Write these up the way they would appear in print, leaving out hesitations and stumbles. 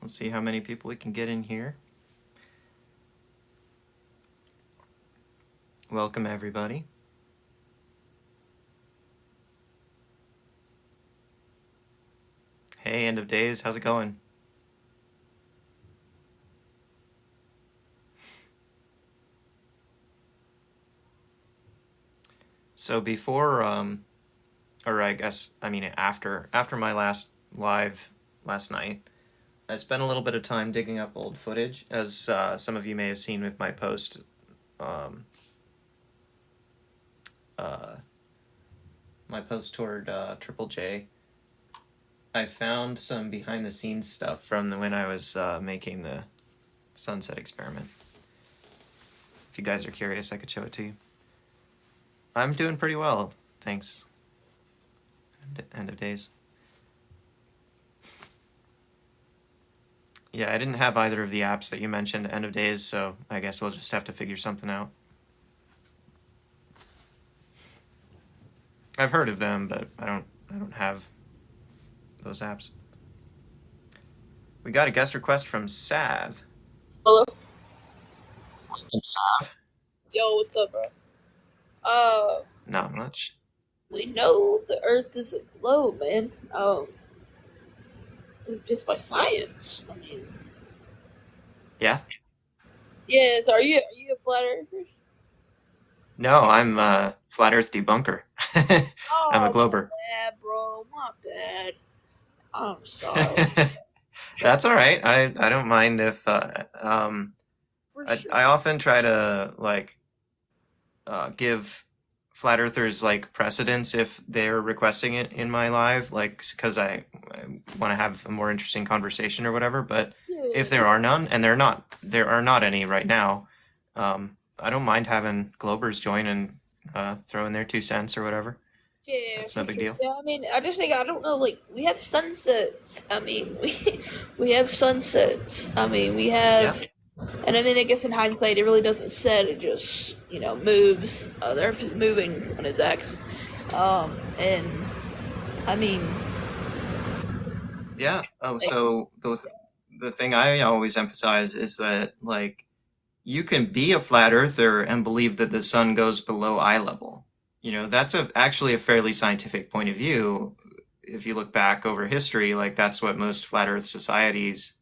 Let's see how many people we can get in here. Welcome, everybody. Hey, end of days, how's it going? So before, or after my last live last night, I spent a little bit of time digging up old footage, as some of you may have seen with my post, um, uh, my post toward Triple J. I found some behind the scenes stuff from when I was making the sunset experiment. If you guys are curious, I could show it to you. I'm doing pretty well, thanks. End of days. Yeah, I didn't have either of the apps that you mentioned, end of days, so I guess we'll just have to figure something out. I've heard of them, but I don't have those apps. We got a guest request from Sav. Hello. Welcome, Sav. Yo, what's up, bro? Uh, Not much. we know the Earth is a globe, man. It's just by science. I mean, Yeah? yes. Are you a flat earther? No, I'm a flat Earth debunker. I'm a Oh, my glober. bad, bro. My bad. I'm sorry. That's all right. I don't mind if For I sure. I often try to give flat earthers like precedence if they're requesting it in my live, like because I want to have a more interesting conversation or whatever. But if Yeah. there are none, and there are not any right now, I don't mind having Globers join and throw in their 2 cents or whatever. Yeah, That's no for big sure. deal. Yeah, I mean, I just think I don't know. Like, we have sunsets. I mean, we have sunsets. I mean, we Yeah. have. And I mean, I guess in hindsight, it really doesn't set. It just, moves. The Earth is moving on its axis. And I mean, Yeah. Oh, like, so the thing I always emphasize is that like you can be a flat earther and believe that the sun goes below eye level. That's actually a fairly scientific point of view. If you look back over history, like that's what most flat earth societies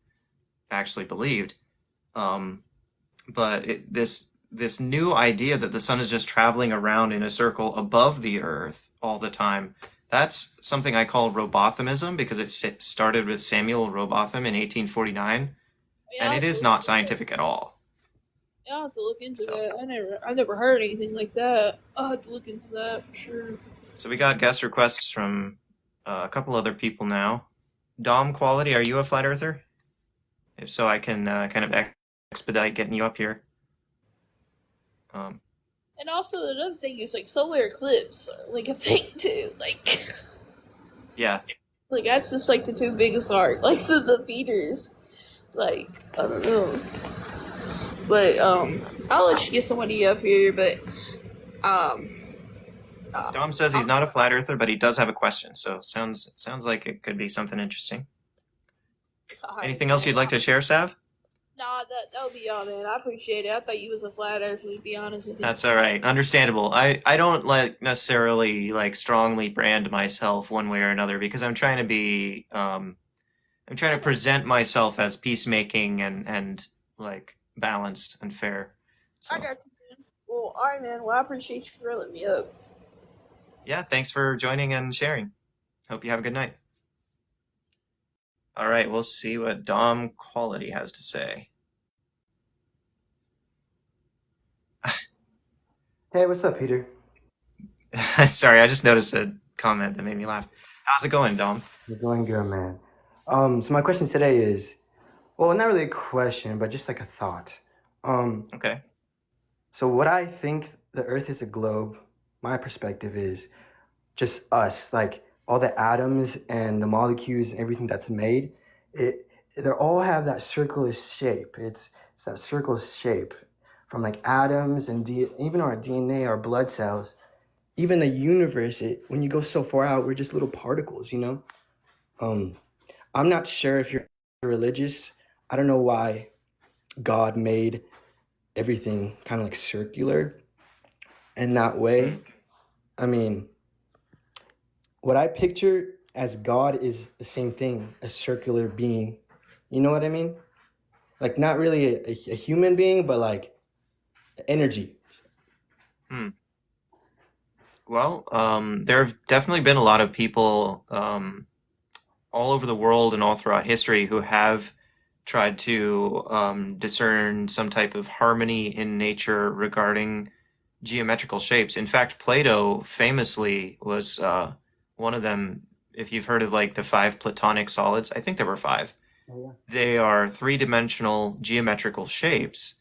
actually believed. Um, but this new idea that the sun is just traveling around in a circle above the earth all the time, that's something I call robothemism because it started with Samuel Robotham in 1849, yeah, and it is not scientific at all. I'll have to look into So, that. I never heard anything like that. I'll have to look into that for sure. so we got guest requests from a couple other people now. Dom Quality, are you a flat earther? If so, I can kind of expedite getting you up here. Um, And also, another thing is like solar eclipse, are, like a thing too. yeah, Like that's just like the two biggest art, like so the feeders. Like I don't know, but I'll let you get somebody up here. But um, Dom says he's I'm not a flat earther, but he does have a question. So sounds like it could be something interesting. alright, Anything else man. you'd like to share, Sav? Nah, that would be all, man. I appreciate it. I thought you was a flat earther, to be honest with you. That's all right. Understandable. I don't like necessarily like strongly brand myself one way or another because I'm trying to present myself as peacemaking and like balanced and fair. I So got you, man. Well, alright, man. Well, I appreciate you for letting me up. yeah, thanks for joining and sharing. Hope you have a good night. All right, we'll see what Dom Quality has to say. Hey, what's up, Peter? Sorry, I just noticed a comment that made me laugh. How's it going, Dom? You're going good, man. So my question today is, well, not really a question, but just like a thought. Okay. So what I think the Earth is a globe, my perspective is just us, like all the atoms and the molecules and everything that's made, they all have that circular shape. It's that circle shape from like atoms and even our DNA, our blood cells, even the universe. When you go so far out, we're just little particles, you know. Um, I'm not sure if you're religious. I don't know why God made everything kind of like circular in that way. Hmm. I mean, what I picture as God is the same thing, a circular being. You know what I mean? Like not really a human being, but like energy. Hmm. Well, there have definitely been a lot of people all over the world and all throughout history who have tried to discern some type of harmony in nature regarding geometrical shapes. In fact, Plato famously was one of them. If you've heard of like the five Platonic solids, I think there were five. Oh yeah. They are three-dimensional geometrical shapes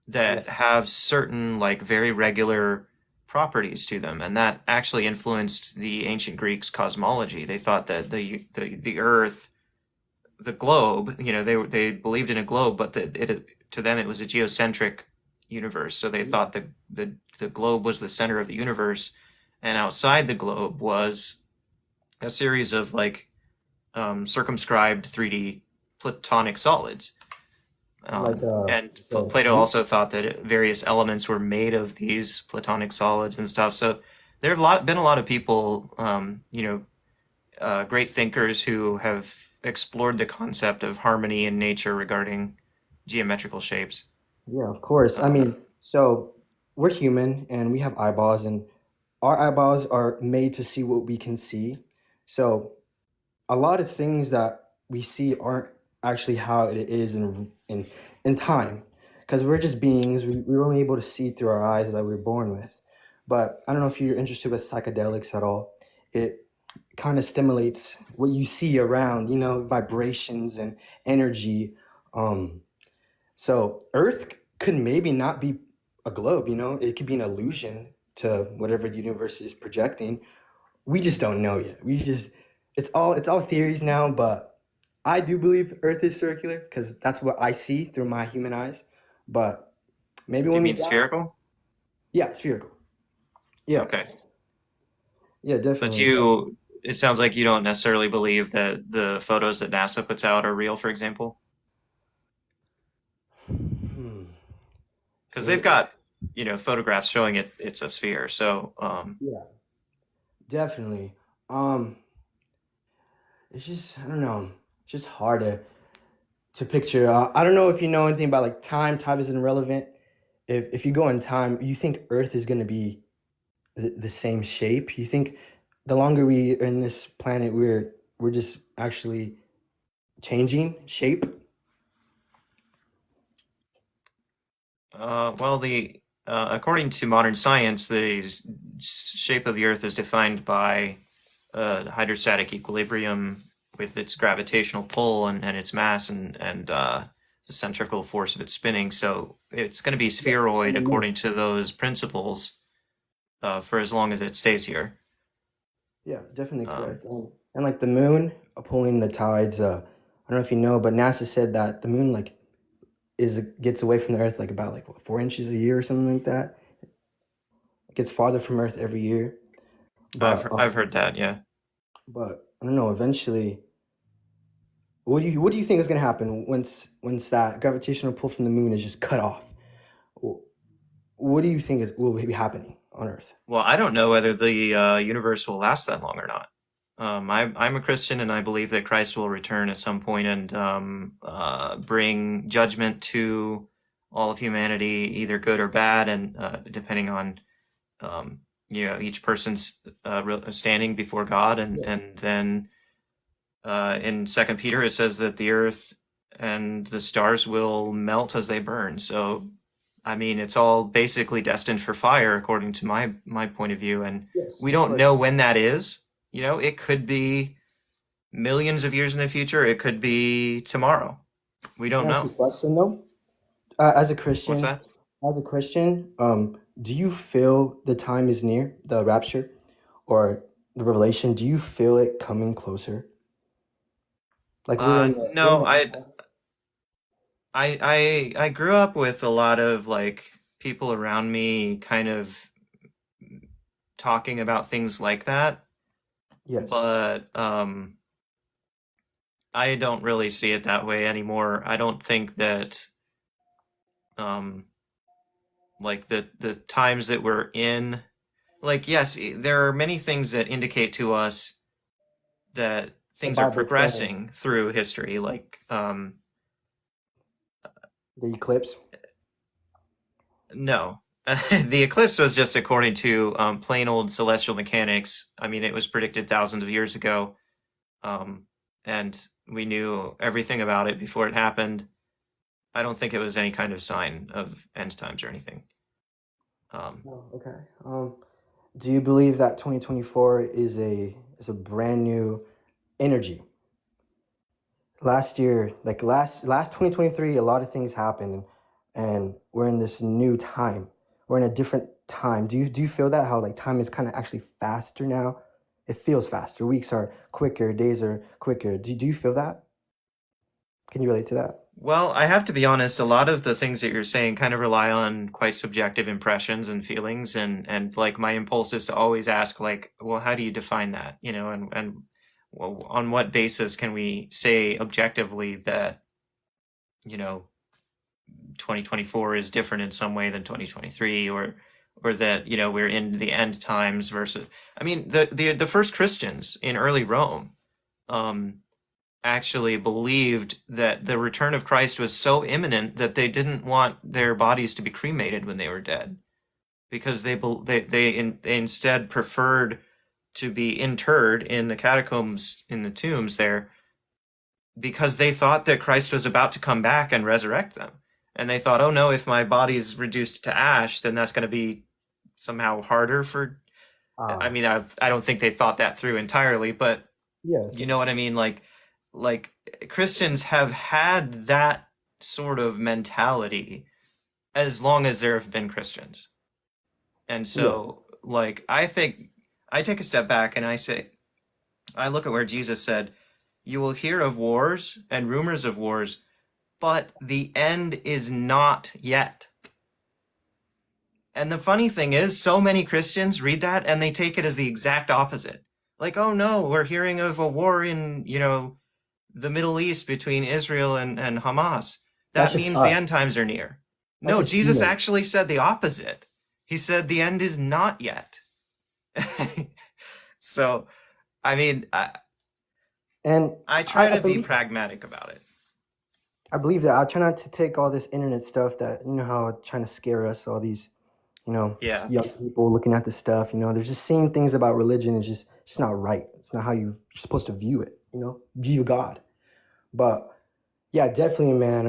that Yes. have certain like very regular properties to them, and that actually influenced the ancient Greeks' cosmology. They thought that the Earth, the globe, they believed in a globe, but to them it was a geocentric universe. So they Yeah. thought the globe was the center of the universe, and outside the globe was a series of like circumscribed 3D platonic solids. Like And the Plato fruit. also thought that various elements were made of these platonic solids and stuff. So there have been a lot of people, great thinkers who have explored the concept of harmony in nature regarding geometrical shapes. Yeah, of course. I Um, mean, so we're human and we have eyeballs, and our eyeballs are made to see what we can see. So a lot of things that we see aren't actually how it is in time, because we're just beings. We're only able to see through our eyes that we're born with. But I don't know if you're interested with psychedelics at all. It kind of stimulates what you see around, vibrations and energy. Um, so Earth could maybe not be a globe, it could be an illusion to whatever the universe is projecting. We just don't know yet. It's all theories now, but I do believe Earth is circular because that's what I see through my human eyes. But maybe do you when we mean die, spherical? yeah, spherical. Yeah, Okay. yeah, But definitely. But it sounds like you don't necessarily believe that the photos that NASA puts out are real, for example, hmm, because they've it, got, photographs showing it's a sphere. So, yeah, definitely. Um, it's just I don't know. It's just hard to picture. I don't know if you know anything about like time. Time isn't relevant. If you go in time, you think Earth is going to be the same shape? You think the longer we are in this planet, we're just actually changing shape? well, the according to modern science, the shape of the Earth is defined by hydrostatic equilibrium with its gravitational pull and its mass and the centrifugal force of its spinning. So it's going to be Yeah, spheroid and the moon. according to those principles for as long as it stays here. Yeah, definitely Um, correct. And like the moon pulling the tides. I don't know if you know, but NASA said that the moon like is gets away from the Earth like about like what, 4 inches a year or something like that. It gets farther from Earth every year. But I've heard that, yeah. I don't know. Eventually, what do you think is gonna happen once that gravitational pull from the moon is just cut off? What do you think will be happening on Earth? Well, I don't know whether the universe will last that long or not. I'm a Christian and I believe that Christ will return at some point and bring judgment to all of humanity, either good or bad, and depending on each person's standing before God, Yeah. and then in Second Peter it says that the earth and the stars will melt as they burn. So I mean, it's all basically destined for fire, according to my point of view, and Yes, we of don't course. know when that is. It could be millions of years in the future. It could be tomorrow. We Can don't I ask you know. a question though? As a What's Christian, that? do you feel the time is near, the rapture or the revelation? Do you feel it coming closer? Like we're in No, the end time? I grew up with a lot of like people around me kind of talking about things like that, Yes. but I don't really see it that way anymore. I don't think that um like the times that we're in, like, yes, there are many things that indicate to us that The things are Bible saying progressing through history, like the eclipse. no. The eclipse was just according to plain old celestial mechanics. I mean, it was predicted thousands of years ago, um, and we knew everything about it before it happened. I don't think it was any kind of sign of end times or anything. Um, Oh, okay. Do you believe that 2024 is a brand new energy? Last year, like last 2023, a lot of things happened, and we're in this new time. We're in a different time. Do you feel that how like time is kind of actually faster now? It feels faster. Weeks are quicker, days are quicker. Do you feel that? Can you relate to that? well, I have to be honest, a lot of the things that you're saying kind of rely on quite subjective impressions and feelings, and like my impulse is to always ask, like, well, how do you define that? And well, on what basis can we say objectively that, you know, 2024 is different in some way than 2023, or that, we're in the end times versus, I mean, the first Christians in early Rome um actually believed that the return of Christ was so imminent that they didn't want their bodies to be cremated when they were dead, because they instead preferred to be interred in the catacombs, in the tombs there, because they thought that Christ was about to come back and resurrect them. And they thought, oh no, if my body's reduced to ash, then that's going to be somehow harder for. I Ah, mean, I don't think they thought that through entirely, but yes, you yes. know what I mean? Like Christians have had that sort of mentality as long as there have been Christians. And Yes. so, like, I think I take a step back and I say, I look at where Jesus said, you will hear of wars and rumors of wars, but the end is not yet. And the funny thing is, so many Christians read that and they take it as the exact opposite. Like, oh no, we're hearing of a war in, the Middle East between Israel and Hamas. That's That just means the us. end times are near. That's No, just Jesus humans. actually said the opposite. He said the end is not yet. So, I mean, And I I, try I to be believe that. pragmatic about it. I believe that. I try not to take all this internet stuff that how it's trying to scare us. All these Yeah. young people looking at this stuff. They're just seeing things about religion. It's just not right. It's not how you're supposed to view it. View God. But yeah, definitely, man.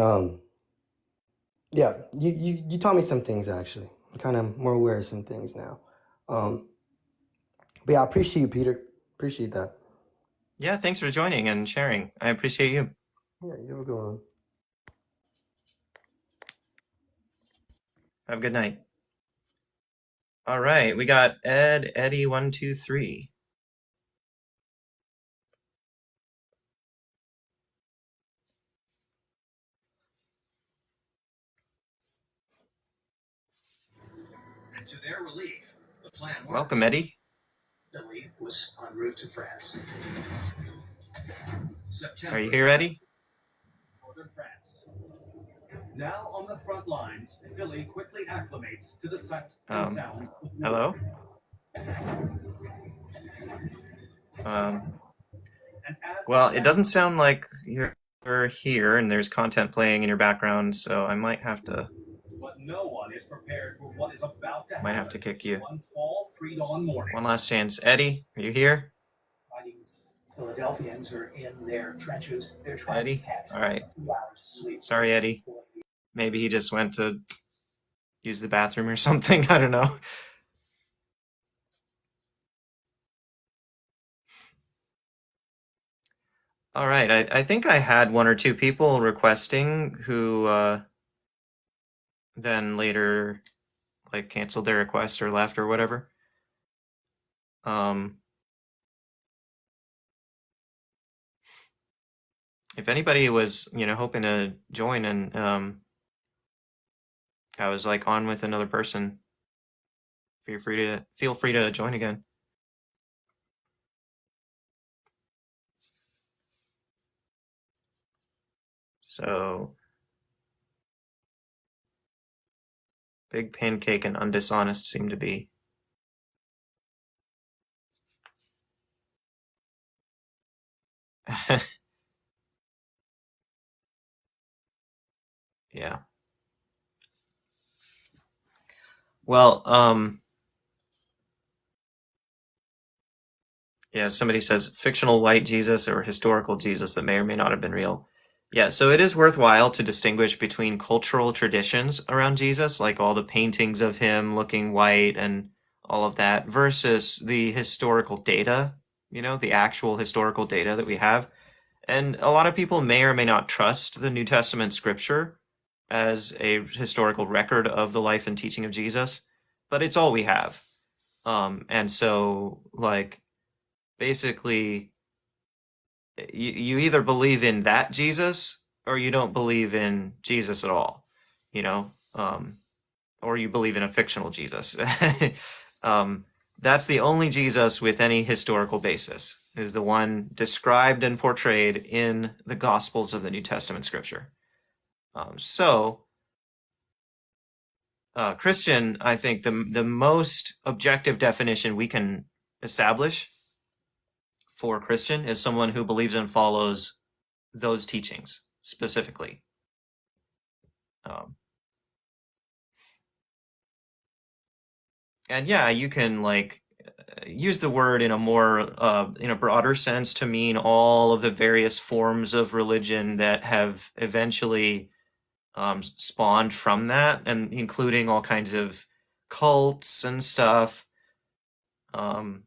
Yeah, you taught me some things actually. I'm kind of more aware of some things now. Um, but yeah, I appreciate you, Peter. Appreciate that. Yeah, thanks for joining and sharing. I appreciate you. Yeah, you have a good one. Have a good night. All right, we got Eddie 123. And to their relief, the plan Welcome, works. Eddie. Italy was en route to France. Are you September here, 11th, Eddie? northern France. Now on the front lines, Philly quickly acclimates to the sights and Um, sounds of war. hello? Um, And as the well, it doesn't backdrop, sound like you're here and there's content playing in your background, so I but no one is prepared for what is about to might have happen. to kick you. One fall pre-dawn morning. One last chance. Eddie, are you here? Fighting Philadelphians are in their trenches. They're trying to Eddie? catch All right. a few hours sleep. Sorry, Eddie. Maybe he just went to use the bathroom or something. I don't know. All right. I think I had one or two people requesting who then later like canceled their request or left or whatever. Um, if anybody was, hoping to join and I was like on with another person, feel free to join again. So, big pancake and undishonest seem to be. Yeah. Well, yeah, somebody says fictional white Jesus or historical Jesus that may or may not have been real. Yeah, so it is worthwhile to distinguish between cultural traditions around Jesus, like all the paintings of him looking white and all of that, versus the historical data, the actual historical data that we have. And a lot of people may or may not trust the New Testament scripture as a historical record of the life and teaching of Jesus, but it's all we have. And so, like, basically, you either believe in that Jesus or you don't believe in Jesus at all, you know, or you believe in a fictional Jesus. um, that's the only Jesus with any historical basis, is the one described and portrayed in the Gospels of the New Testament scripture. So, Christian, I think the most objective definition we can establish for Christian is someone who believes and follows those teachings specifically. Um, and yeah, you can like use the word in a more in a broader sense to mean all of the various forms of religion that have eventually spawned from that, and including all kinds of cults and stuff. Um,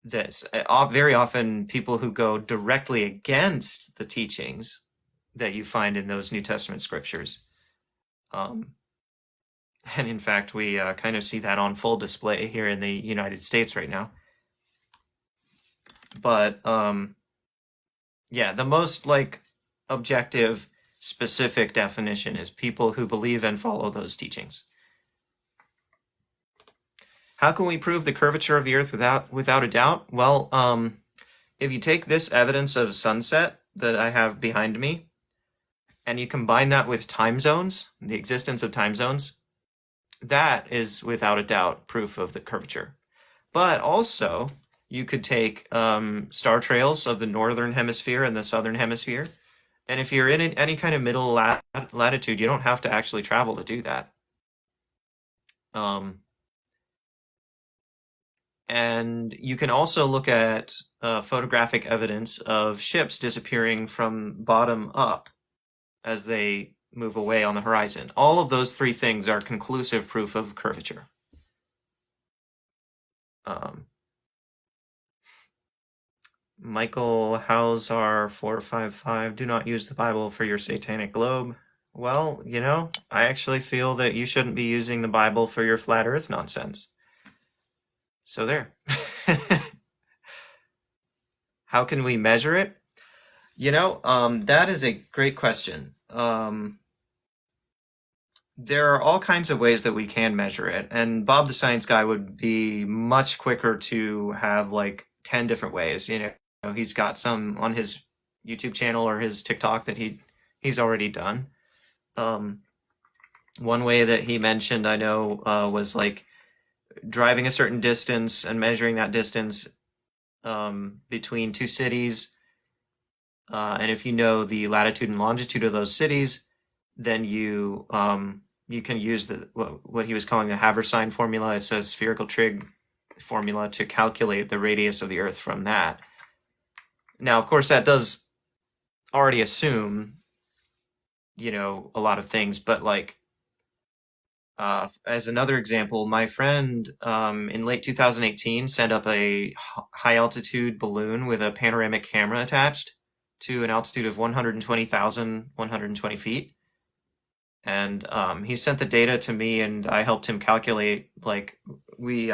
that's very often people who go directly against the teachings that you find in those New Testament scriptures. Um, and in fact, we kind of see that on full display here in the United States right now. But yeah, the most like objective, specific definition is people who believe and follow those teachings. How can we prove the curvature of the Earth without a doubt? Well, if you take this evidence of sunset that I have behind me, and you combine that with time zones, the existence of time zones, that is without a doubt proof of the curvature. But also, you could take star trails of the northern hemisphere and the southern hemisphere. And if you're in any kind of middle latitude, you don't have to actually travel to do that. And you can also look at photographic evidence of ships disappearing from bottom up as they move away on the horizon. All of those three things are conclusive proof of curvature. Um, Michael Hausar 455, do not use the Bible for your satanic globe. Well, I actually feel that you shouldn't be using the Bible for your flat earth nonsense. So there. How can we measure it? That is a great question. There are all kinds of ways that we can measure it, and Bob the Science Guy would be much quicker to have like 10 different ways. He's got some on his YouTube channel or his TikTok that he's already done. One way that he mentioned, I know, was like driving a certain distance and measuring that distance between two cities. And if you know the latitude and longitude of those cities, then you can use what he was calling the Haversine formula. It's a spherical trig formula to calculate the radius of the Earth from that. Now, of course, that does already assume, a lot of things, but like, as another example, my friend in late 2018 sent up a high altitude balloon with a panoramic camera attached to an altitude of 120,120 feet. And he sent the data to me, and I helped him calculate, like, we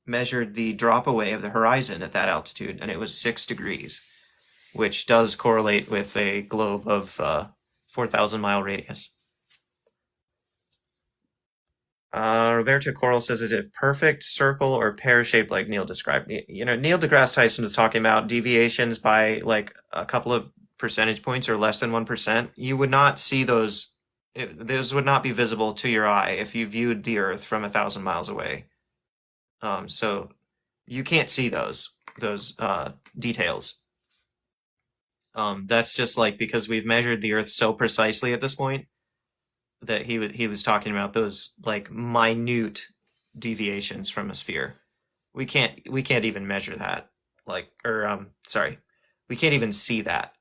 measured the drop away of the horizon at that altitude, and it was 6 degrees, which does correlate with a globe of 4,000 mile radius. Roberto Coral says, is it perfect circle or pear-shaped like Neil described? Neil deGrasse Tyson was talking about deviations by like a couple of percentage points or less than 1%, you would not see those. Those would not be visible to your eye if you viewed the Earth from 1,000 miles away. So you can't see those details. That's just like because we've measured the Earth so precisely at this point that he was talking about those like minute deviations from a sphere. We can't even measure that. Like or sorry, we can't even see that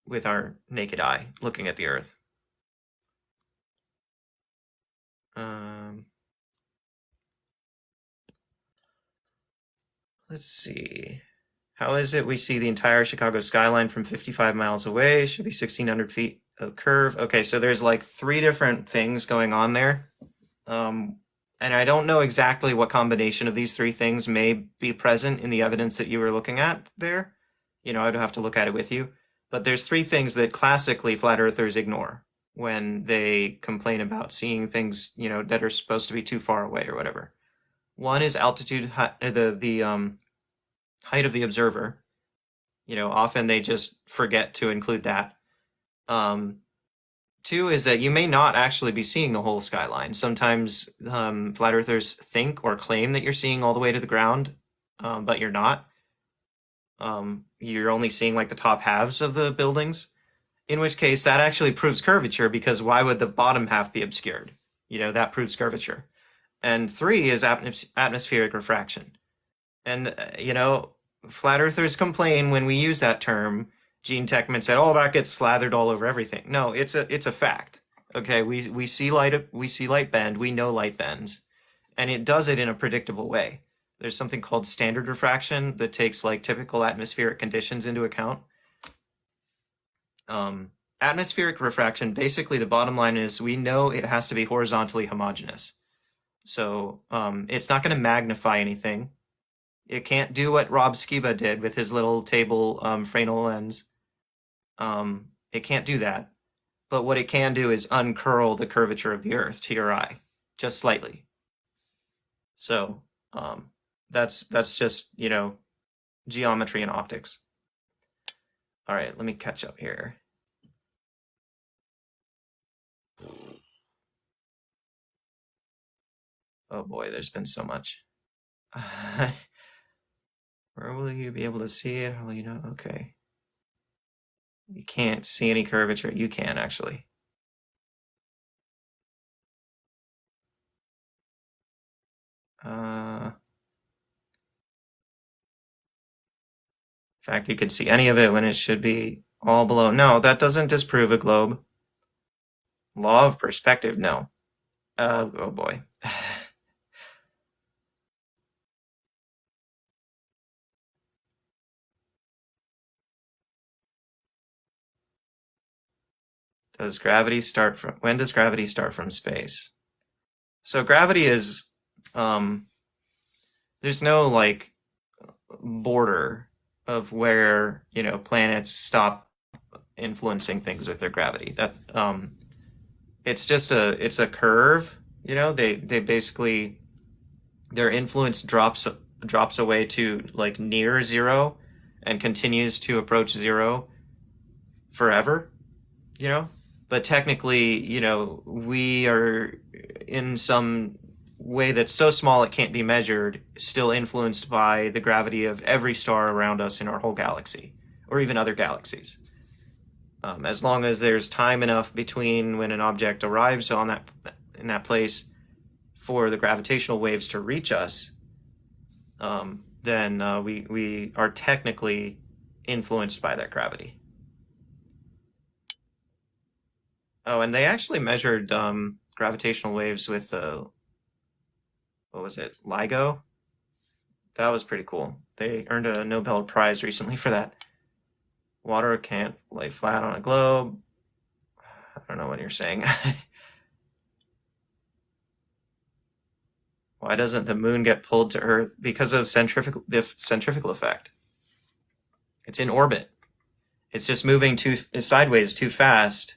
with our naked eye looking at the Earth. Um, let's see. How is it we see the entire Chicago skyline from 55 miles away? Should be 1,600 feet of curve. Okay, so there's like 3 different things going on there. And I don't know exactly what combination of these 3 things may be present in the evidence that you were looking at there. You know, I'd have to look at it with you. But there's 3 things that classically flat earthers ignore when they complain about seeing things, you know, that are supposed to be too far away or whatever. One is altitude, the height of the observer. You know, often they just forget to include that. 2 is that you may not actually be seeing the whole skyline. Sometimes flat earthers think or claim that you're seeing all the way to the ground, but you're not. You're only seeing like the top halves of the buildings, in which case that actually proves curvature because why would the bottom half be obscured? You know, that proves curvature. And 3 is atmospheric refraction. And, you know, flat earthers complain when we use that term. Gene Techman said, "Oh, that gets slathered all over everything." No, it's a fact. Okay, we see light bend. We know light bends, and it does it in a predictable way. There's something called standard refraction that takes like typical atmospheric conditions into account. Atmospheric refraction, basically, the bottom line is we know it has to be horizontally homogeneous. So it's not going to magnify anything. It can't do what Rob Skiba did with his little table Fresnel lens. It can't do that. But what it can do is uncurl the curvature of the Earth to your eye, just slightly. So that's just, you know, geometry and optics. All right, let me catch up here. Oh boy, there's been so much. Where will you be able to see it? How will you know? Okay. You can't see any curvature. You can, actually. In fact, you could see any of it when it should be all below. No, that doesn't disprove a globe. Law of perspective, no. Oh boy. Does gravity start from, when does gravity start from space? So gravity is, there's no like border of where, you know, planets stop influencing things with their gravity. That it's just it's a curve, you know, they basically their influence drops away to like near 0 and continues to approach 0 forever, you know? But technically, you know, we are in some way that's so small it can't be measured, still influenced by the gravity of every star around us in our whole galaxy, or even other galaxies. As long as there's time enough between when an object arrives on in that place for the gravitational waves to reach us, then we are technically influenced by that gravity. Oh, and they actually measured gravitational waves with what was it, LIGO? That was pretty cool. They earned a Nobel Prize recently for that. Water can't lay flat on a globe. I don't know what you're saying. Why doesn't the moon get pulled to Earth? Because of the centrifugal effect. It's in orbit. It's just moving sideways too fast.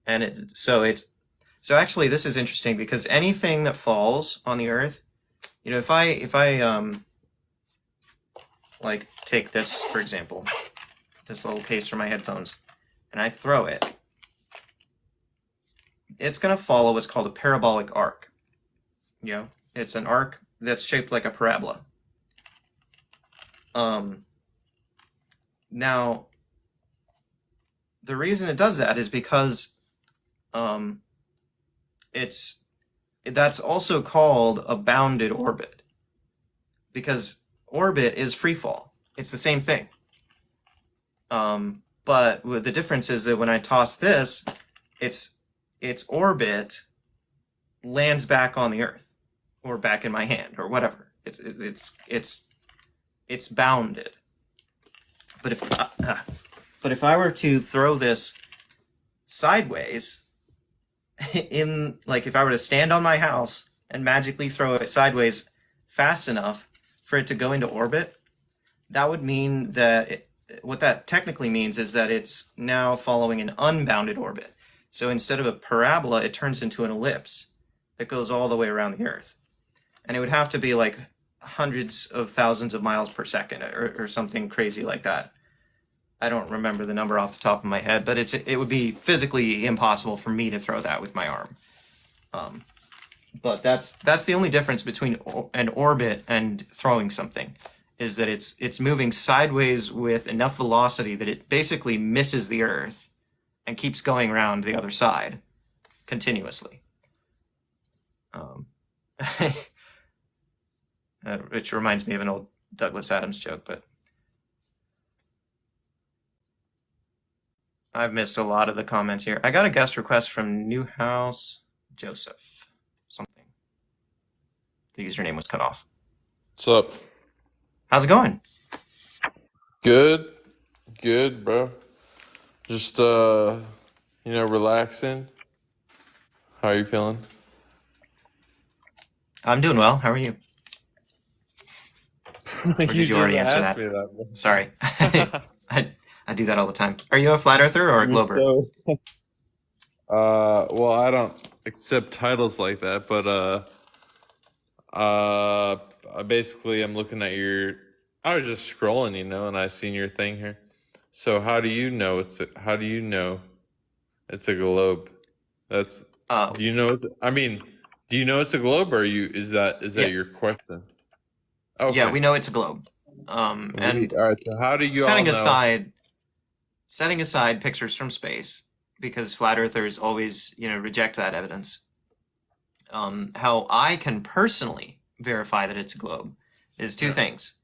And so actually this is interesting because anything that falls on the Earth, you know, if I like take this for example, this little case for my headphones, and I throw it, it's going to follow what's called a parabolic arc. It's an arc that's shaped like a parabola. Now, the reason it does that is because that's also called a bounded orbit, because orbit is free fall. It's the same thing. But the difference is that when I toss this, its orbit lands back on the Earth, or back in my hand, or whatever. It's bounded. But if I were to throw this sideways, if I were to stand on my house and magically throw it sideways fast enough for it to go into orbit, that would mean that what that technically means is that it's now following an unbounded orbit. So instead of a parabola, it turns into an ellipse that goes all the way around the Earth. And it would have to be like hundreds of thousands of miles per second, or something crazy like that. I don't remember the number off the top of my head, but it would be physically impossible for me to throw that with my arm. But that's the only difference between an orbit and throwing something, is that it's moving sideways with enough velocity that it basically misses the Earth and keeps going around the other side continuously. Which reminds me of an old Douglas Adams joke, but I've missed a lot of the comments here. I got a guest request from Newhouse Joseph something. The username was cut off. What's up? How's it going? Good, bro. Just relaxing. How are you feeling? I'm doing well. How are you? Or did you already answer asked that? me that, bro. Sorry. I do that all the time. Are you a flat earther or a glober? Well, I don't accept titles like that, but basically, I'm looking at your. I was just scrolling, and I seen your thing here. So how do you know it's a globe? That's. Do you know? Do you know it's a globe, or is that Yeah. your question? Okay. Yeah, we know it's a globe. And all right. So how do you setting all know? setting aside pictures from space, because flat earthers always, reject that evidence. How I can personally verify that it's a globe is two things.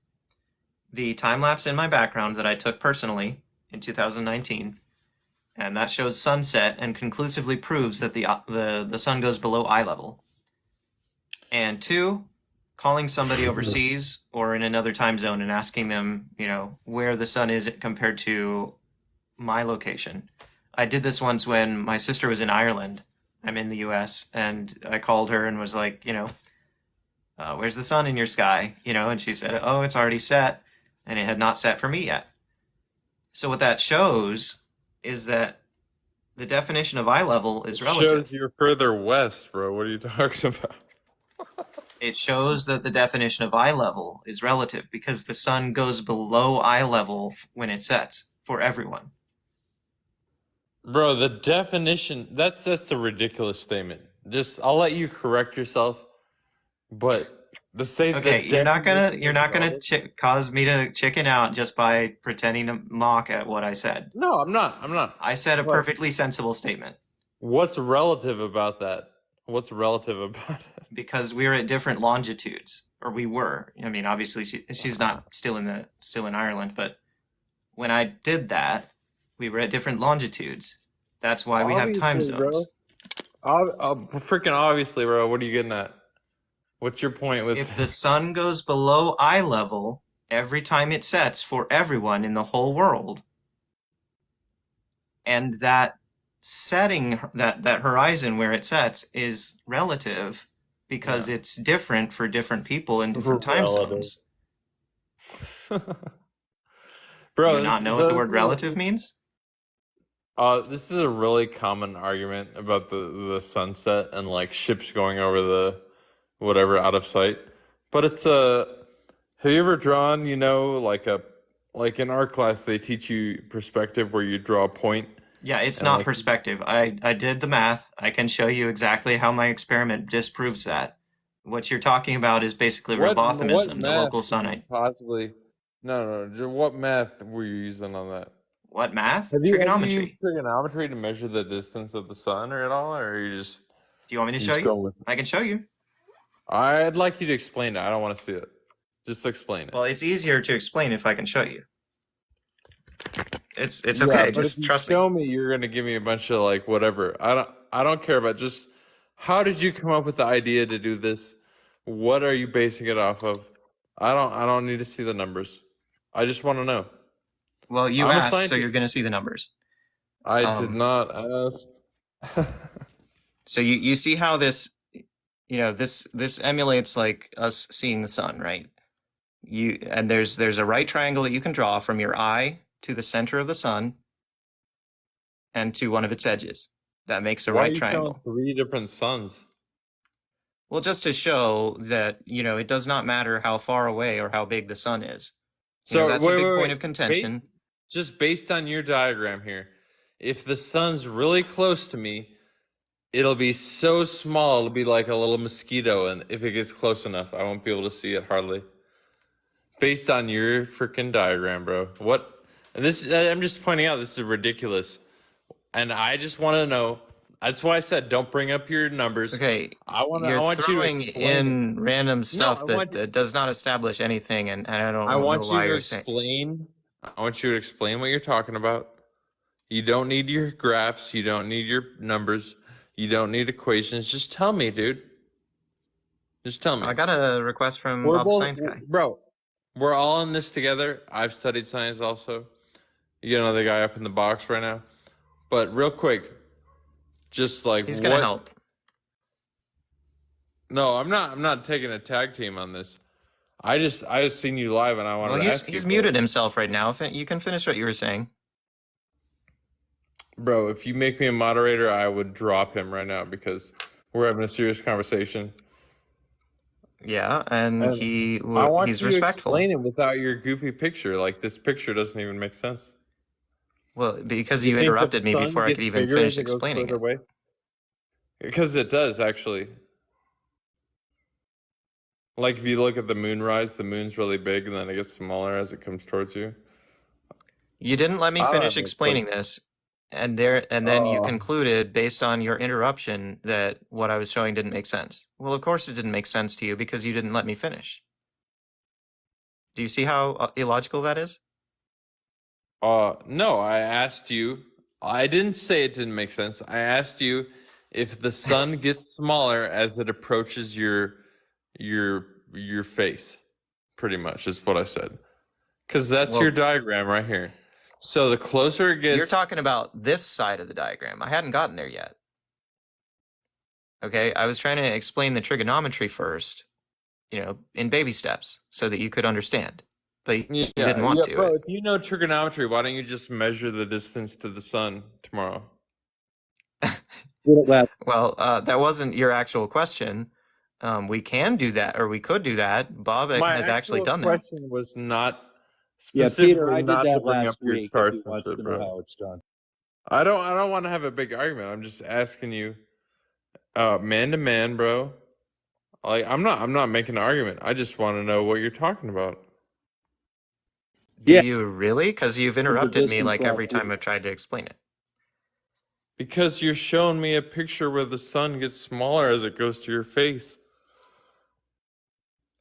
The time lapse in my background that I took personally in 2019, and that shows sunset and conclusively proves that the sun goes below eye level. And two, calling somebody overseas or in another time zone and asking them, where the sun is compared to my location. I did this once when my sister was in Ireland. I'm in the US, and I called her and was like, where's the sun in your sky? And she said, oh, it's already set, and it had not set for me yet. So what that shows is that the definition of eye level is relative. Shows you're further west, bro. What are you talking about? It shows that the definition of eye level is relative because the sun goes below eye level when it sets for everyone. Bro, the definition, that's a ridiculous statement. I'll let you correct yourself, but to say Okay, you're not gonna cause me to chicken out just by pretending to mock at what I said. No, I'm not. I said a perfectly sensible statement. What's relative about that? What's relative about it? Because we're at different longitudes, or we were. I mean, obviously she's not still in Ireland, but when I did that, we were at different longitudes. That's why we have time zones. Freaking obviously, bro. What are you getting at? What's your point with? If the sun goes below eye level every time it sets for everyone in the whole world, and that setting, that horizon where it sets is relative because it's different for different people in different time zones. Bro, do you not know what the word relative means? This is a really common argument about the sunset and like ships going over the whatever out of sight. But it's have you ever drawn, like a like in our class, they teach you perspective where you draw a point Yeah, it's and not like perspective. I did the math. I can show you exactly how my experiment disproves that. What you're talking about is basically what Robothemism, the math local could you sunite. possibly? No, what math were you using on that? What math? Have you used Trigonometry. trigonometry to measure the distance of the sun or at all, or are Do you want me to you show just you? going with? I can show you. I'd like you to explain it. I don't want to see it. Just explain it. Well, it's easier to explain if I can show you. It's Yeah, okay. but if Just you trust me. show me, you're gonna give me a bunch of like whatever. I don't care about just how did you come up with the idea to do this? What are you basing it off of? I don't need to see the numbers. I just want to know. Well, you I'm a asked, so you're scientist. going to see the numbers. I did Um, not ask. so you see how this, this emulates like us seeing the sun, right? And there's a right triangle that you can draw from your eye to the center of the sun and to one of its edges. That makes a Why are right you showing triangle. 3 different suns? Well, just to show that, it does not matter how far away or how big the sun is. So That's a wait, big wait, point wait. of contention. Based on your diagram here, if the sun's really close to me, it'll be so small, it'll be like a little mosquito, and if it gets close enough, I won't be able to see it hardly. Based on your freaking diagram, bro. What? And this, I'm just pointing out, this is ridiculous. And I just want to know. That's why I said don't bring up your numbers. Okay, I you're want you to throwing explain it. in random No, stuff that does not establish anything, and I I don't know want you why to you're saying. explain. I want you to explain what you're talking about. You don't need your graphs. You don't need your numbers. You don't need equations. Just tell me, dude. Just tell me. I got a request from We're Bob the both, Science Guy. bro. We're all in this together. I've studied science also. You got another guy up in the box right now. But real quick, just like He's gonna help. No, I'm not. I'm not taking a tag team on this. I just seen you live and I wanted Well, to he's ask you. he's muted himself right now. You can finish what you were saying. Bro, if you make me a moderator, I would drop him right now because we're having a serious conversation. Yeah, and And I want he's you to respectful. explain it without your goofy picture. Like this picture doesn't even make sense. Well, because You you think the interrupted me sun before I gets could even bigger finish as it goes explaining further it. away? Because it does actually. Like if you look at the moonrise, the moon's really big and then it gets smaller as it comes towards you. You didn't let me I don't finish know, explaining this, and then you Oh, concluded based on your interruption that what I was showing didn't make sense. Well, of course it didn't make sense to you because you didn't let me finish. Do you see how illogical that is? no, I asked you. I didn't say it didn't make sense. I asked you if the sun gets smaller as it approaches your face. Pretty much is what I said. Because that's Well, your diagram right here. So the closer it you're gets, talking about this side of the diagram. I hadn't gotten there yet. Okay, I was trying to explain the trigonometry first, in baby steps so that you could understand. But you didn't want to. bro. If you know trigonometry, why don't you just measure the distance to the sun tomorrow? Well, that wasn't your actual question. We can do that, or we could do that. Bob My has actually actual done that. question was not Yeah, Peter, specifically I did not to that bring up last your week if he charts and wants shit, to know bro. how it's done. I don't want to have a big argument. I'm just asking you, man to man, bro. Like I'm not making an argument. I just want to know what you're talking about. Do Yeah. you really? Because you've interrupted me resistance like every last time week. I've tried to explain it. Because you're showing me a picture where the sun gets smaller as it goes to your face.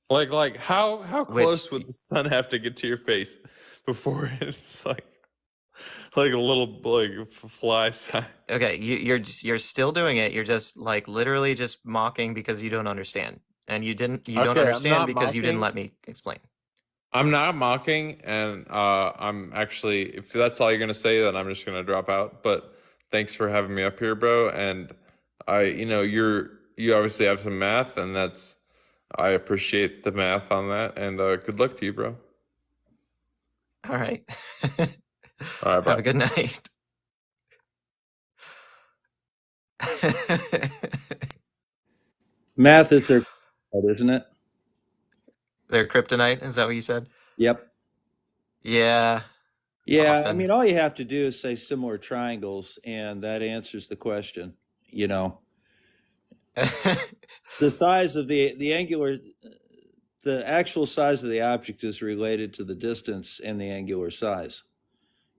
Like how close would the sun have to get to your face before it's like a little fly size? Okay, you're still doing it. You're just like literally just mocking because you don't understand, and you don't Okay, I'm understand not because you didn't mocking. let me explain. I'm not mocking, and I'm actually, if that's all you're gonna say, then I'm just gonna drop out. But thanks for having me up here, bro. And you obviously have some math, and I appreciate the math on that. And good luck to you, bro. All right. All right, bye. Have a good night. Math is their, isn't it? Their kryptonite, is that what you said? Yep. Yeah, Yeah, I often. mean, all you have to do is say similar triangles, and that answers the question. You know, the size of the angular, the actual size of the object is related to the distance and the angular size.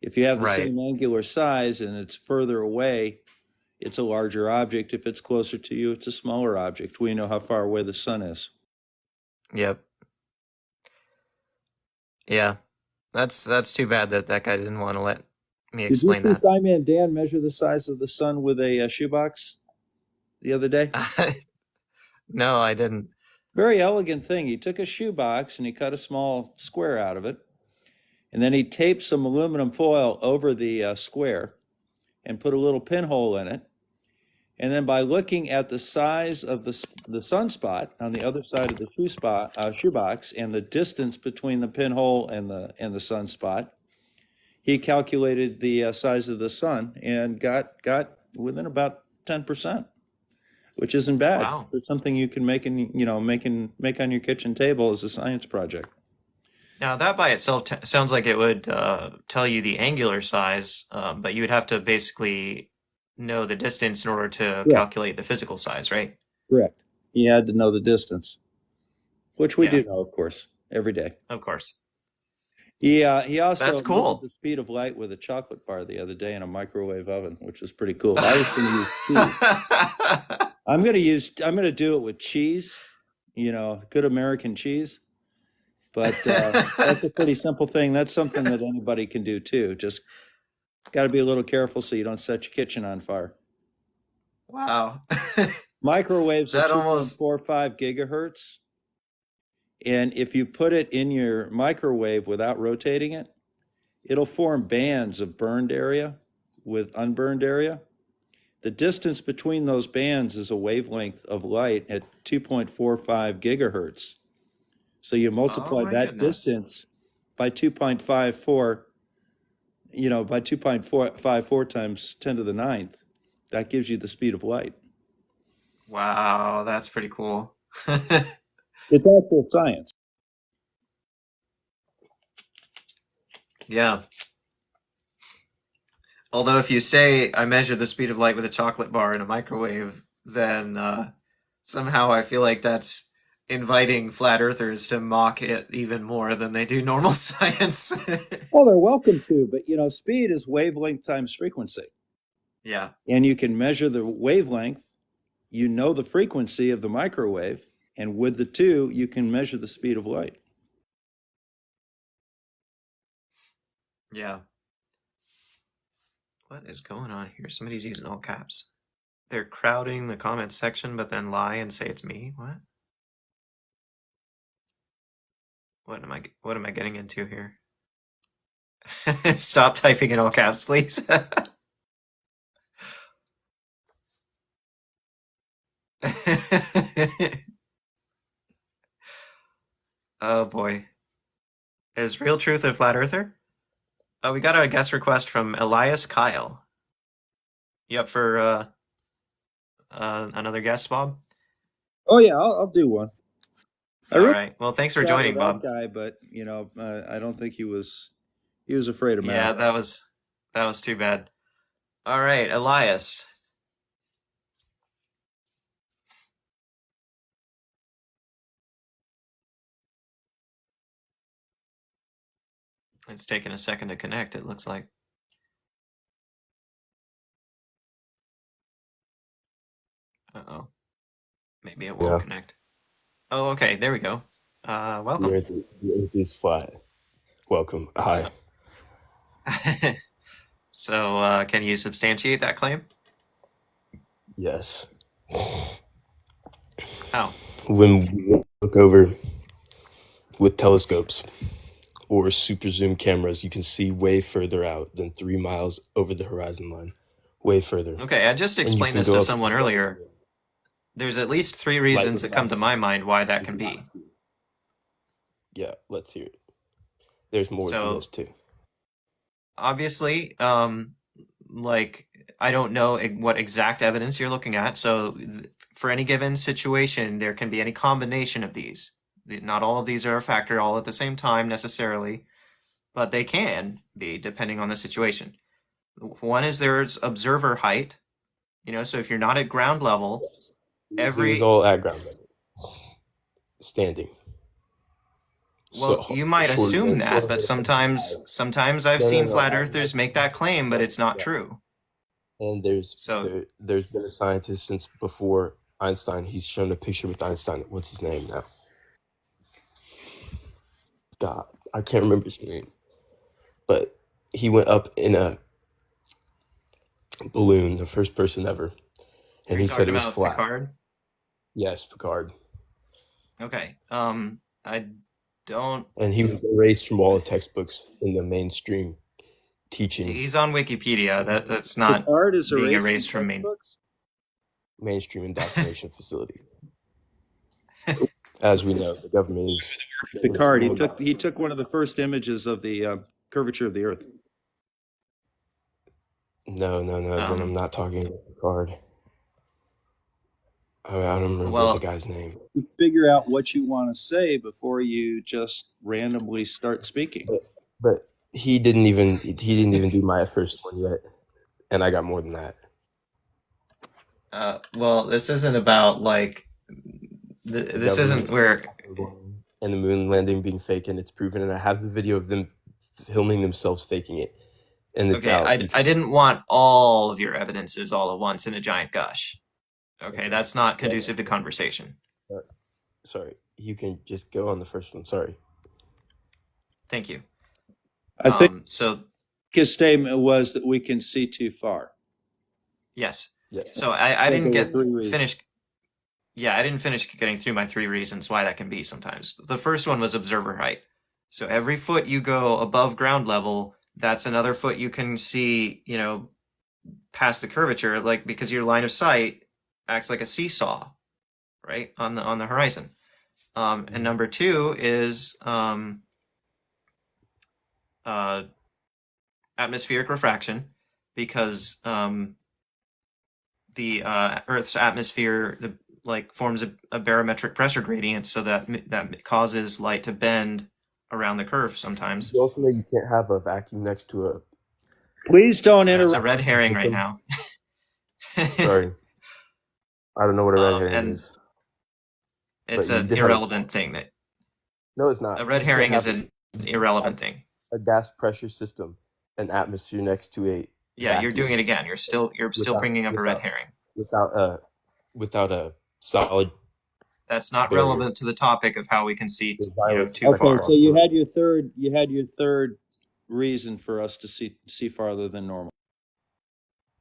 If you have the Right. same angular size and it's further away, it's a larger object. If it's closer to you, it's a smaller object. We know how far away the sun is. Yep. Yeah. That's too bad that that guy didn't want to let me Did you explain see that. Simon and Dan measure the size of the sun with a shoebox the other day? No, I didn't. Very elegant thing. He took a shoebox and he cut a small square out of it, and then he taped some aluminum foil over the square and put a little pinhole in it. And then by looking at the size of the sunspot on the other side of the shoebox and the distance between the pinhole and the sunspot, he calculated the size of the sun and got within about 10%, which isn't bad. Wow. It's something you can make make on your kitchen table as a science project. Now that by itself sounds like it would tell you the angular size, but you would have to basically know the distance in order to Correct. calculate the physical size, right? Correct. He had to know the distance, which we Yeah, do know, of course, every day. of course. He That's also measured cool. the speed of light with a chocolate bar the other day in a microwave oven, which was pretty cool. I was going to use cheese. I'm going to do it with cheese, good American cheese. But that's a pretty simple thing. That's something that anybody can do too. Just got to be a little careful so you don't set your kitchen on fire. Wow. Microwaves are That almost 2.45 gigahertz. And if you put it in your microwave without rotating it, it'll form bands of burned area with unburned area. The distance between those bands is a wavelength of light at 2.45 gigahertz. So you Oh multiply my that goodness. distance by 2.54, by 2.54 times 10 to the ninth. That gives you the speed of light. Wow, that's pretty cool. It's actual science. Yeah. Although if you say I measure the speed of light with a chocolate bar in a microwave, then somehow I feel like that's inviting flat earthers to mock it even more than they do normal science. Well, they're welcome to, but speed is wavelength times frequency. Yeah. And you can measure the wavelength, the frequency of the microwave, and with the two, you can measure the speed of light. Yeah. What is going on here? Somebody's using all caps. They're crowding the comments section, but then lie and say it's me. What? What am I getting into here? Stop typing in all caps, please. Oh boy. Is Real Truth a flat earther? Oh, we got a guest request from Elias Kyle. You up for another guest, Bob? Oh yeah, I'll do one. I All really right. Well, thanks for chat with joining, that Bob. guy, but I don't think he was afraid of Yeah, math. that was too bad. All right, Elias. It's taking a second to connect, it looks like. Uh-oh. Maybe it won't Yeah, connect. Oh, okay, there we go. the Welcome. earth is flat. Welcome. Hi. So, can you substantiate that claim? Yes. How? When we look over with telescopes or super zoom cameras, you can see way further out than 3 miles over the horizon line. Way further. Okay, I just And you explained can this to go up someone earlier. There's at least three light reasons with that come to my mind why that can be. Yeah, let's hear it. There's more than So, this too. obviously, like, I don't know what exact evidence you're looking at. So, for any given situation, there can be any combination of these. Not all of these are a factor all at the same time necessarily. but they can be depending on the situation. One is there's observer height, so if you're not at ground level, Yes. It was every all at ground level, standing. well, So you might short of assume the that, sort of but the sometimes I've no, no, seen no. flat earthers make that claim, but it's not Yeah. true. And So, there's been a scientist since before Einstein. He's shown a picture with Einstein. What's his name now? God, I can't remember his name. But he went up in a balloon, the first person ever, are and you he said talking it was about flat. Picard? Yes, Picard. Okay. I don't. And he was erased from all the textbooks in the mainstream teaching, He's on Wikipedia. That's not Picard is being erased from erased from main. textbooks. mainstream indoctrination facility. As we know, the government is Picard. He took one of the first images of the curvature of the Earth. no. Then I'm not talking about Picard. I mean, I don't remember the Well, guy's name. You figure out what you want to say before you just randomly start speaking. But he didn't even do my first one yet, and I got more than that. well, this isn't about like this isn't Government where. and the moon landing being fake, and it's proven. And I have the video of them filming themselves faking it, and it's Okay, out. I didn't want all of your evidences all at once in a giant gush. Okay, that's not conducive to conversation. Sorry, you can just go on the first one. Sorry. Thank you. I think So his statement was that we can see too far. yes. Yes. So I didn't there get were three reasons. finished. Yeah, I didn't finish getting through my 3 reasons why that can be sometimes. The first one was observer height. So every foot you go above ground level, that's another foot you can see, past the curvature, like because your line of sight acts like a seesaw, right, on the horizon. And number 2 is atmospheric refraction, because the Earth's atmosphere forms a barometric pressure gradient, so that causes light to bend around the curve sometimes. You also know you can't have a vacuum next to a. Please don't It's a interrupt. red herring right now. Sorry, I don't know what a red herring And is. it's But you an did have irrelevant thing. That No, it's not. a red You can't herring is have an irrelevant thing. a gas pressure system, an atmosphere next to a Yeah, you're vacuum doing it again. You're still bringing up a red herring. without a solid. That's not barrier. relevant to the topic of how we can see, violence- too far. Okay, so you had your third reason for us to see farther than normal.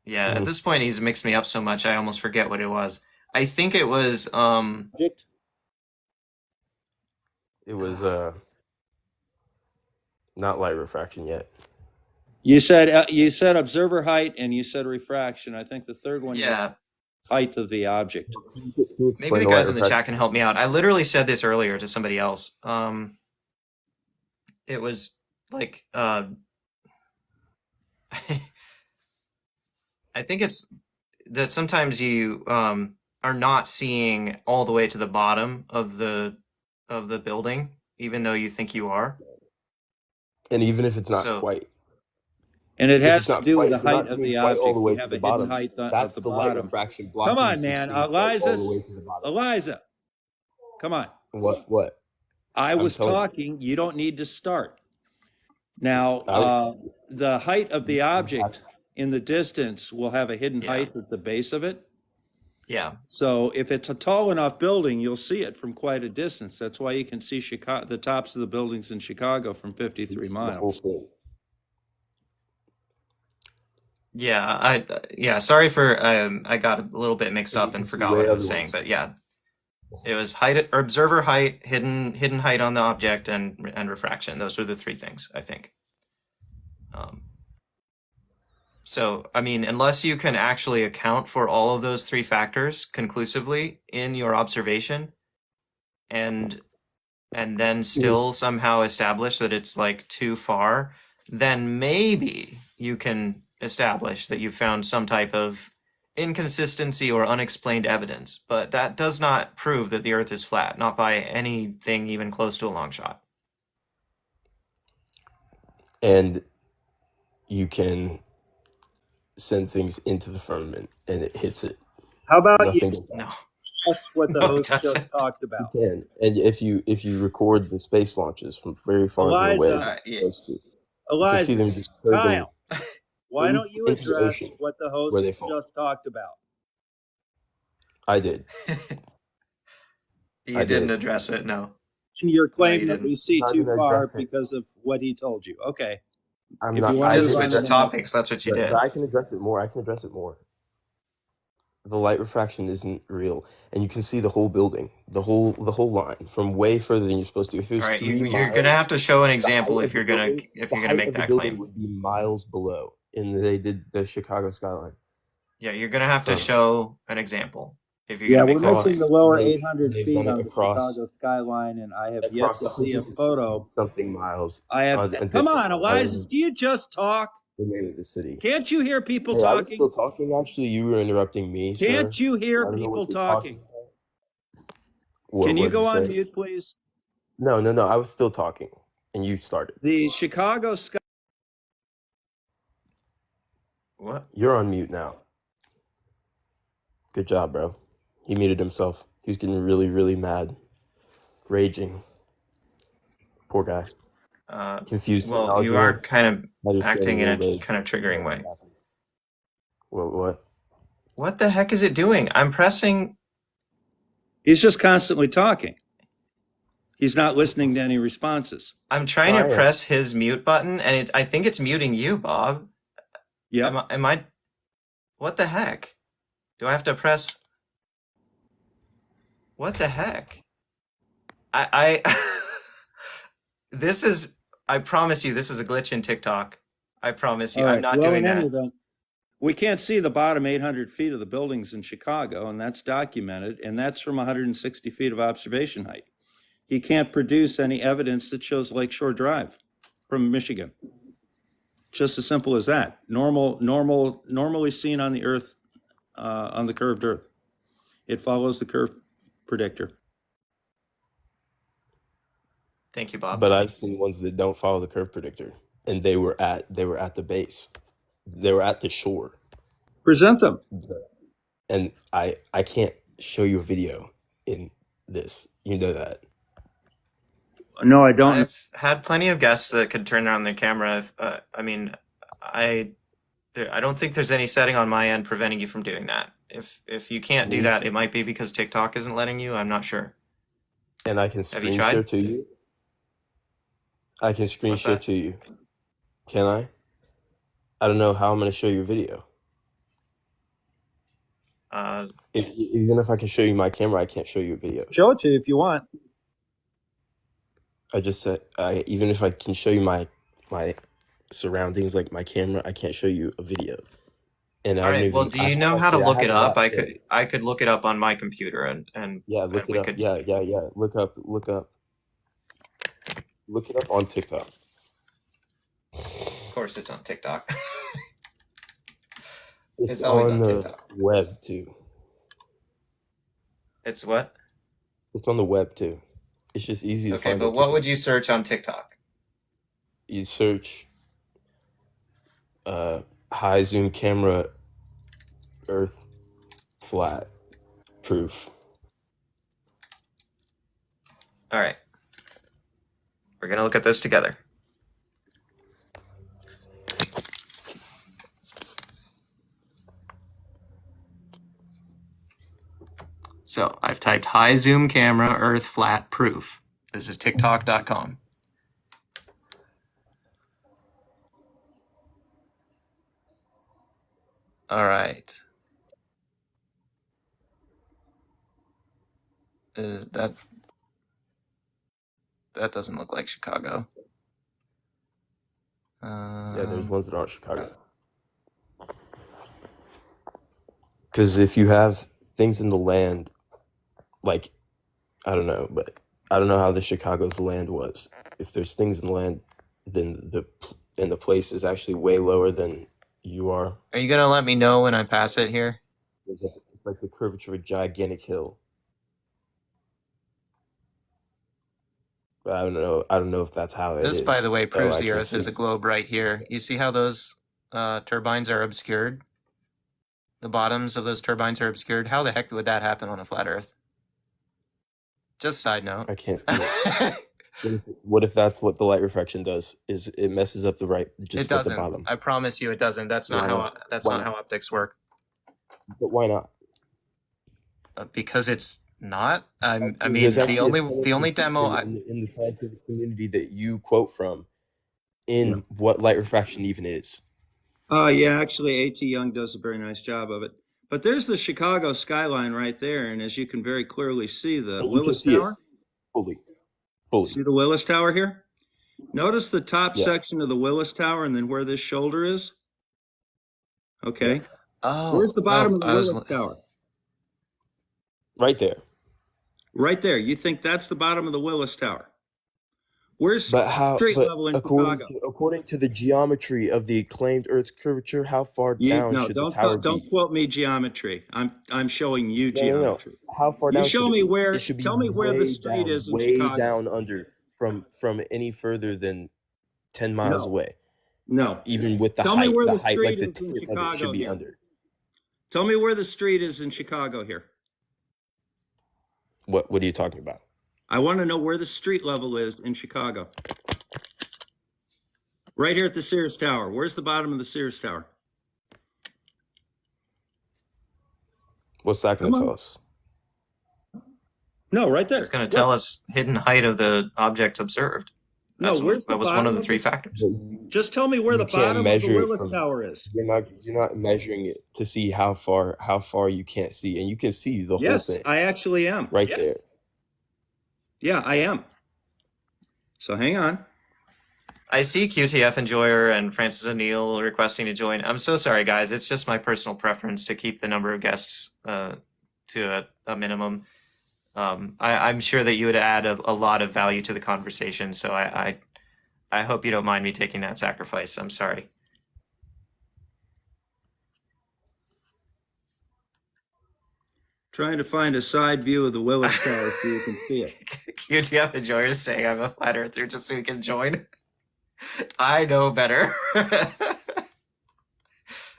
Yeah, Mhm. at this point he's mixed me up so much I almost forget what it was. I think it was It was not light refraction yet. You said observer height and you said refraction. I think the third one yeah. height of the object. Can you Maybe explain the light guys in the refraction? chat can help me out. I literally said this earlier to somebody else. It was like I think it's that sometimes you are not seeing all the way to the bottom of the building, even though you think you are. And even if it's not So- quite, And it if has it's to not do with quite, the if you're not height of seeing the quite all object. the way You to have the a hidden bottom, height that's of the the light bottom. refraction blocking Come you on, from man. seeing quite all the Eliza's way to the bottom. Eliza. Come on. What? I I'm was telling you. talking. You don't need to start. Now, I- the height of the object in the distance will have a hidden Yeah. height at the base of it. Yeah. So if it's a tall enough building, you'll see it from quite a distance. That's why you can see the tops of the buildings in Chicago from 53 The whole miles. thing. Yeah, sorry for I got a little bit mixed And you up and can see forgot way what I was other saying, ones. but yeah. It was height or observer height, hidden height on the object, and refraction. Those were the 3 things, I think. So, I mean, unless you can actually account for all of those 3 factors conclusively in your observation, and then still somehow establish that it's like too far, then maybe you can establish that you found some type of inconsistency or unexplained evidence. But that does not prove that the Earth is flat, not by anything even close to a long shot. and you can send things into the firmament, and it hits it. How about you Nothing goes out. No, just what the no, it host just doesn't. talked You about? can, and if you record the space launches from very farther away, Eliza, than Yeah. you're supposed to, you can see Eliza, them just curving Kyle, why don't you into the address ocean what the where host they fall. just talked about? I did. You I didn't did. address it. No, Your no, claim you that didn't. we see I'm not too gonna far address it. because of what he told you. Okay. I'm If you not. want You to I just move didn't on to switched the address it, next. topics. That's what you but did. I can address it more. I can address it more. The light refraction isn't real, and you can see the whole building, the whole line from way further than you're supposed to. If it All was right, 3 miles, you're gonna have to show an the example height of the building, if the you're gonna height make of the that building claim. would be miles below, and they did the Chicago skyline Yeah, you're gonna have to from show an example if you're Yeah, gonna we're make that missing claim. the across lower lakes, and 800 they've feet done it on the Chicago skyline, and I have yet across to see a 160 photo. something miles I have. on Come different on, Eliza, islands do you just talk? in the city. Can't you hear people Hey, I was talking? still talking. Actually, you were interrupting me, sir. Can't you hear I don't know people what you're talking talking? about. Can you What did you go on say? mute, please? No. I was still talking, and you started. The Chicago sky. What? You're on mute now. Good job, bro. He muted himself. He was getting really, really mad, raging. Poor guy. Confused Well, you technology are man. kind of I just showed a acting in little a rage. kind of triggering way. What? What the heck is it doing? I'm pressing. He's just constantly talking. He's not listening to any responses. I'm trying No, to I am. press his mute button, and I think it's muting you, Bob. Yep. Am I? What the heck? Do I have to press? What the heck? I this is. I promise you, this is a glitch in TikTok. I promise you, All I'm right. not Well, doing in any that. event, we can't see the bottom 800 feet of the buildings in Chicago, and that's documented, and that's from 160 feet of observation height. He can't produce any evidence that shows Lakeshore Drive from Michigan. Just as simple as that. Normally seen on the Earth, on the curved Earth. It follows the curve predictor. Thank you, Bob. But I've seen ones that don't follow the curve predictor, and they were at the base. They were at the shore, Present them. and I can't show you a video in this. You know that. No, I don't. I've had plenty of guests that could turn on their camera. I mean, I don't think there's any setting on my end preventing you from doing that. If you can't do that, it might be because TikTok isn't letting you. I'm not sure. And I can Have you screen share tried? to you. I can screen What's share that? to you. Can I? I don't know how I'm going to show you a video. Even if I can show you my camera, I can't show you a video. Show it to you if you want. I just said, even if I can show you my surroundings, like my camera, I can't show you a video. And All right. Well, do you know how to look it up? I could look it up on my computer and Yeah, look it we up. could. Yeah. Look it up on TikTok. Of course, it's on TikTok. It's always on on the TikTok. web too. It's what? It's on the web too. It's just easy to Okay, find. but what would you search on TikTok? You search high zoom camera Earth flat proof. All right. We're gonna look at this together. So I've typed high zoom camera Earth flat proof. This is TikTok.com. All right. That doesn't look like Chicago. Yeah, there's ones that aren't Chicago. Because if you have things in the land, like, I don't know, but I don't know how the Chicago's land was. If there's things in the land, then the place is actually way lower than you are. Are you gonna let me know when I pass it here? It's like the curvature of a gigantic hill. I don't know. I don't know if that's how it This, is. by the way, Oh, proves I the can Earth is see. a globe right here. You see how those turbines are obscured? The bottoms of those turbines are obscured. How the heck would that happen on a flat Earth? Just side note. I can't see it. What if that's what the light refraction does? Is it messes up the right It just at the doesn't. bottom? I promise you, it doesn't. That's not Why how. not? That's Why not how not? optics work. But why not? Because it's not. I There's mean, the actually a only ton of the only critiques demo. in the scientific community that you quote from Yeah. in what light refraction even is. Yeah, actually, A.T. Young does a very nice job of it. But there's the Chicago skyline right there, and as you can very clearly see, the And you can Willis see it Tower. fully. See the Willis Tower here? Notice the top Yeah. section of the Willis Tower and then where this shoulder is. Okay. Yeah. Oh, Where's the bottom of the I was. Willis Tower? Right there. Right there. You think that's the bottom of the Willis Tower? Where's But how? street But level in Chicago? according to the geometry of the acclaimed Earth's curvature, how far down No, should the tower don't be? quote me geometry. I'm showing you No. geometry. How far You down show should it me be? where. It should be Tell me where the street is in way Chicago. down under from any further than 10 miles No. away. No. Even with the Tell me height, where the the height, like street the is in tip of it should Chicago be here. under. Tell me where the street is in Chicago here. What are you talking about? I want to know where the street level is in Chicago. Right here at the Sears Tower. Where's the bottom of the Sears Tower? What's that going Come to on. tell us? No, right there. It's going to tell us hidden height of the objects observed. No, where's the that was one bottom of the of three the- factors. Just tell me where You the can't bottom of the measure it Willis from- Tower is. You're not measuring it to see how far you can't see, and you can see the whole Yes, thing I actually am. right there. Yeah, I am. So hang on. I see QTF Enjoyer and Francis O'Neill requesting to join. I'm so sorry, guys. It's just my personal preference to keep the number of guests to a minimum. I'm sure that you would add a lot of value to the conversation, so I hope you don't mind me taking that sacrifice. I'm sorry. Trying to find a side view of the Willis Tower so you can see it. QTF Enjoyer is saying I'm a flat earther just so we can join. I know better.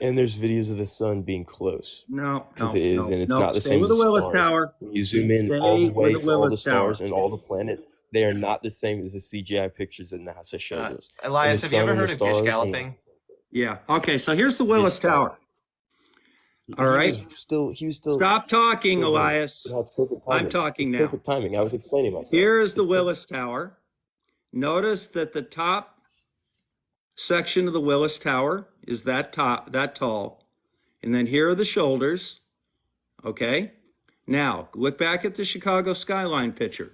And there's videos of the sun being close. No, Because it is, and it's no. not the Stay same with as the the Willis stars. Tower. When you zoom in Stay all the with way the to all the Willis Tower. stars and all the planets, they are not the same as the CGI pictures that NASA shows us. Elias, the have you sun ever and the heard of Gish stars galloping? Yeah. Okay, so here's the Willis Tower. All right. He was still. Stop talking, still going. Elias. No, it's perfect timing. I'm talking It's now. perfect timing. I was explaining myself. Here is the It's Willis Tower. Notice that the top section of the Willis Tower is that tall. And then here are the shoulders. Okay. Now, look back at the Chicago skyline picture.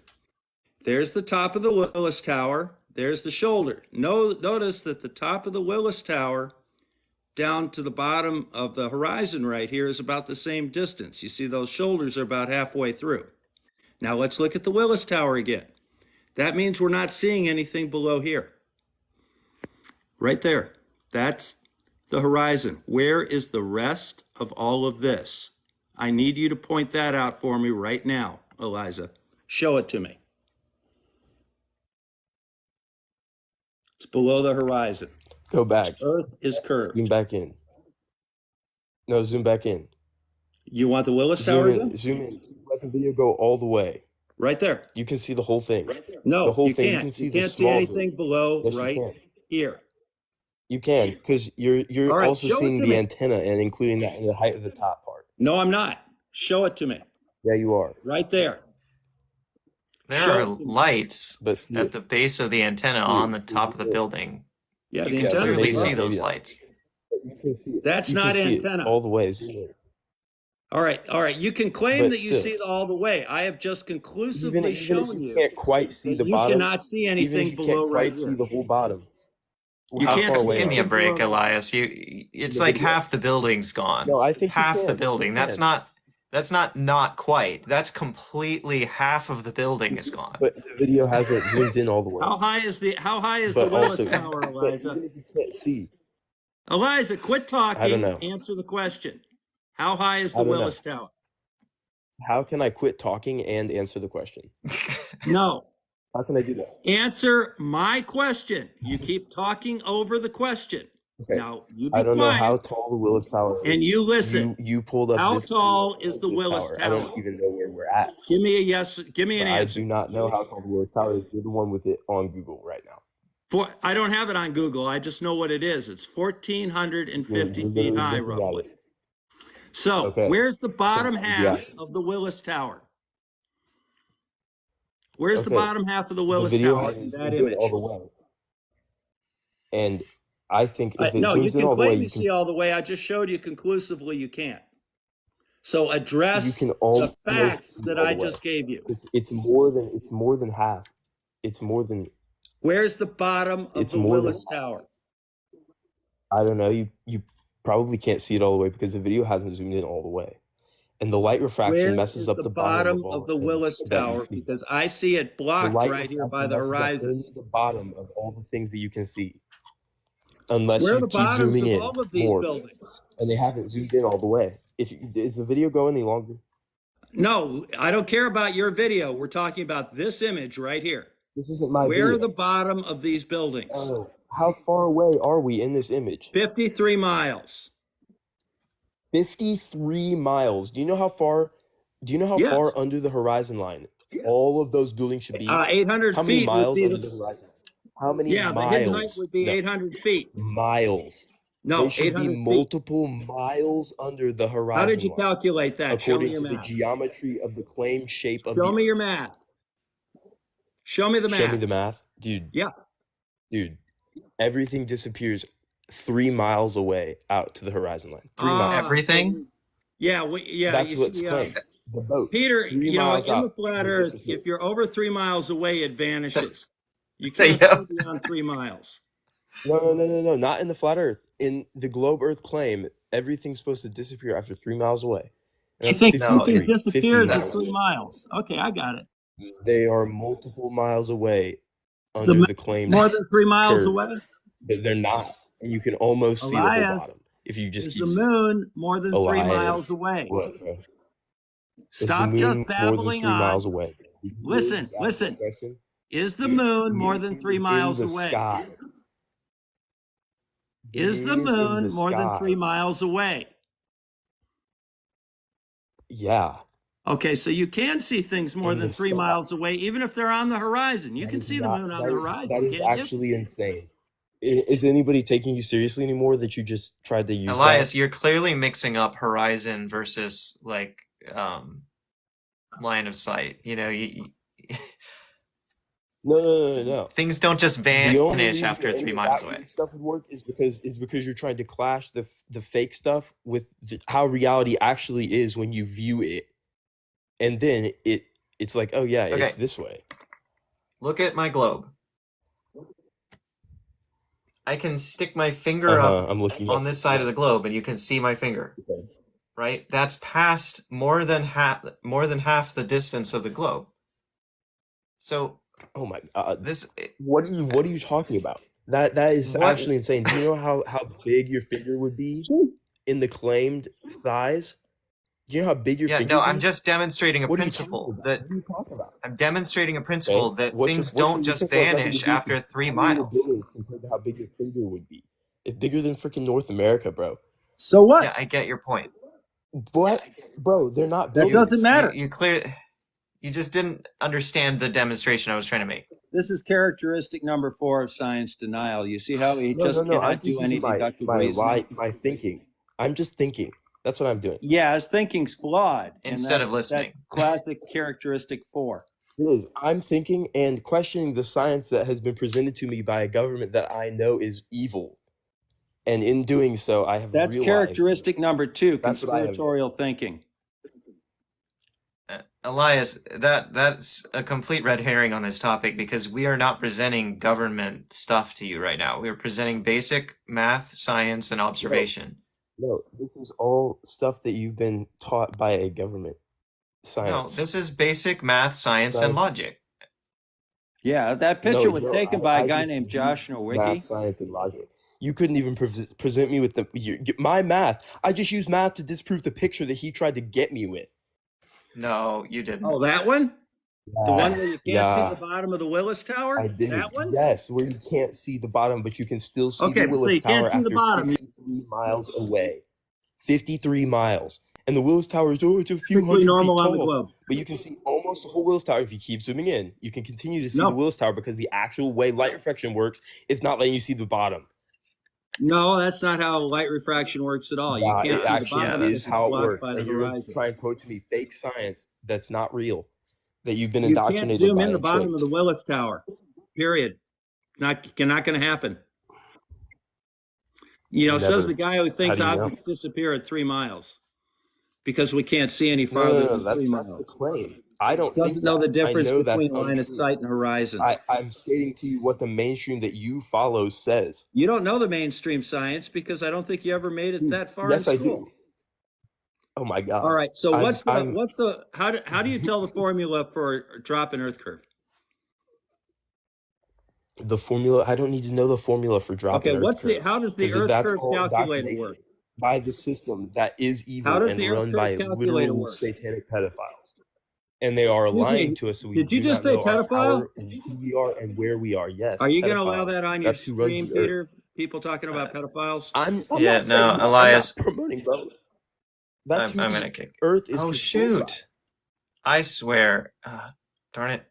There's the top of the Willis Tower. There's the shoulder. Notice that the top of the Willis Tower down to the bottom of the horizon right here is about the same distance. You see those shoulders are about halfway through. Now let's look at the Willis Tower again. That means we're not seeing anything below here. Right there. That's the horizon. Where is the rest of all of this? I need you to point that out for me right now, Eliza. Show it to me. It's below the horizon. Go back. Earth is curved. Zoom back in. No, zoom back in. You want the Willis Tower Zoom again? in. Zoom in. Let the video go all the way. Right there. You can see the whole thing. No, The whole you thing. can't. You can see You the can't see small anything bit. below Yes, you right can. here. You can, because you're All right, also show it seeing to the me. antenna and including that in the height of the top part. No, I'm not. Show it to me. Yeah, you are. Right there. There Show are it to me. lights But see at the base of the antenna on the top of the building. Yeah, You the can antenna's clearly maybe above. see not, those maybe not. lights. You can see it. That's You not can see antenna. it all the way. Zoom in. All right. You can claim But that you still. see it all the way. I have just conclusively Even if shown you you can't quite see that the you bottom, cannot see even anything if you below can't right quite see here. the whole bottom, You how can't far see away Give are me a you? break, below. Elias. It's The like video. half the building's gone. No, I think you half the can. building. You That's can. not quite. That's completely half of the building is gone. But the video hasn't zoomed in all the way. How high is the But Willis also, Tower, but Eliza? even if you can't see, Eliza, quit I don't talking. know. Answer the question. How high is I the don't know. Willis Tower? How can I quit talking and answer the question? No. How can I do that? Answer my question. You keep talking over the question. Okay. Now, you I be don't know quiet how tall the Willis Tower and is. you listen. You pulled up How this tall is the Willis tower. I Tower? don't even know where we're at. Give me a yes. Give me an But I answer. do not know how tall the Willis Tower is. You're the one with it on Google right now. I don't have it on Google. I just know what it is. It's 1,450 You're feet literally high, looking at roughly. it. So, Okay. where's the bottom So, half yeah. of the Willis Tower? Where's the Okay. bottom half of the The Willis video Tower in hasn't that zoomed in image? all the way. And I think if it No, you zooms in can all the way, claim you see all the way. I just showed you conclusively you can't. So address can the almost facts see that all I the way. just gave you. It's more than half. It's more than Where's the bottom of it's the more than Willis Tower? I don't know. You probably can't see it all the way because the video hasn't zoomed in all the way. And the light refraction Where messes is up the the bottom bottom of all of the the things Willis that you Tower? see. Because I see it The blocked light right here by refraction the messes up horizon. only the bottom of all the things that you can see. Unless Where are you the keep bottoms zooming of in all of these more. buildings? And they haven't zoomed in all the way. Is the video go any longer? No, I don't care about your video. We're talking about this image right here. This isn't my Where are video. the bottom of these buildings? Oh, how far away are we in this image? 53 miles. 53 miles. Do you know how far Yes. under the horizon line all of those buildings should be? 800 How many feet would miles be under the, the horizon? How many yeah, the hidden height miles? would be No, 800 feet. miles. They No, should be 800 feet. multiple miles under the How did horizon you line, calculate that? Show me according your to the math. geometry of the claimed shape of Show the me your Earth. math. Show me the Show me math. the math, dude. Yeah. Dude, everything disappears 3 miles away out to the horizon line. 3 miles. Everything? Yeah, That's you what's see, claimed. The boat. Peter, 3 in the miles out. flat They Earth, disappear. if you're over 3 miles away, it vanishes. You Yep. can't see beyond 3 miles. No. Not in the flat Earth. In the globe Earth claim, everything's supposed to disappear after 3 miles away. And that's 53. Something disappears 50 at miles 3 away. miles. Okay, I got it. They are multiple miles away It's under the claimed more than 3 miles curve. away. But they're not. And you can almost see the whole Elias, bottom if you just is keep the moon more than 3 miles away? What, bro? Stop Is the moon just more than babbling 3 on. miles away? Listen, Just ask listen. the question. Is the moon more than 3 miles in the away? Sky. Is the It is in moon the more than sky. 3 miles away? Yeah. Okay, so you can see things more In than the 3 sky. miles away, even if they're on the horizon. You That can is see the not- moon on that the is- horizon, That is can't you? actually insane. Is anybody taking you seriously anymore that you just tried to use Elias, that? you're clearly mixing up horizon versus like line of sight. You know, No. things don't just The only vanish reason after any 3 of miles that away. weird stuff would work is because you're trying to clash the fake stuff with how reality actually is when you view it, and then it's like, oh yeah, Okay. it's this way. Look at my globe. I can stick my finger up I'm looking on up this side of the globe, and you can see my finger. Okay. Right? That's past more than half the distance of the globe. So Oh my god, this what are you talking about? That is What- actually insane. Do you know how big your finger would be in the claimed size? Do you know how big your yeah, finger no, would I'm be? just demonstrating a What are you principle talking about? that What are you talking about? I'm demonstrating a principle Okay. that What's your- things what's your- don't your just principle has nothing to vanish do with after 3 how many miles. buildings compared to how big your finger would be. It's bigger than freaking North America, bro. So what? Yeah, I get your point. What, bro? They're not That buildings. doesn't matter. You just didn't understand the demonstration I was trying to make. This is characteristic number 4 of science denial. You see how he No. cannot I'm do just any using deductive my reasoning? my thinking. I'm just thinking. That's what I'm doing. Yeah, his thinking's flawed. and Instead of that's listening. Classic characteristic 4. It is. I'm thinking and questioning the science that has been presented to me by a government that I know is evil. And in doing so, I have That's realized characteristic number 2, That's what I have- conspiratorial thinking. Elias, that's a complete red herring on this topic because we are not presenting government stuff to you right now. We are presenting basic math, science, and observation. No, this is all stuff that you've been taught by a government. No, Science. this is basic math, science, and Science. logic. Yeah, that picture was No, taken by a I guy just named use Josh math, Nowicki. science, and logic. You couldn't even present me with my math. I just used math to disprove the picture that he tried to get me with. No, you didn't. Oh, that one? The one where you can't see Yeah, the bottom of the Willis I Tower? did. That one? Yes, where you can't see the bottom, but you can still see the Okay, so Willis you can't Tower see the after bottom. 53 miles away. 53 miles. And the Willis Tower is, oh, it's a few Perfectly hundred feet normal on the tall. globe. But you can see almost the whole Willis Tower if you keep zooming in. You can continue to see the No, Willis Tower because the actual way light refraction works is not letting you see the bottom. no, that's not how light refraction works at all. You Yeah, can't it see the actually Yeah, bottom is because that's it's how it blocked works. by the And you're horizon. trying to quote to me fake science that's not real, that you've been You can't indoctrinated zoom by in the and bottom of tricked. the Willis Tower. Period. Not going to happen. Says the Never. guy who How thinks do you know? objects disappear at 3 miles because we can't see any No, no, farther no, than 3 that's the miles. claim. I don't think Doesn't know that. the I difference know that's between line of untrue. sight and horizon. I'm stating to you what the mainstream that you follow says. You don't know the mainstream science because I don't think you ever made it that far in Yes, I school. do. Oh my All God. right. So I'm how do you tell the formula for a drop in Earth curve? the formula. I don't need to know the formula for drop Okay. in Earth curve How does the because Earth that's curve all calculator indoctrination work? by the system that is How evil does and the Earth run curve by calculator literal work? satanic pedophiles. And they are Excuse lying me. to us so we Did you do just not say know our pedophile? power, who we are, and where we are. Yes, Are you going to allow pedophiles. that on your That's who runs stream, the earth. Peter? People talking about pedophiles? I'm yeah. not saying No, that. I'm not Elias, promoting both. That's who I'm the gonna kick. earth is Oh controlled by. shoot! I swear. Darn it.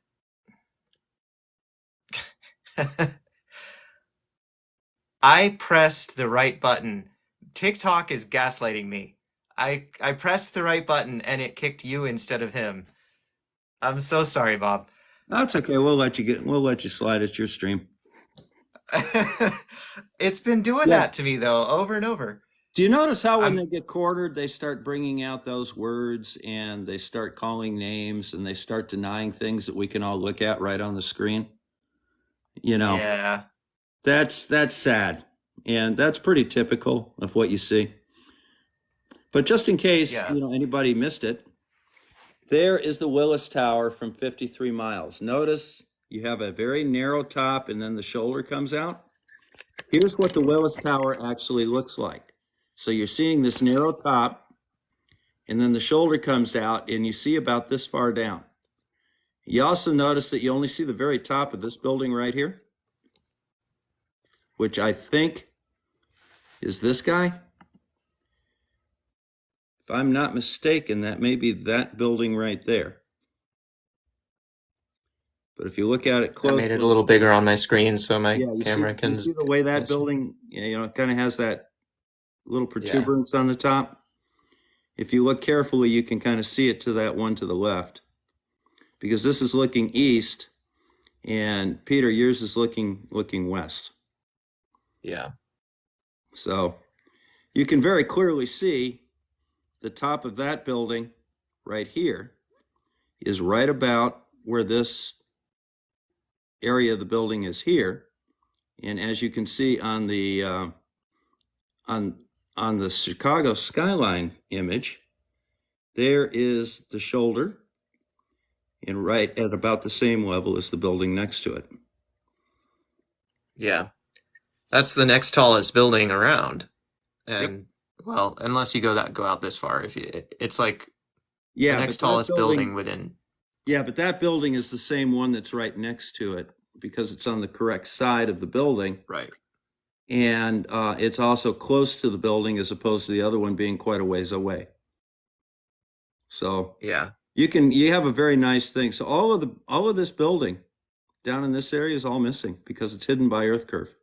I pressed the right button. TikTok is gaslighting me. I pressed the right button and it kicked you instead of him. I'm so sorry, Bob. That's okay. We'll let you slide. It's your stream. It's been doing Yeah. that to me though, over and over. Do you notice how when I'm they get cornered, they start bringing out those words and they start calling names and they start denying things that we can all look at right on the screen? yeah. That's sad. And that's pretty typical of what you see. But just in case, Yeah. anybody missed it, there is the Willis Tower from 53 miles. Notice you have a very narrow top and then the shoulder comes out. Here's what the Willis Tower actually looks like. So you're seeing this narrow top, and then the shoulder comes out, and you see about this far down. You also notice that you only see the very top of this building right here, which I think is this guy. If I'm not mistaken, that may be that building right there. But if you look at it I made it closely, a little bigger on my screen so my yeah, camera can. you see the way that can see. building, it kind of has that little Yeah. protuberance on the top. If you look carefully, you can kind of see it to that one to the left, because this is looking east, and Peter, yours is looking west. Yeah. So you can very clearly see the top of that building right here is right about where this area of the building is here. And as you can see on the on the Chicago skyline image, there is the shoulder, and right at about the same level as the building next to it. Yeah. That's the next tallest building around. And well, unless you go out this far, it's like the next tallest building within. Yeah, but that building is the same one that's right next to it because it's on the correct side of the building. Right. And it's also close to the building as opposed to the other one being quite a ways away. So Yeah. you have a very nice thing. So all of this building down in this area is all missing because it's hidden by Earth curve.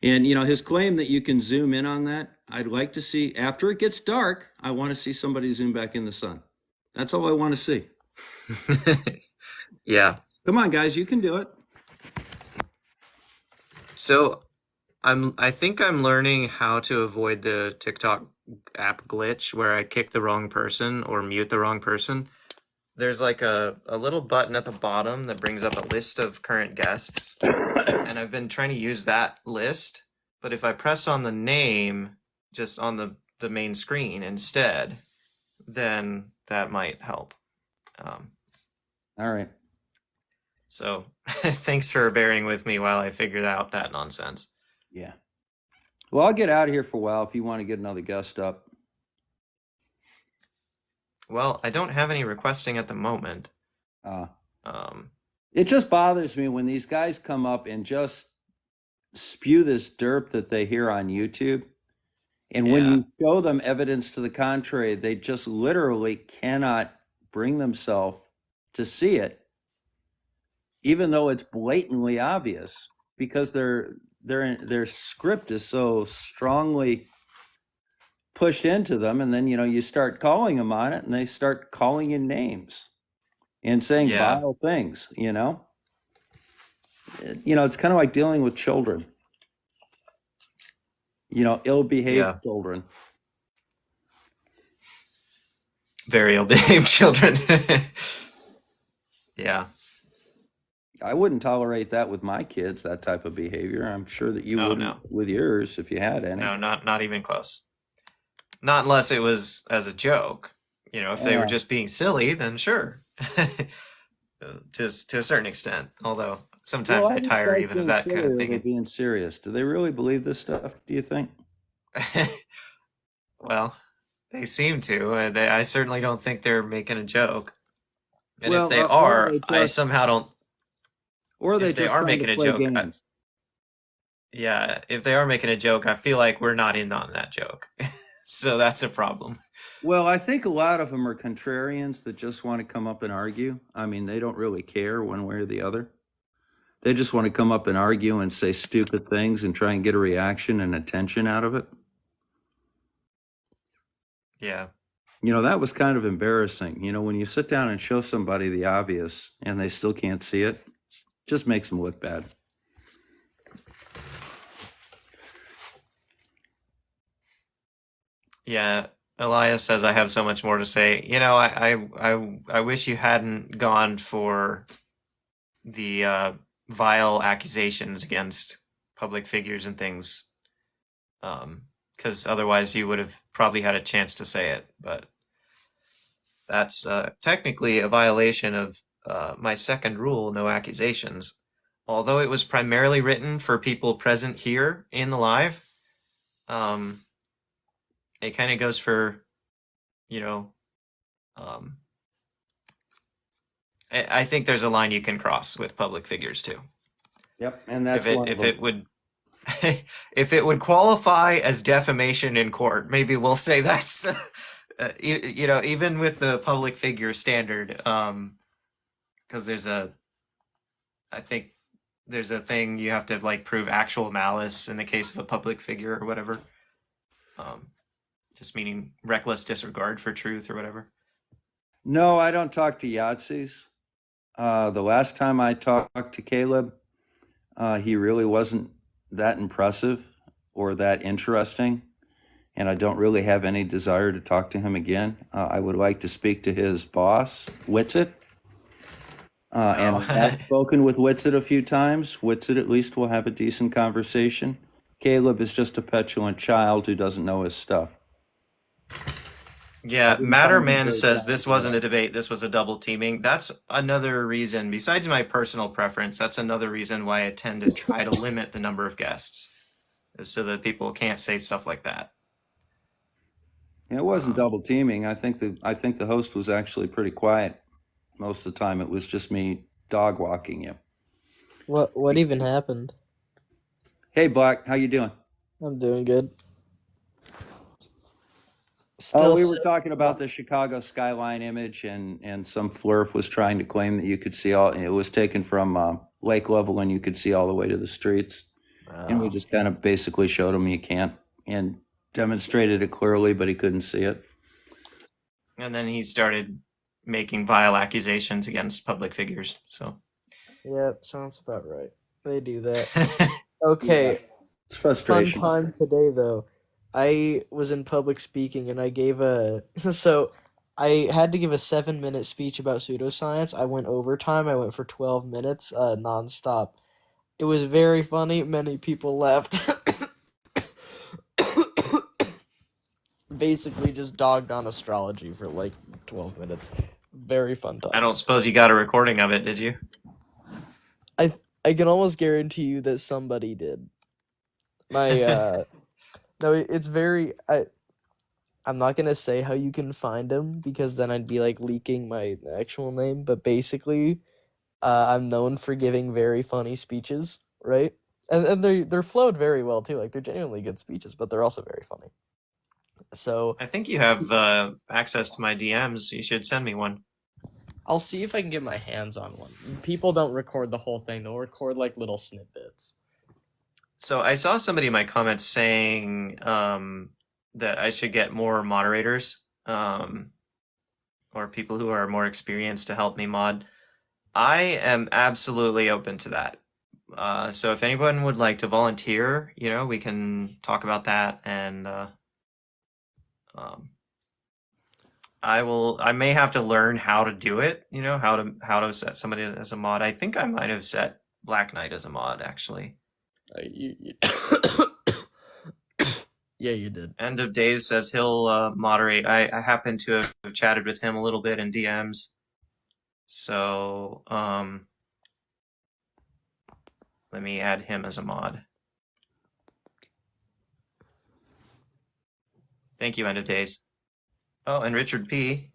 And his claim that you can zoom in on that, I'd like to see after it gets dark, I want to see somebody zoom back in the sun. That's all I want to see. Yeah. Come on, guys, you can do it. So I think I'm learning how to avoid the TikTok app glitch where I kick the wrong person or mute the wrong person. There's like a little button at the bottom that brings up a list of current guests. And I've been trying to use that list, but if I press on the name just on the main screen instead, then that might help. All right. So thanks for bearing with me while I figured out that nonsense. Yeah. Well, I'll get out of here for a while if you want to get another guest up. Well, I don't have any requesting at the moment. Uh, Um, it just bothers me when these guys come up and just spew this derp that they hear on YouTube. And when yeah, you show them evidence to the contrary, they just literally cannot bring themselves to see it, even though it's blatantly obvious, because their script is so strongly pushed into them. And then you start calling them on it, and they start calling in names and saying yeah, vile things. It's kind of like dealing with children. Ill-behaved yeah. children. Very ill-behaved children. Yeah. I wouldn't tolerate that with my kids, that type of behavior. I'm sure that you Oh wouldn't no, with yours if you had any. no, not even close. Not unless it was as a joke. If they were Uh, just being silly, then sure. To a certain extent. Although well, sometimes are I these tire guys even of being that kind silly of or are they thinking. being serious? Do they really believe this stuff, do you think? Well, they seem to. I certainly don't think they're making a joke. And if Well, they or are are, they I just somehow don't. or are they If they just are trying to making a play joke, games? yeah, if they are making a joke, I feel like we're not in on that joke. So that's a problem. Well, I think a lot of them are contrarians that just want to come up and argue. I mean, they don't really care one way or the other. They just want to come up and argue and say stupid things and try and get a reaction and attention out of it. Yeah. That was kind of embarrassing. When you sit down and show somebody the obvious and they still can't see it, just makes them look bad. Yeah. Elias says I have so much more to say. I wish you hadn't gone for the vile accusations against public figures and things, because otherwise you would have probably had a chance to say it. But that's technically a violation of my second rule: no accusations. Although it was primarily written for people present here in the live, um, it kind of goes for you know. Um, I think there's a line you can cross with public figures too. Yep, and If that's it one of if them. it would if it would qualify as defamation in court, maybe we'll say that's even with the public figure standard, because I think there's a thing you have to like prove actual malice in the case of a public figure or whatever, um, just meaning reckless disregard for truth or whatever. No, I don't talk to Yahtzees. The last time I talked to Caleb, he really wasn't that impressive or that interesting, and I don't really have any desire to talk to him again. I would like to speak to his boss, Whitsitt. And I have Oh, spoken with Whitsitt a few times. Whitsitt at least will have a decent conversation. Caleb is just a petulant child who doesn't know his stuff. I yeah. didn't find him Matterman very says this talented wasn't at a debate. This was a double teaming. That's another reason, besides my personal preference. That's another reason why I tend to try to limit the number of guests, is so that people can't say stuff like that. It wasn't Um, double teaming. I think the host was actually pretty quiet most of the time. It was just me dog walking you. What even happened? Hey, Black, how you doing? I'm doing good. Oh, Still we were sick. talking about the Chicago skyline image, and some flurf was trying to claim that you could see all. It was taken from lake level, and you could see all the way to the streets. And we Oh. just kind of basically showed him you can't, and demonstrated it clearly, but he couldn't see it. and then he started making vile accusations against public figures. So, Yep, sounds about right. They do that. Yeah, Okay, it's fun frustration. time today though. I was in public speaking and I gave a so I had to give a 7-minute speech about pseudoscience. I went overtime. I went for 12 minutes, nonstop. It was very funny. Many people laughed. Basically, just dogged on astrology for like 12 minutes. Very fun I time. don't suppose you got a recording of it, did you? I can almost guarantee you that somebody did. My no, it's very I'm not gonna say how you can find him because then I'd be like leaking my actual name. But basically, I'm known for giving very funny speeches, right? And they're flowed very well too. Like they're genuinely good speeches, but they're also very funny. So I think you have access to my DMs. You should send me one. I'll see if I can get my hands on one. People don't record the whole thing; they'll record like little snippets. So I saw somebody in my comments saying that I should get more moderators or people who are more experienced to help me mod. I am absolutely open to that. So if anyone would like to volunteer, we can talk about that, and um, I may have to learn how to do it, how to set somebody as a mod. I think I might have set Black Knight as a mod, actually. You yeah, you did. End of Days says he'll moderate. I happen to have chatted with him a little bit in DMs. So let me add him as a mod. Thank you, End of Days. Oh, and Richard P.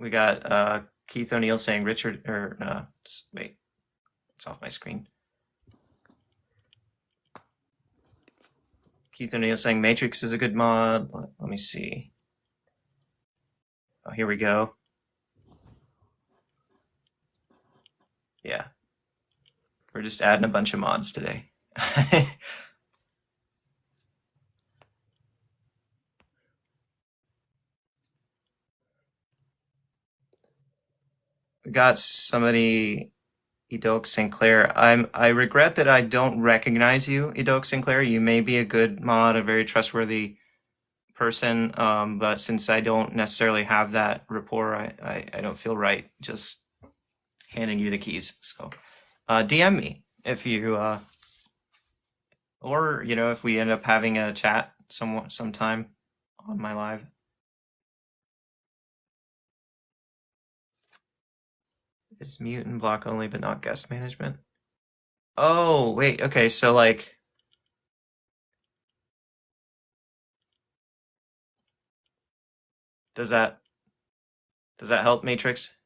We got Keith O'Neill saying Richard, or no, wait, it's off my screen. Keith O'Neill saying Matrix is a good mod. Let me see. Oh, here we go. Yeah. We're just adding a bunch of mods today. We got somebody, Edok Sinclair. I regret that I don't recognize you, Edok Sinclair. You may be a good mod, a very trustworthy person, but since I don't necessarily have that rapport, I don't feel right just handing you the keys. So DM me if you or if we end up having a chat sometime on my live. It's mute and block only, but not guest management. Oh wait, okay, so like, does that help, Matrix?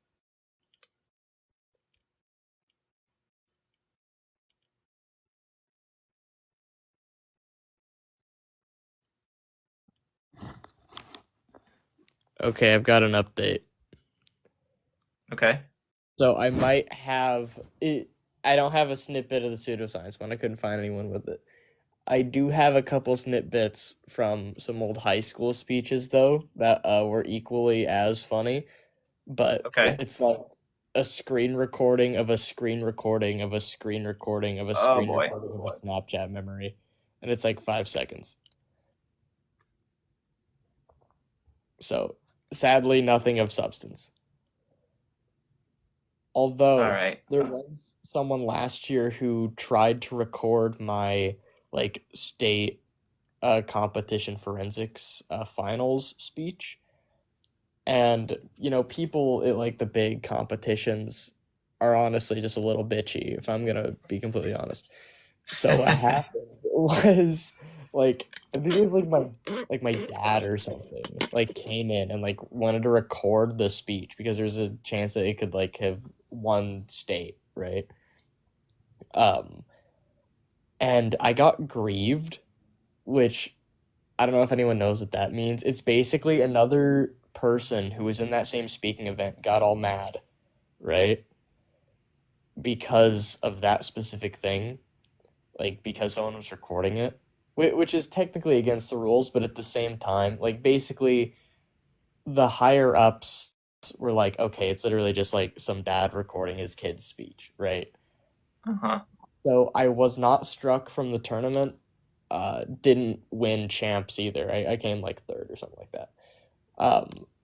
Okay, I've got an update. Okay. So I might have it. I don't have a snippet of the pseudoscience one. I couldn't find anyone with it. I do have a couple snippets from some old high school speeches though that were equally as funny, but Okay. it's like a screen recording of a screen recording of a screen recording of a Oh screen boy. recording of a Snapchat memory, and it's like 5 seconds. So sadly, nothing of substance. All Although right. there was someone last year who tried to record my like state competition forensics finals speech, and people at like the big competitions are honestly just a little bitchy, if I'm gonna be completely honest. So what happened was like I think it was like my dad or something like came in and like wanted to record the speech because there's a chance that it could like have won state, right? Um and I got grieved, which I don't know if anyone knows what that means. It's basically another person who was in that same speaking event got all mad, right? Because of that specific thing, like because someone was recording it, which is technically against the rules, but at the same time, like basically the higher ups were like, okay, it's literally just like some dad recording his kid's speech, right? Uh-huh. So I was not struck from the tournament. Didn't win champs either. I came like third or something like that.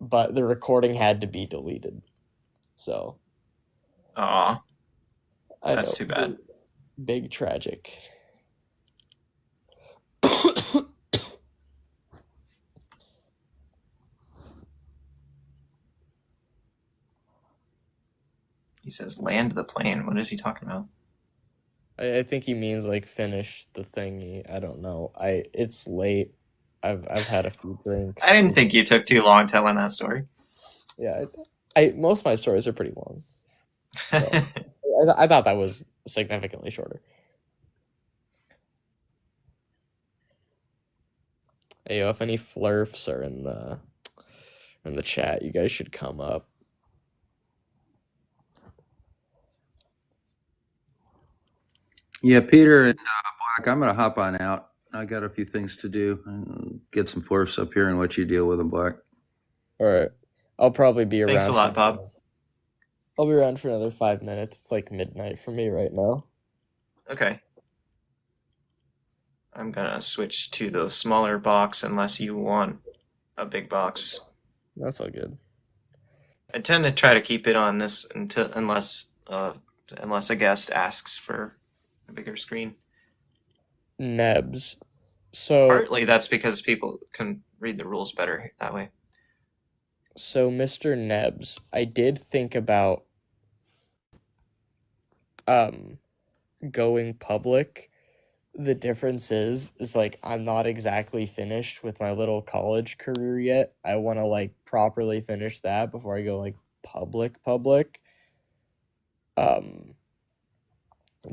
But the recording had to be deleted. So Aw, I that's know, too bad. big tragic. He says land the plane. What is he talking about? I think he means like finish the thingy. I don't know. It's late. I've had a few I drinks. didn't It's think you took too long telling that story. yeah. I most of my stories are pretty long, so I thought that was significantly shorter. Hey, yo, if any flurfs are in the chat, you guys should come up. Yeah, Peter and Black, I'm going to hop on out. I got a few things to do. Get some flirts up here and let you deal with them, Black. All right, I'll probably be Thanks a around lot, Bob. I'll be around for another 5 minutes. It's like midnight for me right now. Okay. I'm gonna switch to the smaller box unless you want a big box. That's all good. I tend to try to keep it on this unless a guest asks for a bigger screen. Nebs. So Partly that's because people can read the rules better that way. so Mr. Nebs, I did think about going public. The difference is like I'm not exactly finished with my little college career yet. I want to like properly finish that before I go like public. Um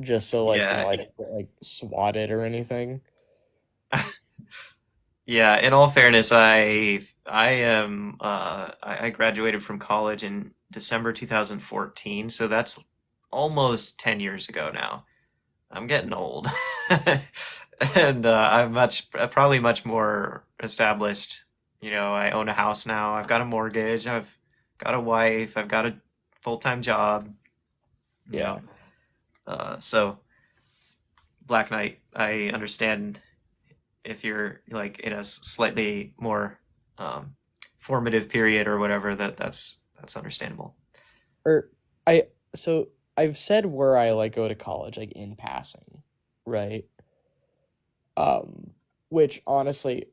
just so like, Yeah, I don't get like swatted or anything. yeah. In all fairness, I graduated from college in December 2014, so that's almost 10 years ago now. I'm getting old, and I'm probably much more established. You know, I own a house now. I've got a mortgage. I've got a wife. I've got a full-time job. You Yeah. know, so Black Knight, I understand if you're like in a slightly more formative period or whatever. That's understandable. Or I so I've said where I like go to college like in passing, right? Um which honestly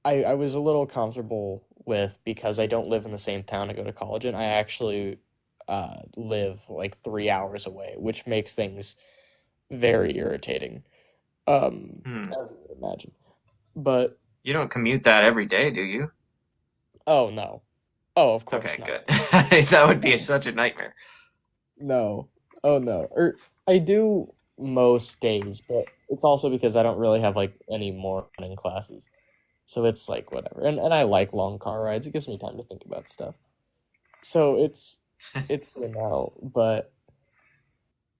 I was a little comfortable with because I don't live in the same town I go to college in. I actually live like 3 hours away, which makes things very irritating. Hmm. As you would imagine. But You don't commute that every day, do you? oh no. Oh, of course Okay, not. good. That would be such a nightmare. No. Oh no. Or I do most days, but it's also because I don't really have like any morning classes. So it's like whatever. And I like long car rides. It gives me time to think about stuff. So it's but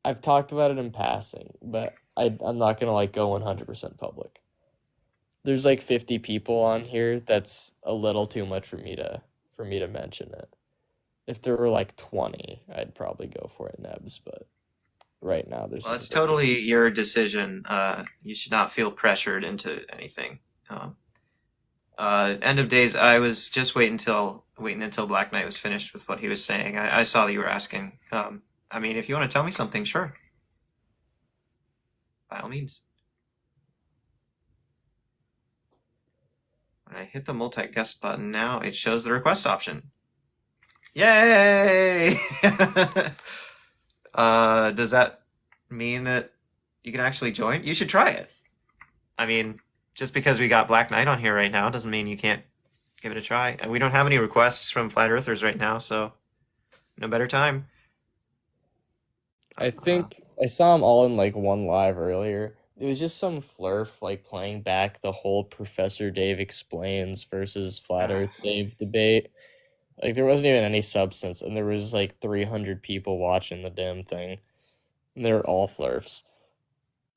I've talked about it in passing, but I'm not gonna like go 100% public. There's like 50 people on here. That's a little too much for me to mention it. If there were like 20, I'd probably go for it, Nebs, but right now there's Well, just it's a bit too totally your decision. You should not feel pressured into anything. End of days. I was just waiting until Black Knight was finished with what he was saying. I saw that you were asking. I mean, if you want to tell me something, sure, by all means. When I hit the multi-guest button now, it shows the request option. Yay! Does that mean that you can actually join? You should try it. I mean, just because we got Black Knight on here right now doesn't mean you can't give it a try. And we don't have any requests from flat earthers right now, so no better time. I think I saw them all in like one live earlier. It was just some flurf like playing back the whole Professor Dave explains versus Flat Earth Dave debate. Like there wasn't even any substance, and there was like 300 people watching the damn thing, and they're all flurfs.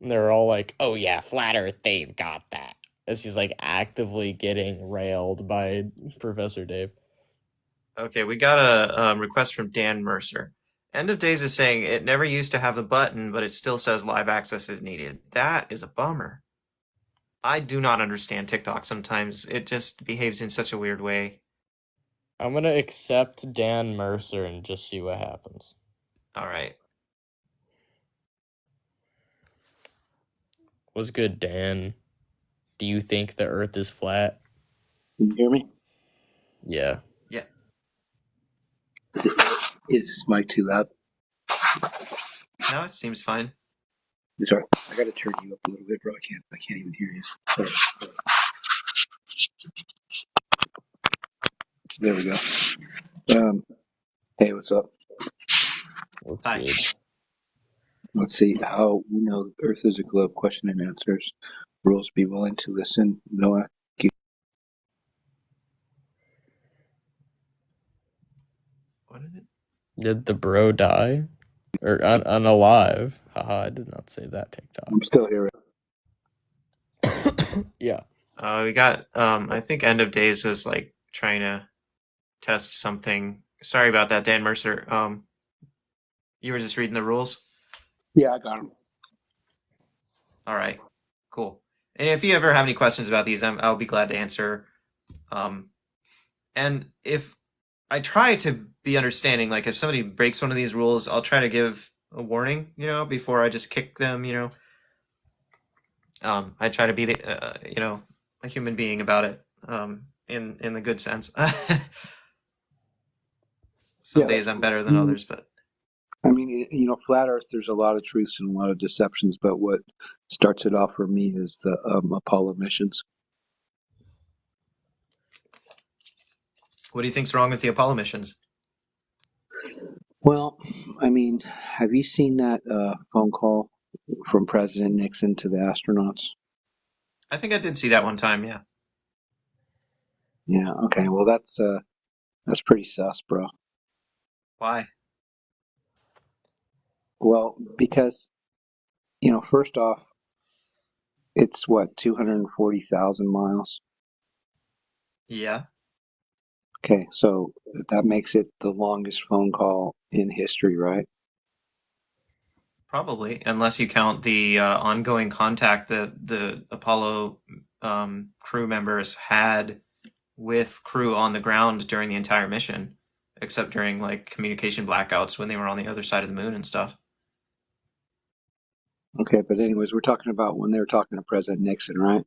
And they're all like, "Oh yeah, Flat Earth Dave got that," as he's like actively getting railed by Professor Dave. Okay, we got a request from Dan Mercer. End of Days is saying it never used to have the button, but it still says live access is needed. That is a bummer. I do not understand TikTok sometimes. It just behaves in such a weird way. I'm gonna accept Dan Mercer and just see what happens. All right. What's good, Dan? Do you think the Earth is flat? Can you hear me? Yeah. Yeah. Is this mic too loud? No, it seems fine. Sorry, I gotta turn you up a little bit, bro. I can't even hear you. Sorry. There we go. Hey, what's up? What's Hi. good? Let's see how we know the Earth is a globe. Question and answers. Rules. Be willing to listen. Noah. What is it? Did the bro die? Or unalive? Haha, I did not say that TikTok. I'm still here. Yeah. We got I think End of Days was like trying to test something. Sorry about that, Dan Mercer. You were just reading the rules? Yeah, I got him. All right. Cool. And if you ever have any questions about these, I'll be glad to answer. And if I try to be understanding, like if somebody breaks one of these rules, I'll try to give a warning, before I just kick them. I try to be a human being about it, in the good sense. Some Yeah. days I'm better than others, but I mean, flat Earth. There's a lot of truths and a lot of deceptions, but what starts it off for me is the Apollo missions. what do you think's wrong with the Apollo missions? Well, I mean, have you seen that phone call from President Nixon to the astronauts? I think I did see that one time. Yeah. Yeah. Okay. Well, that's pretty sus, bro. Why? Well, because first off, it's what 240,000 miles. Yeah, Okay, so that makes it the longest phone call in history, right? probably, unless you count the ongoing contact that the Apollo crew members had with crew on the ground during the entire mission, except during like communication blackouts when they were on the other side of the moon and stuff. Okay, but anyways, we're talking about when they were talking to President Nixon, right?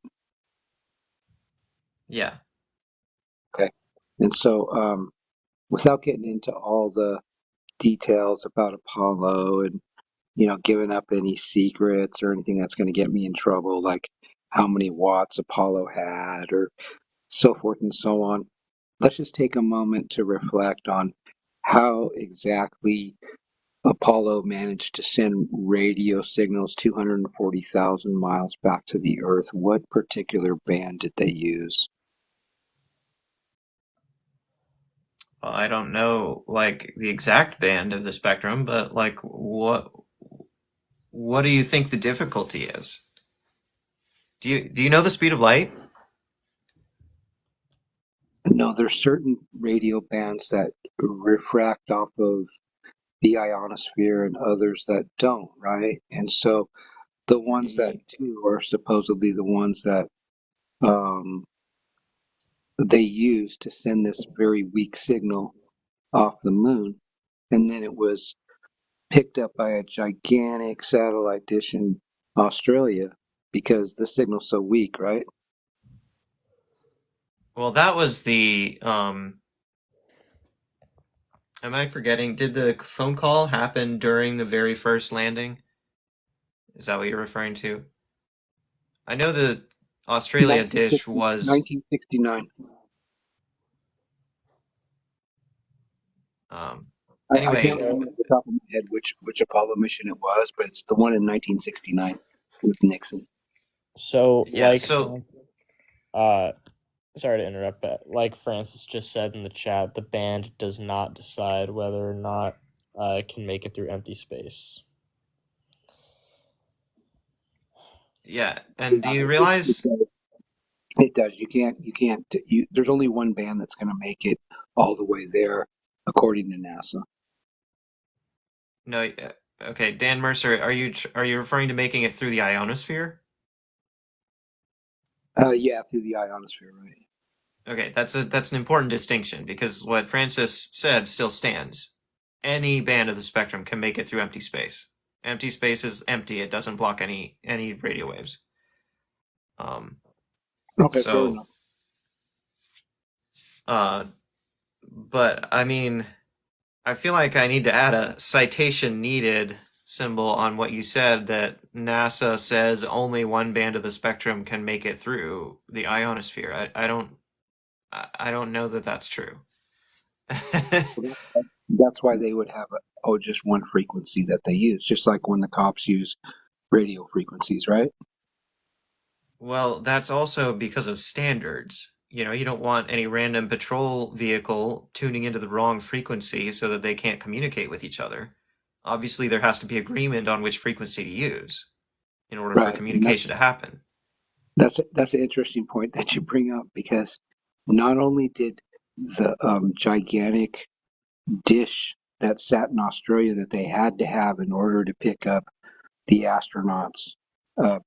Yeah. Okay. And so, without getting into all the details about Apollo and, giving up any secrets or anything that's going to get me in trouble, like how many watts Apollo had or so forth and so on, let's just take a moment to reflect on how exactly Apollo managed to send radio signals 240,000 miles back to the Earth. What particular band did they use? Well, I don't know like the exact band of the spectrum, but like what do you think the difficulty is? Do you know the speed of light? No, there's certain radio bands that refract off of the ionosphere and others that don't, right? And so the ones that do are supposedly the ones that um, they use to send this very weak signal off the moon. And then it was picked up by a gigantic satellite dish in Australia because the signal's so weak, right? Well, that was the am I forgetting? Did the phone call happen during the very first landing? Is that what you're referring to? I know the Australia dish 1960, was 1969. um I can't anyway, remember off the top of my head which Apollo mission it was, but it's the one in 1969 with Nixon. So, yeah, so uh, sorry to interrupt, but like Francis just said in the chat, the band does not decide whether or not it can make it through empty space. yeah, Yeah, and do you it realize does. It does. There's only one band that's going to make it all the way there, according to NASA. no okay, Dan Mercer, are you referring to making it through the ionosphere? Yeah, through the ionosphere, right? Okay, that's an important distinction because what Francis said still stands. Any band of the spectrum can make it through empty space. Empty space is empty; it doesn't block any radio waves. Um, Okay, fair so, enough. uh, but I mean, I feel like I need to add a citation needed symbol on what you said that NASA says only one band of the spectrum can make it through the ionosphere. I don't know that that's true. That's why they would have just one frequency that they use, just like when the cops use radio frequencies, right? Well, that's also because of standards. You don't want any random patrol vehicle tuning into the wrong frequency so that they can't communicate with each other. Obviously, there has to be agreement on which frequency to use in order for Right. And communication to happen. that's an interesting point that you bring up, because not only did the gigantic dish that sat in Australia that they had to have in order to pick up the astronauts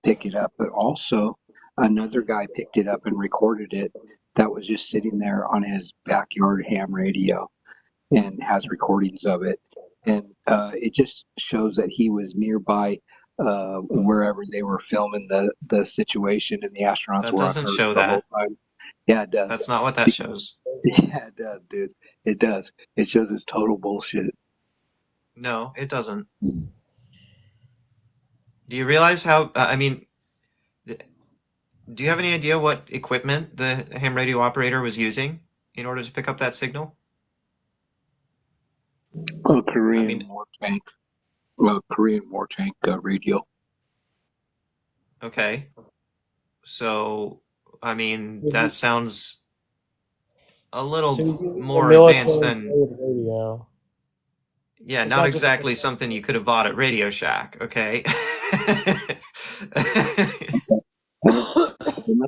pick it up, but also another guy picked it up and recorded it that was just sitting there on his backyard ham radio and has recordings of it. And it just shows that he was nearby wherever they were filming the situation, and the astronauts That were doesn't unhurt show the whole that. time. Yeah, it does. That's not what that Be- shows. Yeah, it does, dude. It does. It shows it's total bullshit. No, it doesn't. Do you realize how, I mean, do you have any idea what equipment the ham radio operator was using in order to pick up that signal? A I Korean mean, war tank. Well, Korean war tank radio. okay. So, I mean, So that sounds a little he's using a more advanced military than, grade radio. yeah, It's not not just exactly something you could have bought at Radio Shack, okay? And, and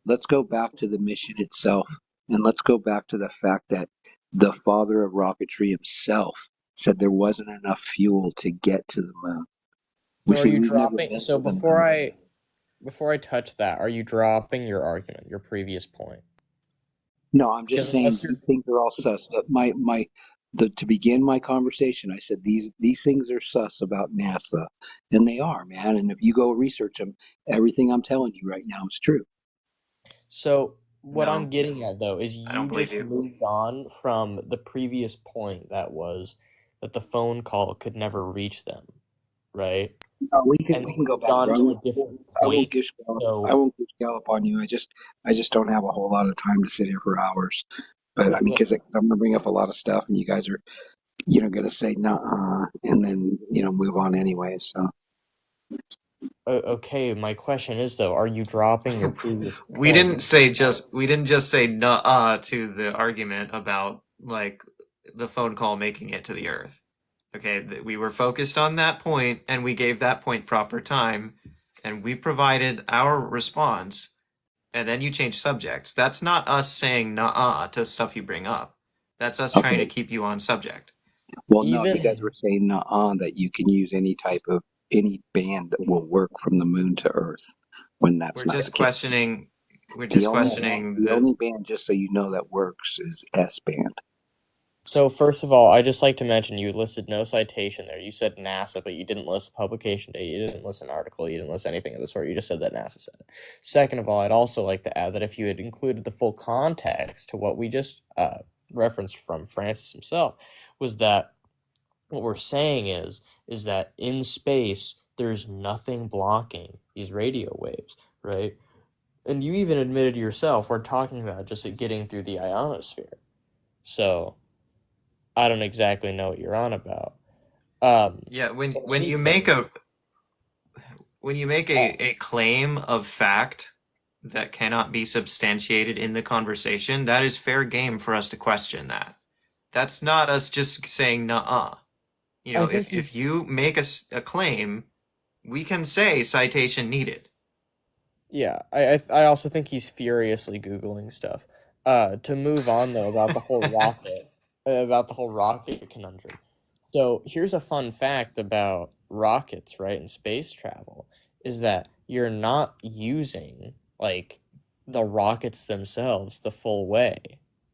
let's go back to the mission itself, and let's go back to the fact that the father of rocketry himself said there wasn't enough fuel to get to the moon. We So are see you we've never dropping? been So to the moon. before I touch that, are you dropping your argument, your previous point? No, I'm Because just saying unless you're these things are all sus. To begin my conversation, I said these things are sus about NASA, and they are, man. And if you go research them, everything I'm telling you right now is true. So what I'm No, getting at though is I don't you believe just you. moved on from the previous point that was that the phone call could never reach them, right? We And can go moved back, on bro. to a different I won't point. gish gallop. I So won't gish gallop on you. I just don't have a whole lot of time to sit here for hours. But I mean, well, because I'm gonna bring up a lot of stuff, and you guys are gonna say nah, and then move on anyway. So okay, my question is though, are you dropping your previous We didn't point? say just we didn't just say nuh-uh to the argument about like the phone call making it to the earth. Okay, we were focused on that point and we gave that point proper time and we provided our response and then you change subjects. That's not us saying nuh-uh to stuff you bring up. That's us trying to okay, keep you on subject. well, no, you guys were Even saying nah, that you can use any band that will work from the moon to Earth, when We're that's not the just case. questioning we're The just only band, questioning the the only band, just so you know, that works is S band. So first of all, I just like to mention you listed no citation there. You said NASA, but you didn't list a publication date. You didn't list an article. You didn't list anything of the sort. You just said that NASA said it. Second of all, I'd also like to add that if you had included the full context to what we just referenced from Francis himself, was that what we're saying is that in space there's nothing blocking these radio waves, right? And you even admitted yourself we're talking about just getting through the ionosphere. So I don't exactly know what you're on about. yeah, when you make Anything. a claim of fact that cannot be substantiated in the conversation, that is fair game for us to question that. That's not us just saying nuh-uh. I think If he's you make a claim, we can say citation needed. yeah. I also think he's furiously googling stuff. To move on though about the whole rocket conundrum. So here's a fun fact about rockets, right, and space travel, is that you're not using like the rockets themselves the full way.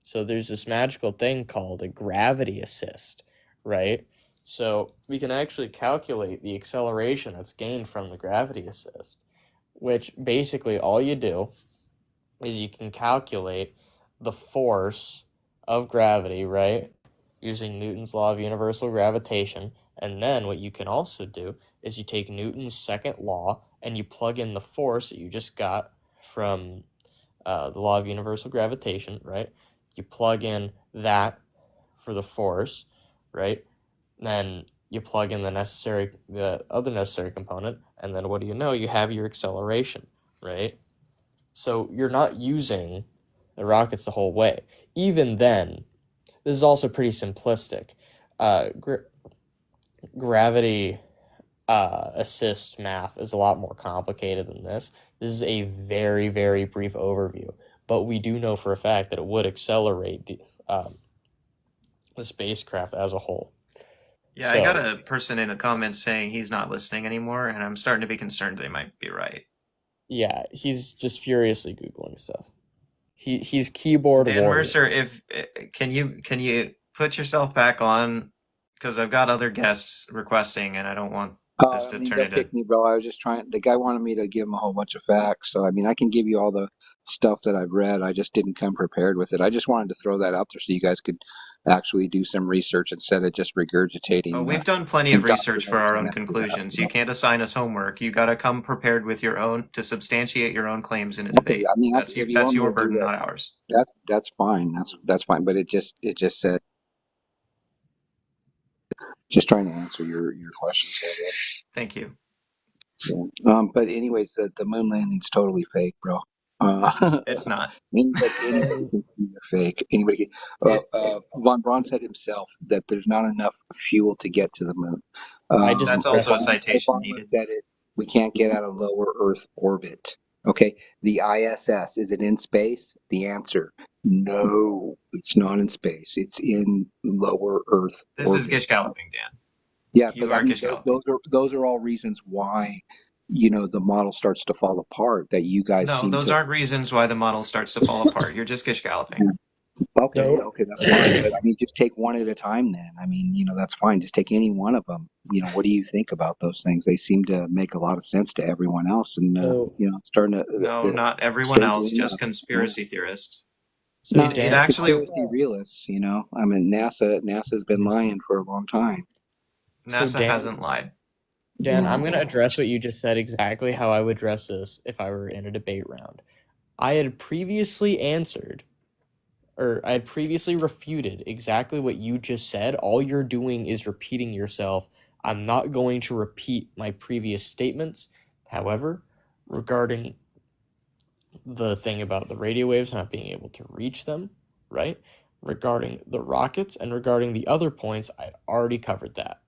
So there's this magical thing called a gravity assist, right? So we can actually calculate the acceleration that's gained from the gravity assist, which basically all you do is you can calculate the force of gravity, right? using Newton's law of universal gravitation. And then what you can also do is you take Newton's second law and you plug in the force that you just got from the law of universal gravitation, right? You plug in that for the force, right? Then you plug in the other necessary component, and then what do you know? You have your acceleration, right? So you're not using the rockets the whole way. Even then, this is also pretty simplistic. Gravity assist math is a lot more complicated than this. This is a very, very brief overview, but we do know for a fact that it would accelerate the spacecraft as a whole. Yeah, I got So, a person in the comments saying he's not listening anymore, and I'm starting to be concerned they might be right. yeah, he's just furiously Googling stuff. He's keyboard Dan warrior. Mercer, if can you put yourself back on? Because I've got other guests requesting, and I don't want this I to mean, turn don't into. pick me, bro. I was just trying. The guy wanted me to give him a whole bunch of facts. So, I mean, I can give you all the stuff that I've read. I just didn't come prepared with it. I just wanted to throw that out there so you guys could actually do some research instead of just Oh, regurgitating we've done plenty of research for our indoctrination own after that. conclusions. You You know? can't assign us homework. You got to come prepared with your own to substantiate your own claims in a Okay, debate. I mean, That's you. if you That's want me your to do burden, that, not ours. that's fine. That's fine. But it just said just trying to answer your questions. Thank you. Yeah. But anyways, the moon landing's totally fake, bro. It's not. Anybody can see you're fake. Anybody can, It. Von Braun said himself that there's not enough fuel to get to the moon. I just That's also a Obama citation needed. said it. We can't get out of lower Earth orbit. Okay. The ISS, is it in space? The answer, no, it's not in space. It's in lower Earth This is orbit. gish galloping, Dan. Yeah, You but I are mean, gish galloping. those are all reasons why, the model starts to fall apart. That you guys No, seem those to. aren't reasons why the model starts to fall apart. You're just gish galloping. Okay, no. yeah, okay, that's fine. But I mean, just take one at a time. Then I mean, that's fine. Just take any one of them. What do you think about those things? They seem to make a lot of sense to everyone else, and So starting to No, not everyone else, strangely just enough. Yeah. conspiracy theorists. so No, It Dan, actually conspiracy realists. I mean, NASA's been lying for a long time. so NASA Dan, hasn't lied. Dan, I'm gonna address what you just said exactly how I would address this if I were in a debate round. I had previously answered, or I had previously refuted exactly what you just said. All you're doing is repeating yourself. I'm not going to repeat my previous statements. However, regarding the thing about the radio waves not being able to reach them, right? Regarding the rockets and regarding the other points, I'd already covered that.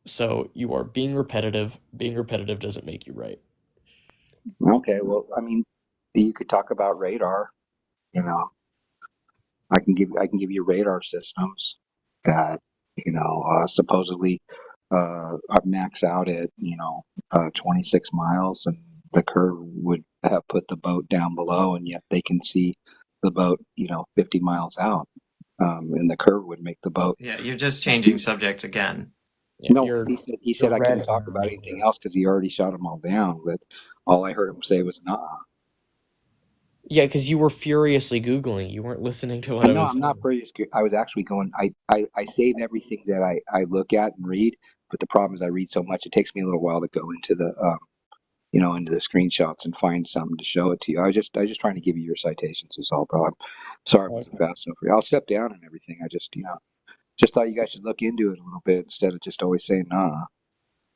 So you are being repetitive. Being repetitive doesn't make you right. Okay, well, I mean, you could talk about radar. You know, I can give you radar systems that supposedly are max out at 26 miles, and the curve would have put the boat down below, and yet they can see the boat 50 miles out, and the curve would make the boat. Yeah, you're just changing subjects again. Yeah, No, because you're he said you're I red couldn't talk about herring anything here. else because he already shot them all down. But all I heard him say was "nah." Yeah, because you were furiously Googling. You weren't listening to I what I know was I'm not saying. pretty scared. I was actually going. I save everything that I look at and read, but the problem is I read so much it takes me a little while to go into the into the screenshots and find something to show it to you. I just trying to give you your citations is all, bro. I'm sorry I wasn't Okay. fast enough for you. I'll step down and everything. I just thought you guys should look into it a little bit instead of just always saying nah.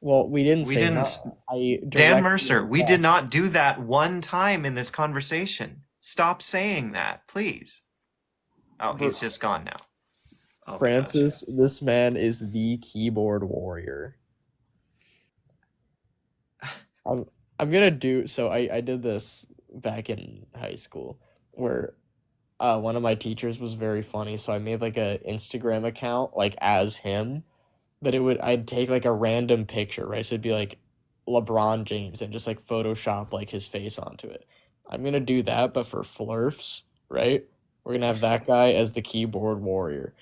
Well, we didn't We say didn't. nah. I Dan directly Mercer, we did addressed not do that one time in this conversation. Stop saying that, please. Oh, he's just gone now. Oh my gosh. Francis. This man is the keyboard warrior. I'm I'm gonna do so. I did this back in high school where one of my teachers was very funny, so I made like a Instagram account like as him, but I'd take like a random picture, right? So it'd be like LeBron James and just like Photoshop like his face onto it. I'm gonna do that, but for Flurfs, right? We're gonna have that guy as the keyboard warrior.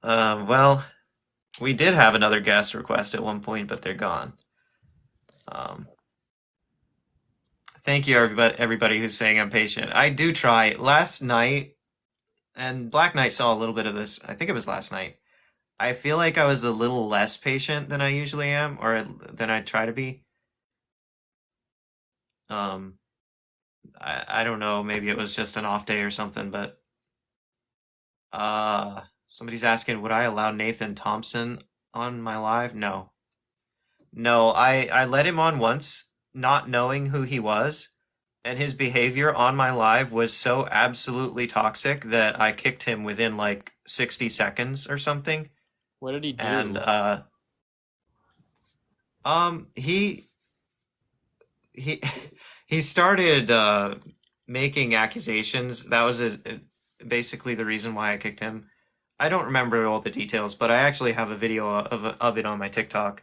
Well, we did have another guest request at one point, but they're gone. Um, Thank you, everybody who's saying I'm patient. I do try. Last night, and Black Knight saw a little bit of this. I think it was last night. I feel like I was a little less patient than I usually am, or than I try to be. Um, I don't know. Maybe it was just an off day or something, but somebody's asking, would I allow Nathan Thompson on my live? No. No, I let him on once, not knowing who he was, and his behavior on my live was so absolutely toxic that I kicked him within like 60 seconds or something. What did he And do? he he he started making accusations. That was basically the reason why I kicked him. I don't remember all the details, but I actually have a video of it on my TikTok.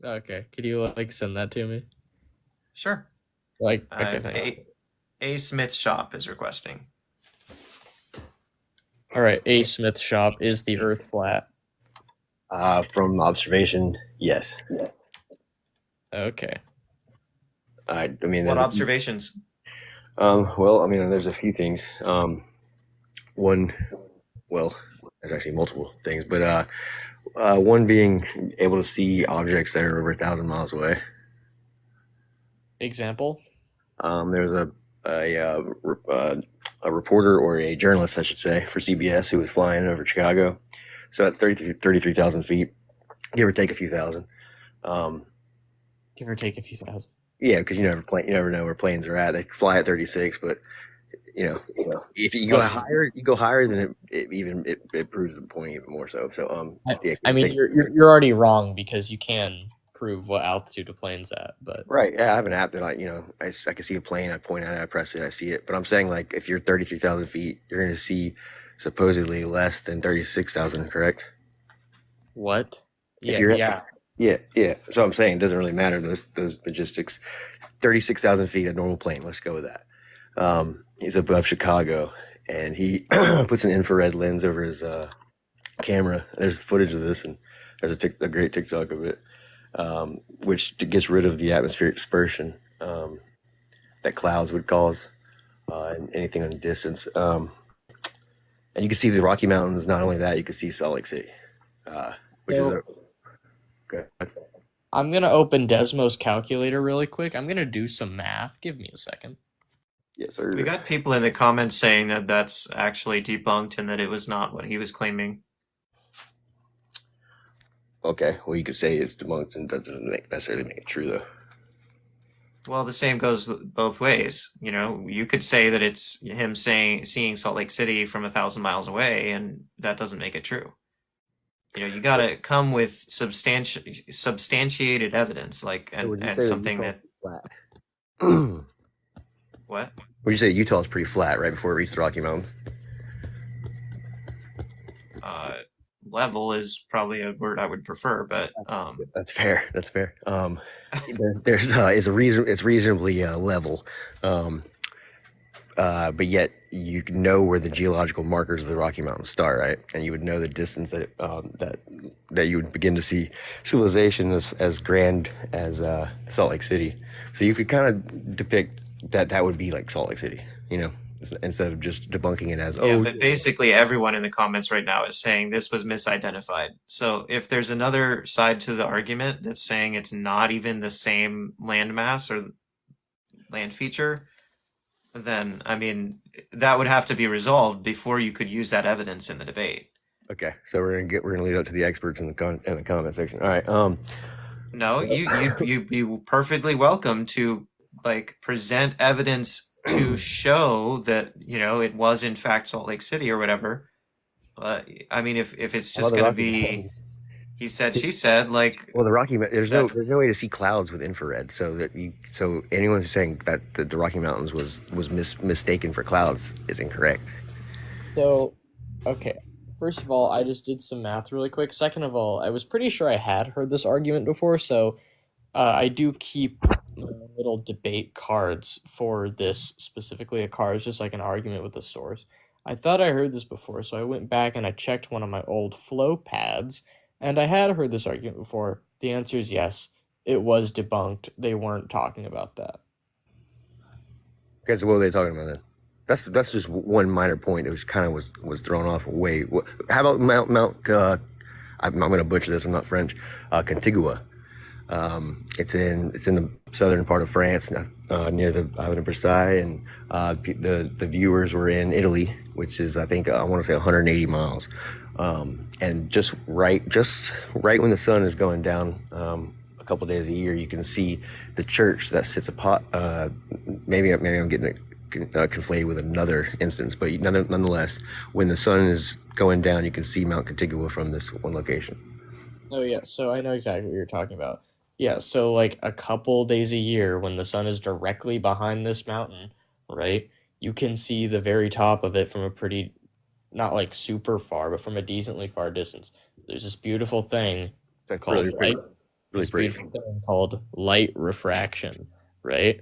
Okay, could you like send that to me? Sure. Like, okay, thanks. A Smith Shop is requesting. All right, A Smith Shop, is the Earth flat? From observation, yes. Okay. I mean, What observations? well, I mean, there's a few things. One, well, there's actually multiple things, but one being able to see objects that are over 1,000 miles away. Example? There's a reporter, or a journalist, I should say, for CBS, who was flying over Chicago. So that's 33,000 feet, give or take a few thousand. Give or take a few thousand. Yeah, because you never know where planes are at. They fly at 36, but if you go higher, then it proves the point even more so. So yeah, I mean, you're already wrong, because you can prove what altitude a plane's at, but right. Yeah, I have an app that I can see a plane. I point at it, I press it, I see it. But I'm saying, like, if you're 33,000 feet, you're going to see supposedly less than 36,000. Correct? what? If Yeah. Yeah. So I'm saying it doesn't really matter, those logistics. 36,000 feet, a normal plane. Let's go with that. He's above Chicago, and he puts an infrared lens over his camera. There's footage of this, and there's a great TikTok of it, which gets rid of the atmospheric dispersion that clouds would cause, and anything on the distance. And you can see the Rocky Mountains. Not only that, you can see Salt Lake City, which is a good. I'm gonna open Desmo's calculator really quick. I'm gonna do some math. Give me a second. Yes, sir. We got people in the comments saying that that's actually debunked and that it was not what he was claiming. Okay, well, you could say it's debunked, and that doesn't necessarily make it true, though. Well, the same goes both ways. You could say that it's him seeing Salt Lake City from 1,000 miles away, and that doesn't make it true. You got to come with substantiated evidence, and something that. Flat. What? Would you say Utah is pretty flat right before it reaches the Rocky Mountains? Level is probably a word I would prefer, but That's fair. That's fair. There's it's reasonably level, but yet you know where the geological markers of the Rocky Mountains start, right? And you would know the distance that you would begin to see civilization as grand as Salt Lake City. So you could kind of depict that would be like Salt Lake City, instead of just debunking it as but basically everyone in the comments right now is saying this was misidentified. So if there's another side to the argument that's saying it's not even the same landmass or land feature, then I mean that would have to be resolved before you could use that evidence in the debate. Okay, so we're gonna leave it up to the experts in the comment section. All right. No, you'd be perfectly welcome to present evidence to show that it was in fact Salt Lake City or whatever. But I mean, if it's just going to be he said, she said, well, the Rocky there's no way to see clouds with infrared, so anyone who's saying that the Rocky Mountains was mistaken for clouds is incorrect. So, okay. First of all, I just did some math really quick. Second of all, I was pretty sure I had heard this argument before, so I do keep little debate cards for this, specifically a card is just like an argument with the source. I thought I heard this before, so I went back and I checked one of my old flow pads, and I had heard this argument before. The answer is yes. it was debunked. They weren't talking about that. Okay, so what were they talking about then? That's just one minor point that was thrown off. How about Mount? I'm going to butcher this. I'm not French. Contigua. It's in the southern part of France, near the island of Versailles, and the viewers were in Italy, which is I think I want to say 180 miles, and just right when the sun is going down, a couple of days a year, you can see the church that sits apart. Maybe I'm getting it conflated with another instance, but nonetheless, when the sun is going down, you can see Mount Contigua from this one location. Oh yeah, so I know exactly what you're talking about. Yeah, so like a couple days a year when the sun is directly behind this mountain, right? You can see the very top of it from a pretty, not like super far, but from a decently far distance. There's this beautiful thing It's like called really light. really This pretty. beautiful thing called light refraction, right?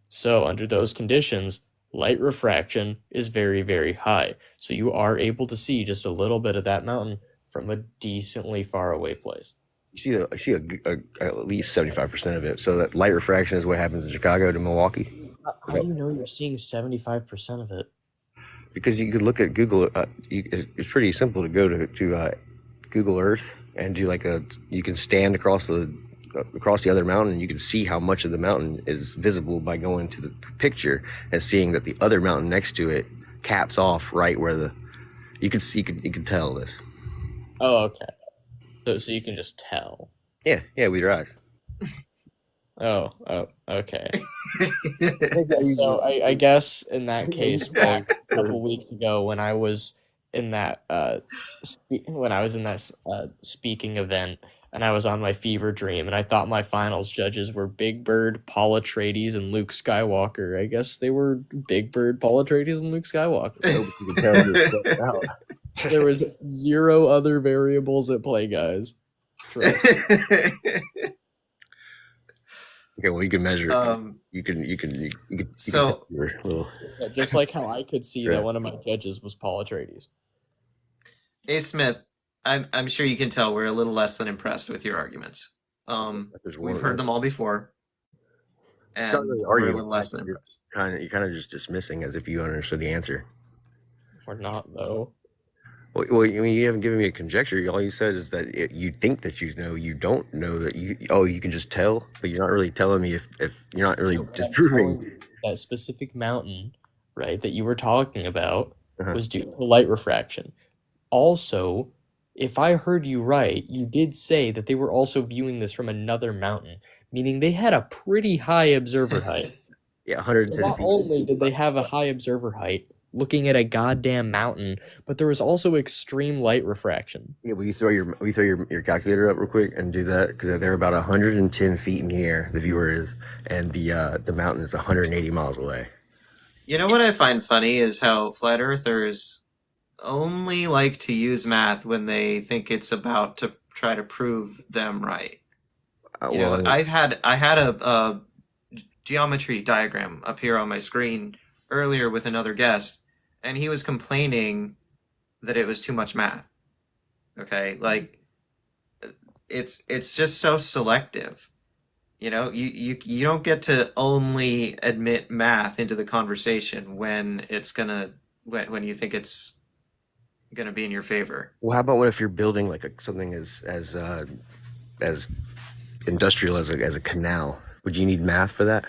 So under those conditions, light refraction is very, very high. So you are able to see just a little bit of that mountain from a decently far away place. I see at least 75% of it. So that light refraction is what happens in Chicago to Milwaukee. How do you know you're seeing 75% of it? Because you could look at Google. It's pretty simple to go to Google Earth and do you can stand across the other mountain, and you can see how much of the mountain is visible by going to the picture and seeing that the other mountain next to it caps off right where you can tell this. Oh, okay. So you can just tell. Yeah, with your eyes. Oh, okay. So I guess in that case, Greg, a couple weeks ago when I was in that speaking event and I was on my fever dream and I thought my finals judges were Big Bird, Paul Atreides, and Luke Skywalker. I guess they were Big Bird, Paul Atreides, and Luke Skywalker. There was zero other variables at play, guys. Trust. Okay, well, you can measure it. You can So, Yeah, just like how I could see that one of my judges was Paul Atreides. A. Smith, I'm sure you can tell we're a little less than impressed with your arguments. We've heard them all before, It's not and really we're a arguing. little less than impressed. You're kind of just dismissing as if you understood the answer. Or not, though. Well, I mean, you haven't given me a conjecture. All you said is that you think that you know. You don't know that you. Oh, you can just tell, but you're not really telling me if you're not really disproving. That specific mountain, right, that you were talking about Uh-huh. was due to light refraction. Also, if I heard you right, you did say that they were also viewing this from another mountain, meaning they had a pretty high observer height. Yeah, So 110 not feet. only did they have a high observer height, looking at a goddamn mountain, but there was also extreme light refraction. Yeah, will you throw your calculator up real quick and do that? Because they're about 110 feet in the air. The viewer is, and the mountain is 180 miles away. You know what I find funny is how flat earthers only like to use math when they think it's about to try to prove them right. You know, I had a geometry diagram up here on my screen earlier with another guest, and he was complaining that it was too much math. Okay, like it's just so selective. You know, you don't get to only admit math into the conversation when when you think it's gonna be in your favor. Well, how about what if you're building like something as industrial as a canal? Would you need math for that?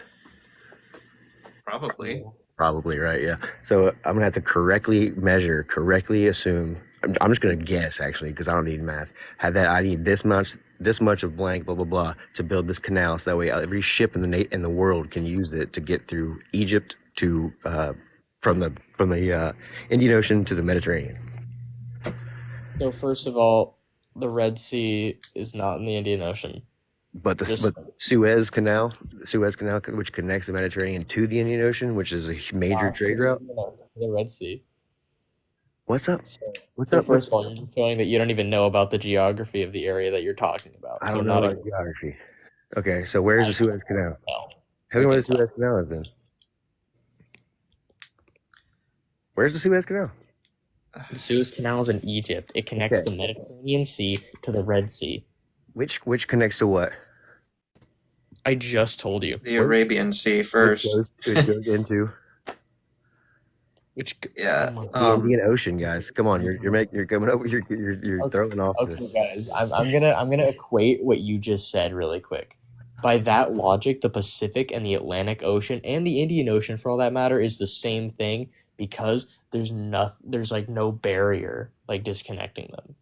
Probably. Probably, right? Yeah. So I'm gonna have to correctly measure, correctly assume. I'm just gonna guess actually because I don't need math. I need this much of blank, blah blah blah, to build this canal. So that way, every ship in the world can use it to get through Egypt to from the Indian Ocean to the Mediterranean. So first of all, the Red Sea is not in the Indian Ocean. But Suez Canal, which connects the Mediterranean to the Indian Ocean, which is a major trade route. The Red Sea. What's up? So first of all, you're showing that you don't even know about the geography of the area that you're talking about. I don't know about geography. Okay, so where's the Suez Canal? Tell me where the Suez Canal is then. Where's the Suez Canal? The Suez Canal is in Egypt. It connects the Mediterranean Sea to the Red Sea. Which connects to what? I just told you. The Arabian Sea first. Which goes into Which Yeah. oh my the Indian Ocean, guys. Come on, you're coming up. You're Okay, throwing off the. okay, guys. I'm gonna equate what you just said really quick. By that logic, the Pacific and the Atlantic Ocean and the Indian Ocean, for all that matter, is the same thing because there's like no barrier like disconnecting them.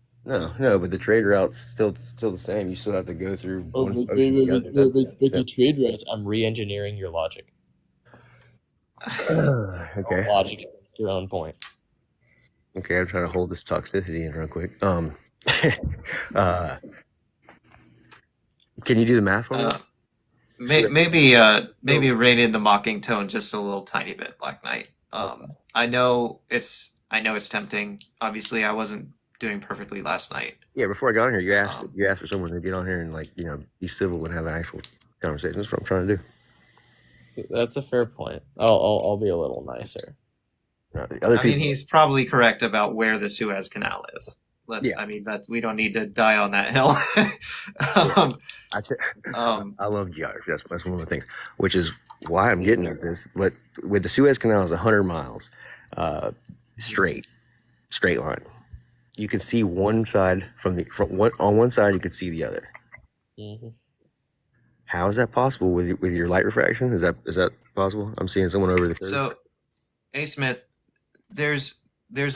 No, but the trade route's still the same. You still have to go through Oh, one ocean to the other. but the trade routes. I'm re-engineering your logic. Okay. Logic against your own point. Okay, I'm trying to hold this toxicity in real quick. Uh, can you do the math for me? Maybe rein in the mocking tone just a little tiny bit, Black Knight. I know it's tempting. Obviously, I wasn't doing perfectly last night. Yeah, before I got on here, you asked Um, for someone to get on here and be civil and have an actual conversation. That's what I'm trying to do. That's a fair point. I'll be a little nicer. Other I mean, people, he's probably correct about where the Suez Canal is. Yeah. I mean, that we don't need to die on that hill. I love geography. That's one of the things, which is why I'm getting at this. But with the Suez Canal is 100 miles, straight line. You can see one side on one side. You can see the other. Mm-hmm. How is that possible with your light refraction? Is that possible? I'm seeing someone over the curve. So, A. Smith, there's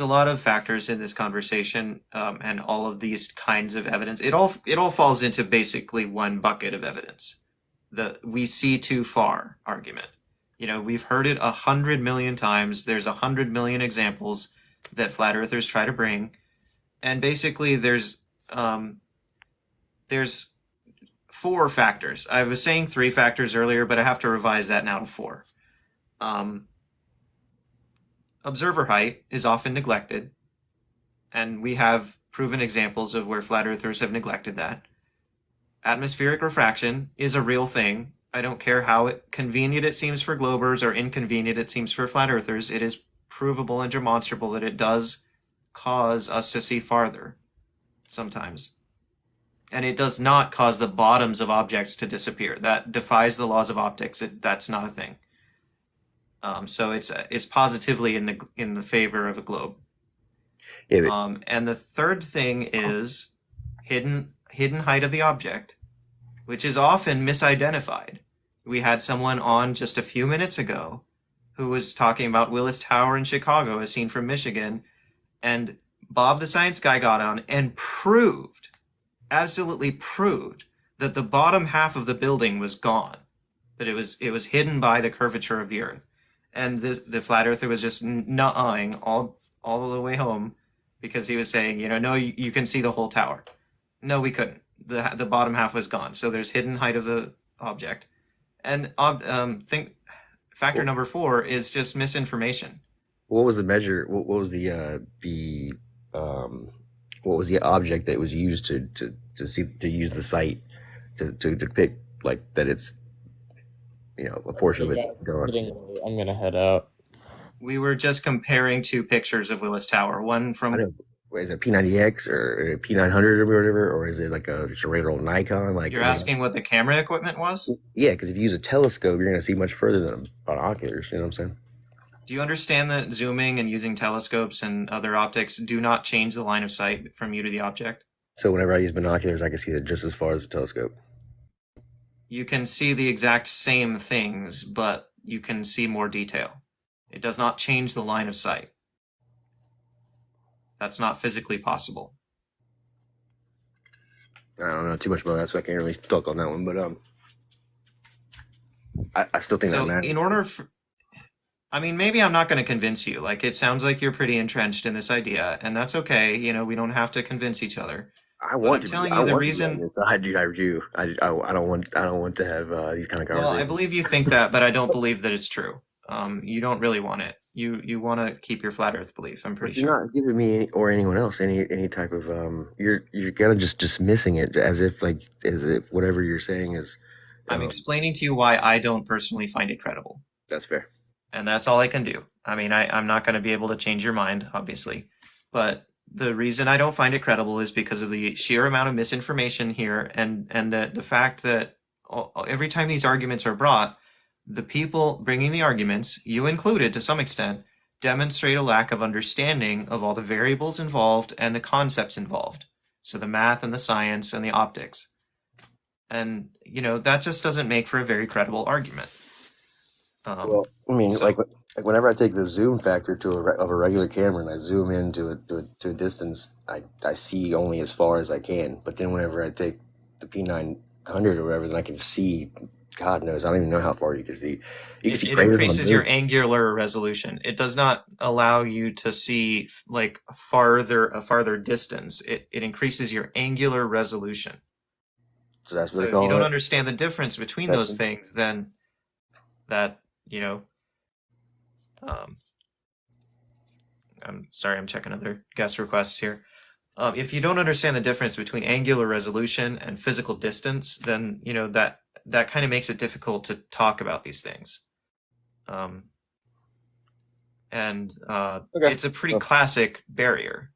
a lot of factors in this conversation, and all of these kinds of evidence. It all falls into basically one bucket of evidence: the "we see too far" argument. We've heard it 100 million times. There's 100 million examples that flat earthers try to bring, and basically there's 4 factors. I was saying 3 factors earlier, but I have to revise that now to 4. Observer height is often neglected, and we have proven examples of where flat earthers have neglected that. Atmospheric refraction is a real thing. I don't care how convenient it seems for globers or inconvenient it seems for flat earthers. It is provable and demonstrable that it does cause us to see farther sometimes. And it does not cause the bottoms of objects to disappear. That defies the laws of optics. That's not a thing. So it's positively in the favor of a globe. Yeah, And the third thing is hidden height of the object, which is often misidentified. We had someone on just a few minutes ago who was talking about Willis Tower in Chicago as seen from Michigan, and Bob the Science Guy got on and absolutely proved that the bottom half of the building was gone, that it was hidden by the curvature of the Earth, and the flat earther was just nuh-ahing all the way home because he was saying, no, you can see the whole tower. No, we couldn't. The bottom half was gone. So there's hidden height of the object, and factor number 4 is just misinformation. What was the measure? What was what was the object that was used to use the site to depict like that it's a portion of it's gone? I'm gonna head out. We were just comparing 2 pictures of Willis Tower. One from Is it P90X or P900 or whatever, or is it like just a regular old Nikon? You're asking what the camera equipment was? Yeah, because if you use a telescope, you're going to see much further than binoculars. You know what I'm saying? Do you understand that zooming and using telescopes and other optics do not change the line of sight from you to the object? So whenever I use binoculars, I can see it just as far as a telescope. You can see the exact same things, but you can see more detail. It does not change the line of sight. That's not physically possible. I don't know too much about that, so I can't really talk on that one. But I still think that matters. Maybe I'm not going to convince you. Like, it sounds like you're pretty entrenched in this idea, and that's okay. We don't have to convince each other. I want to. Telling you the reason. I do. I don't want to have these kind of conversations. Well, I believe you think that, but I don't believe that it's true. You don't really want it. You want to keep your flat Earth belief. I'm pretty sure. You're not giving me or anyone else any type of You're kind of just dismissing it as if whatever you're saying is. I'm explaining to you why I don't personally find it credible. That's fair. And that's all I can do. I mean, I'm not going to be able to change your mind, obviously. But the reason I don't find it credible is because of the sheer amount of misinformation here, and the fact that every time these arguments are brought, the people bringing the arguments, you included to some extent, demonstrate a lack of understanding of all the variables involved and the concepts involved. So the math and the science and the optics. And, that just doesn't make for a very credible argument. Well, I mean, So like whenever I take the zoom factor of a regular camera and I zoom in to a distance, I see only as far as I can. But then whenever I take the P900 or whatever, then I can see. God knows, I don't even know how far you can see. You can see it craters on the increases your moon. angular resolution. It does not allow you to see like a farther distance. It increases your angular resolution. So that's what So they're if you don't calling it. understand the difference between those Perception. things, then that, um, I'm sorry, I'm checking other guest requests here. If you don't understand the difference between angular resolution and physical distance, then that kind of makes it difficult to talk about these things. And Okay. it's a pretty Well, classic barrier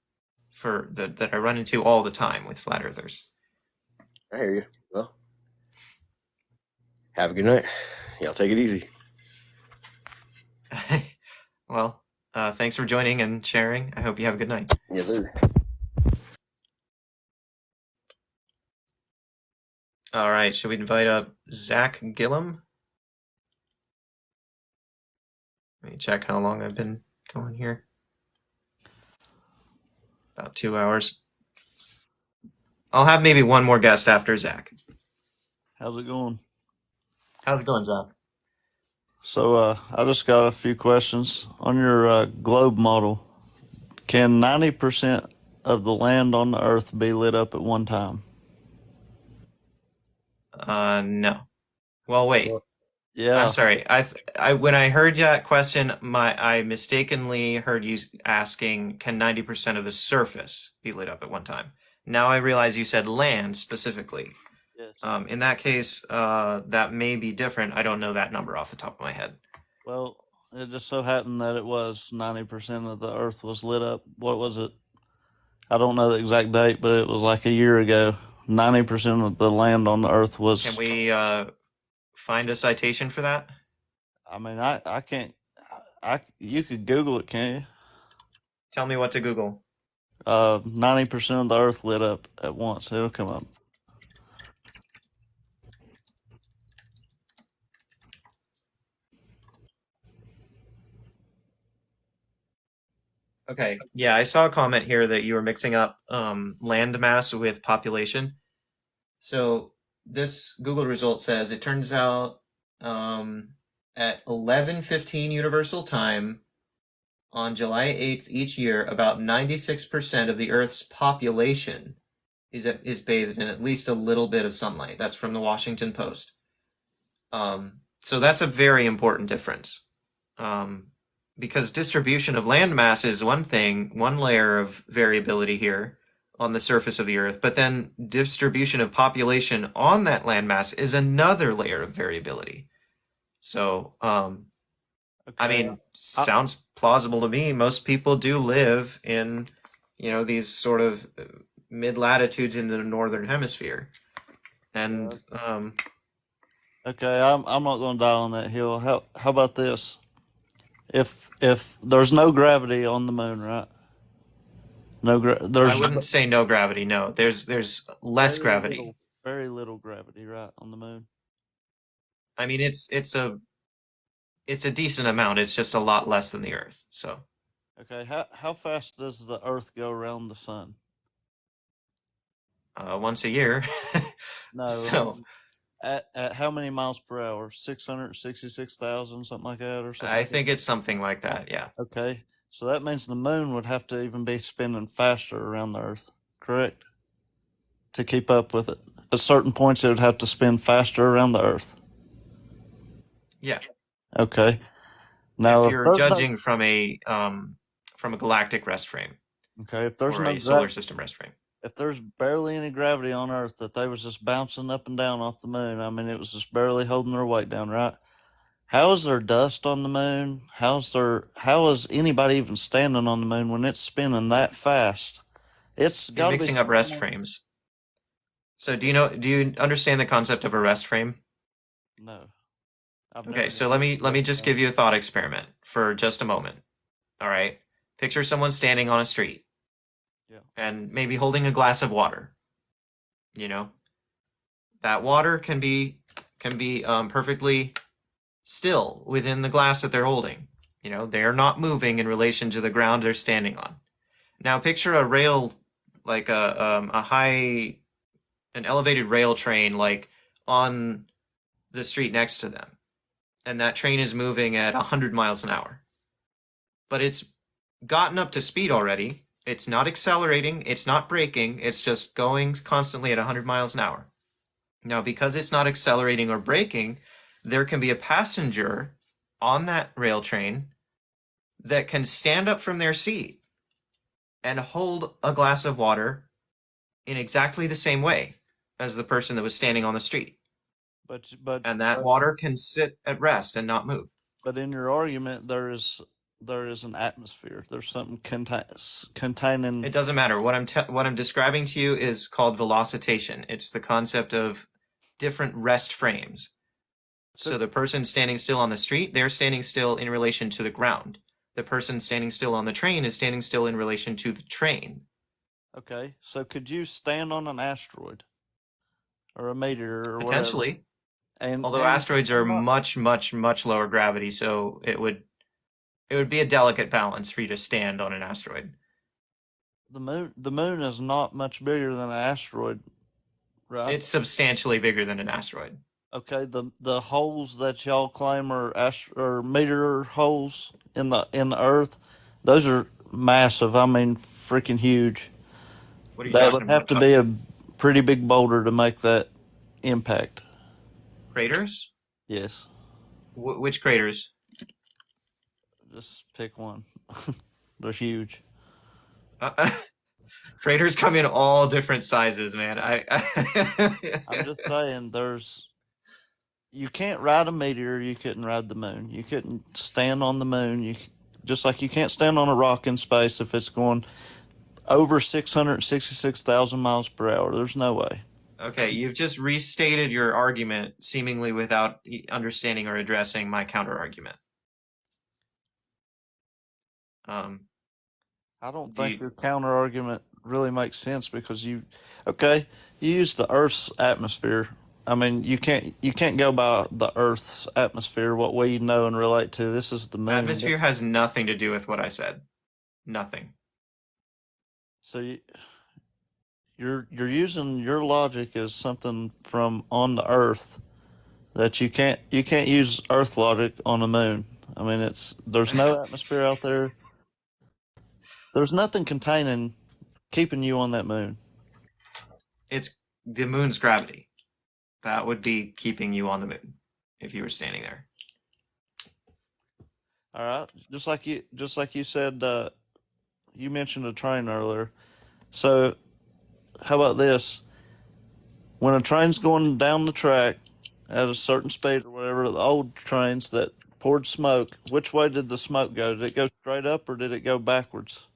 that I run into all the time with flat earthers. I hear you. Well, have a good night. Y'all take it easy. Well, thanks for joining and sharing. I hope you have a good night. Yes, sir. All right, should we invite up Zach Gillum? Let me check how long I've been going here. About 2 hours. I'll have maybe one more guest after Zach. How's it going? How's it going, Zach? So I just got a few questions on your globe model. Can 90% of the land on the Earth be lit up at one time? No. Well, wait. Well, I'm Yeah. sorry. I when I heard that question, I mistakenly heard you asking, can 90% of the surface be lit up at one time? Now I realize you said land specifically. Yes. In that case, that may be different. I don't know that number off the top of my head. Well, it just so happened that it was 90% of the Earth was lit up. What was it? I don't know the exact date, but it was like a year ago. 90% of the land on the Earth was. Can we find a citation for that? I mean, I can't. You could Google it, can't you? Tell me what to Google. 90% of the Earth lit up at once. It'll come up. Okay. Yeah, I saw a comment here that you were mixing up land mass with population. So this Google result says it turns out at 11:15 Universal Time on July 8th each year, about 96% of the Earth's population is bathed in at least a little bit of sunlight. That's from the Washington Post. So that's a very important difference. Because distribution of land mass is one thing, one layer of variability here on the surface of the Earth, but then distribution of population on that landmass is another layer of variability. So, I mean, sounds plausible to me. Most people do live in, these sort of mid latitudes in the northern hemisphere, and Okay, I'm not going to die on that hill. How about this? If there's no gravity on the moon, right? I There's wouldn't say no gravity. No, there's less gravity. very little gravity, right, on the moon. I mean, it's a decent amount. It's just a lot less than the Earth. So, Okay, how fast does the Earth go around the sun? once a year. No, So at how many miles per hour? 666,000, something like that, or something. I like think it's something like that. Yeah. that? Okay, so that means the moon would have to even be spinning faster around the Earth, correct? To keep up with it. At certain points, it would have to spin faster around the Earth. Yeah. Okay. Now, If if you're there's judging from a galactic rest frame okay, if there's or no a solar system rest frame. if there's barely any gravity on Earth, that they was just bouncing up and down off the moon, I mean, it was just barely holding their weight down, right? How is there dust on the moon? How is anybody even standing on the moon when it's spinning that fast? It's You're got to be mixing up rest frames. So do you understand the concept of a rest frame? No, I've Okay, never so been used to let me that just term. give you a thought experiment for just a moment. All right. Picture someone standing on a street Yeah. and maybe holding a glass of water. You know, that water can be perfectly still within the glass that they're holding. You know, they are not moving in relation to the ground they're standing on. Now picture a rail, like an elevated rail train, like on the street next to them, and that train is moving at 100 miles an hour. But it's gotten up to speed already. It's not accelerating, it's not braking, it's just going constantly at 100 miles an hour. Now, because it's not accelerating or braking, there can be a passenger on that rail train that can stand up from their seat and hold a glass of water in exactly the same way as the person that was standing on the street. But And that water can sit at rest and not move. but in your argument, there is an atmosphere. There's something containing. It doesn't matter. What I'm describing to you is called velocitation. It's the concept of different rest frames. So the person standing still on the street, they're standing still in relation to the ground. The person standing still on the train is standing still in relation to the train. Okay, so could you stand on an asteroid or a meteor or whatever? Potentially. And Although asteroids are much, much, much lower gravity, so it would be a delicate balance for you to stand on an asteroid. the moon is not much bigger than an asteroid, right? It's substantially bigger than an asteroid. Okay, the holes that y'all claim are or meteor holes in the Earth, those are massive. I mean, freaking huge. What are you That talking would have about? to be a pretty big boulder to make that impact. Craters? Yes, Which craters? just pick one. They're huge. Uh, craters come in all different sizes, man. I'm just saying, you can't ride a meteor. You couldn't ride the moon. You couldn't stand on the moon. Just like you can't stand on a rock in space if it's going over 666,000 miles per hour. There's no way. Okay, you've just restated your argument seemingly without understanding or addressing my counter argument. I don't think your counter argument really makes sense because you use the Earth's atmosphere. I mean, you can't go by the Earth's atmosphere, what we know and relate to. This is the moon. Atmosphere has nothing to do with what I said. Nothing. So you're using your logic as something from on the Earth that you can't use Earth logic on the moon. I mean, there's no atmosphere out there. There's nothing containing keeping you on that moon. It's the moon's gravity. That would be keeping you on the moon if you were standing there. All right, just like you said, you mentioned a train earlier. So, how about this? When a train's going down the track at a certain speed or whatever, the old trains that poured smoke, which way did the smoke go? Did it go straight up or did it go backwards?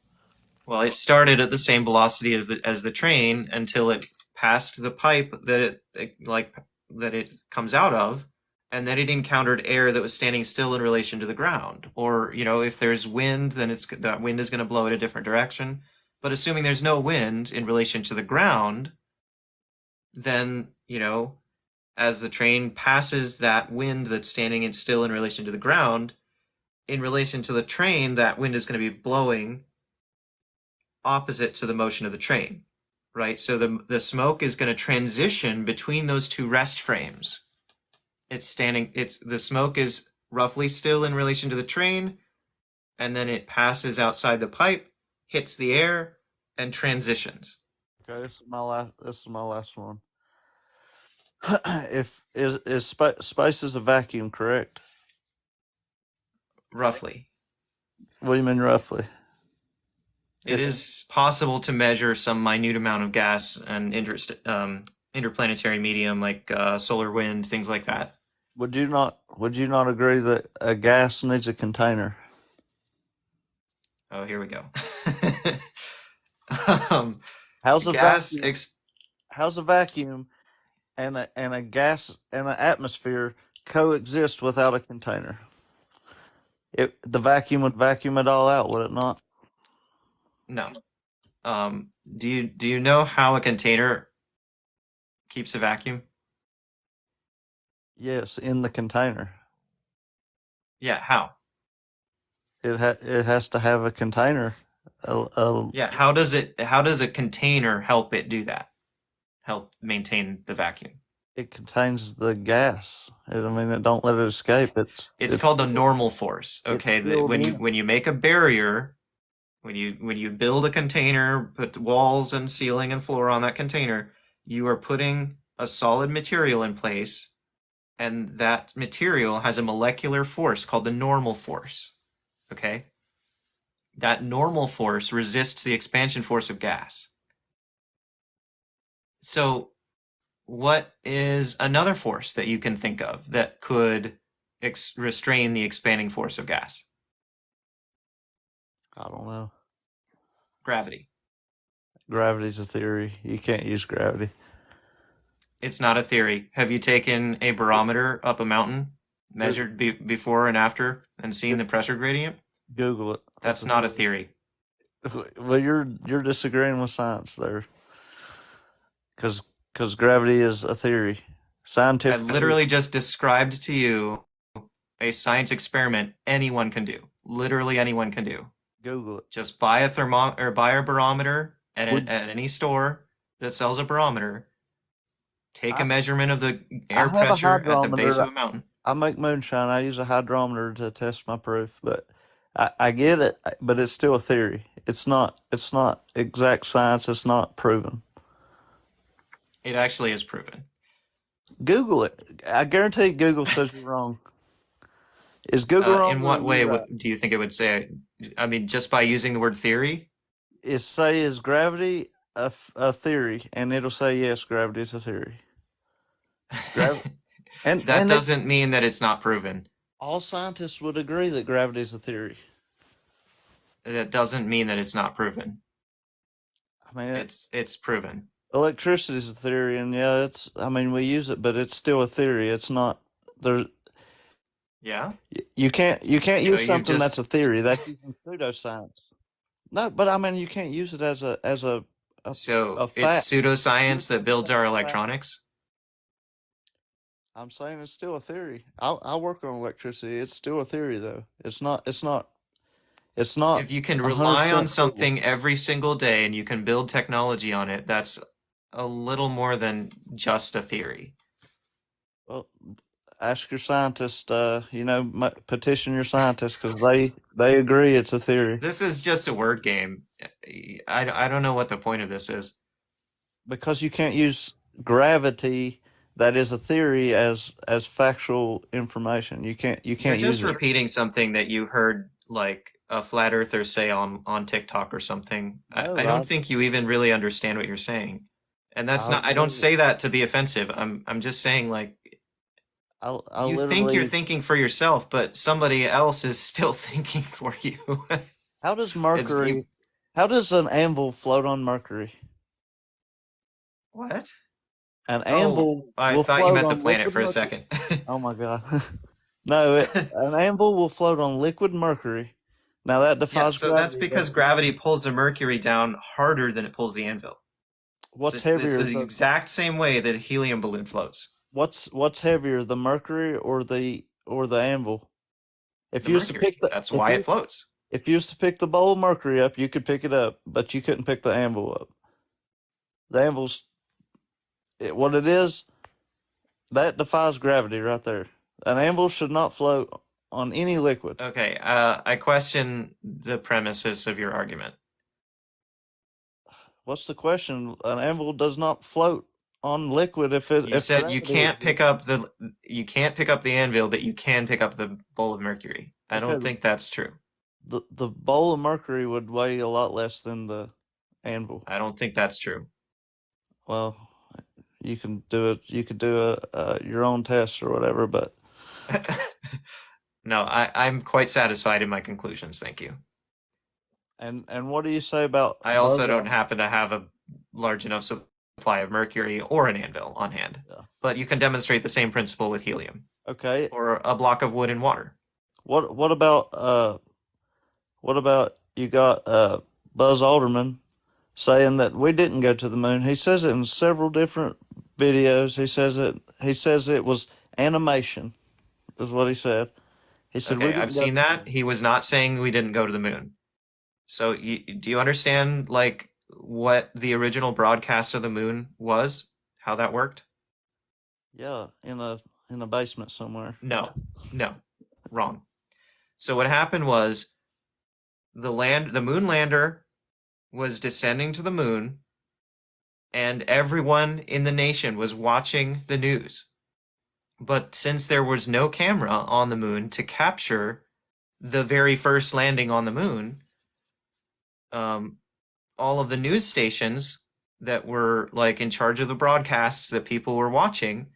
Well, it started at the same velocity as the train until it passed the pipe that it comes out of, and then it encountered air that was standing still in relation to the ground. Or, you know, if there's wind, then that wind is going to blow in a different direction. But assuming there's no wind in relation to the ground, then, you know, as the train passes that wind that's standing still in relation to the ground, in relation to the train, that wind is going to be blowing opposite to the motion of the train, right? So the smoke is going to transition between those two rest frames. The smoke is roughly still in relation to the train, and then it passes outside the pipe, hits the air, and transitions. Okay, this is my last one. If space is a vacuum, correct? Roughly. What do you mean roughly? It is possible to measure some minute amount of gas and interplanetary medium like solar wind, things like that. Would you not agree that a gas needs a container? Oh, here we go. How's a gas vacuum? how's a vacuum and a gas and an atmosphere coexist without a container? The vacuum would vacuum it all out, would it not? No. Do you know how a container keeps a vacuum? Yes, in the container. Yeah, how? It has to have a container. Yeah, how does a container help it do that? Help maintain the vacuum? It contains the gas. I mean, it don't let it escape. It's called the normal force. It's Okay, sealed in. when you make a barrier, when you build a container, put walls and ceiling and floor on that container, you are putting a solid material in place, and that material has a molecular force called the normal force. Okay? That normal force resists the expansion force of gas. So, what is another force that you can think of that could restrain the expanding force of gas? I don't know. Gravity. Gravity's a theory. You can't use gravity. It's not a theory. Have you taken a barometer up a mountain, measured before and after, and seen the pressure gradient? Google it. That's not a theory. Well, you're disagreeing with science there, because gravity is a theory. I Scientifically, literally just described to you a science experiment anyone can do. Literally anyone can do. Google it. Just buy a thermometer or buy a barometer at Would- any store that sells a barometer. Take a measurement of the I air have a pressure at the base hydrometer. of a mountain. I make moonshine. I use a hydrometer to test my proof, but I get it. But it's still a theory. It's not. It's not exact science. It's not proven. It actually is proven. Google it. I guarantee Google says you're wrong. Is Google wrong In or what are way you right? do you think it would say? I mean, just by using the word theory? Is gravity a theory, and it'll say yes, gravity is a theory. And That doesn't mean that it's not proven. all scientists would agree that gravity is a theory. That doesn't mean that it's not proven. I mean, It's proven. electricity is a theory, and yeah, it's. I mean, we use it, but it's still a theory. It's not. There. Yeah. You can't So use you something that's a just theory. That's using pseudoscience. No, but I mean, you can't use it as a so it's fact. pseudoscience that builds our Fact. electronics. I'm saying it's still a theory. I work on electricity. It's still a theory, though. It's not. It's not. It's not If you can 100% rely on proven. something every single day and you can build technology on it, that's a little more than just a theory. Well, ask your scientist. Petition your scientist because they agree it's a theory. This is just a word game. I don't know what the point of this is. Because you can't use gravity, that is a theory, as factual information. You can't You're use just it. repeating something that you heard like a flat earther say on TikTok or something. No, I don't think you even really understand what you're saying. And that's I not, I don't literally, say that to be offensive. I'm just saying like I you think you're literally. thinking for yourself, but somebody else is still thinking for you. How does It's you, Mercury? How does an anvil float on Mercury? what? An Oh, anvil I will thought you float meant the on planet liquid for a mercury. second. Oh my god. No, an anvil will float on liquid mercury. Now that Yeah, defies so that's gravity. because gravity pulls the mercury down harder than it pulls the anvil. What's It's heavier? the exact same way that a helium balloon floats. What's heavier, the mercury or the anvil? If The you used to pick mercury. the That's why it floats. if you used to pick the bowl of mercury up, you could pick it up, but you couldn't pick the anvil up. The anvil's what it is. That defies gravity right there. An anvil should not float on any liquid. Okay, I question the premises of your argument. What's the question? An anvil does not float on liquid if You said gravity exists. you can't pick up the anvil, but you can pick up the bowl of mercury. I Okay, don't think that's true. the bowl of mercury would weigh a lot less than the anvil. I don't think that's true. Well, you can do it. You could do your own test or whatever, but No, I'm quite satisfied in my conclusions, thank you. and what do you say about I also don't happen to have a large enough supply of mercury or an anvil on hand. Yeah. But you can demonstrate the same principle with helium Okay. or a block of wood and water. What about you got Buzz Alderman saying that we didn't go to the moon? He says it in several different videos. He says it was animation, is what he said. He said we Okay, didn't I've go to seen the that. moon. He was not saying we didn't go to the moon. So do you understand like what the original broadcast of the moon was? How that worked? Yeah, in a basement somewhere. No. No. Wrong. So what happened was the moon lander was descending to the moon and everyone in the nation was watching the news. But since there was no camera on the moon to capture the very first landing on the moon, um, all of the news stations that were like in charge of the broadcasts that people were watching,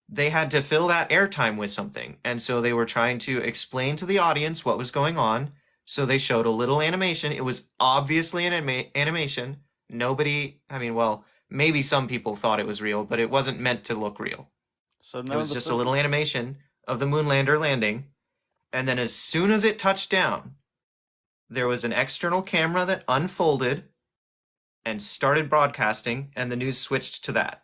they had to fill that airtime with something. And so they were trying to explain to the audience what was going on. So they showed a little animation. It was obviously an animation. Nobody, I mean, well, maybe some people thought it was real, but it wasn't meant to look real. So It none of was the just a people. little animation of the moonlander landing. And then as soon as it touched down, there was an external camera that unfolded and started broadcasting, and the news switched to that.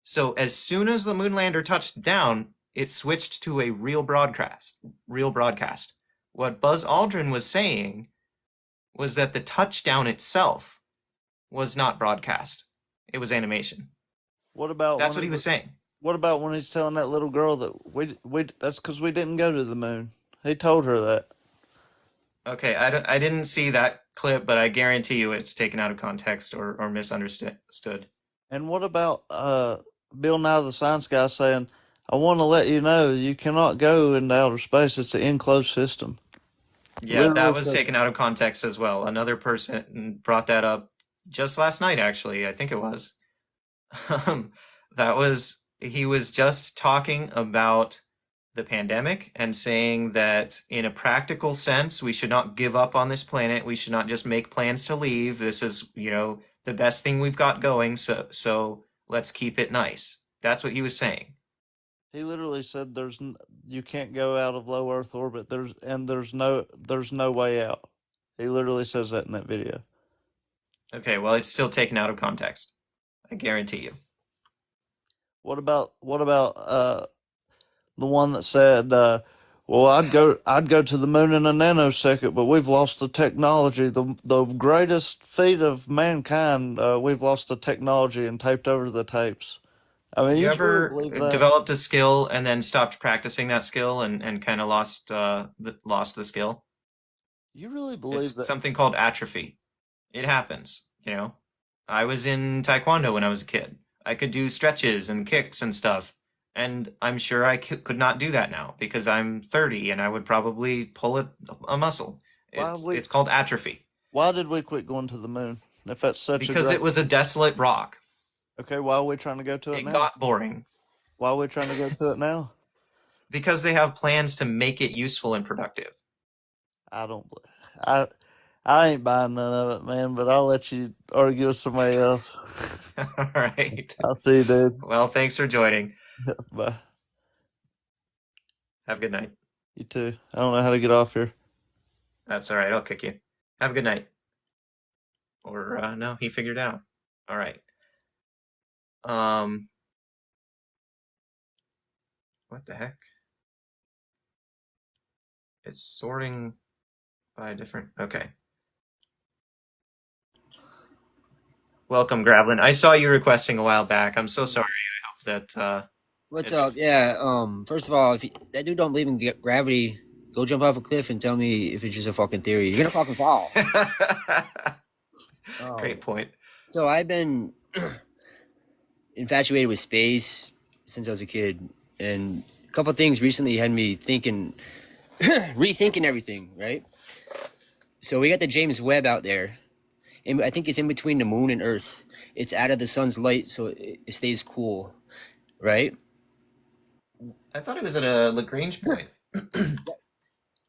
So as soon as the moonlander touched down, it switched to a real broadcast. Real broadcast. What Buzz Aldrin was saying was that the touchdown itself was not broadcast. It was animation. What about That's when what he was saying. What about when he's telling that little girl that we that's because we didn't go to the moon? He told her that. Okay, I didn't see that clip, but I guarantee you it's taken out of context or misunderstood. And what about Bill Nye the Science Guy saying, "I want to let you know you cannot go into outer space. It's an enclosed system." Yeah, that Literally was said taken out of context as well. Another person brought that up just last night, actually. I think it was. That was, he was just talking about the pandemic and saying that in a practical sense, we should not give up on this planet. We should not just make plans to leave. This is, the best thing we've got going. So let's keep it nice. That's what he was saying. He literally said you can't go out of low Earth orbit. There's no way out. He literally says that in that video. Okay, well, it's still taken out of context. I guarantee you. What about the one that said, "Well, I'd go to the moon in a nanosecond, but we've lost the technology. The greatest feat of mankind. We've lost the technology and taped over the tapes." I mean, You you truly ever believe that? developed a skill and then stopped practicing that skill and kind of lost the skill? You really believe It's that? something called atrophy. It happens. I was in taekwondo when I was a kid. I could do stretches and kicks and stuff. And I'm sure I could not do that now because I'm 30 and I would probably pull a muscle. Why It's called atrophy Why did we quit going to the moon? If that's such a because great. it was a desolate rock. Okay, why are we trying to go to it It now? got boring Why are we trying to go to it now? because they have plans to make it useful and productive. I don't. I ain't buying none of it, man. But I'll let you argue with somebody else. All right. I'll see you, dude. Well, thanks for joining. Bye. Have a good night. You too. I don't know how to get off here. That's all right. I'll kick you. Have a good night. Or no, he figured it out. All right. What the heck? It's sorting by different. Okay. Welcome, Gravelin. I saw you requesting a while back. I'm so sorry. I hope that What's it's up? Yeah. First of all, if that dude don't believe in gravity, go jump off a cliff and tell me if it's just a fucking theory. You're gonna fucking fall. Great point. So I've been infatuated with space since I was a kid, and a couple things recently had me thinking, rethinking everything. Right. So we got the James Webb out there, and I think it's in between the moon and Earth. It's out of the sun's light, so it stays cool. Right. I thought it was at a Lagrange point.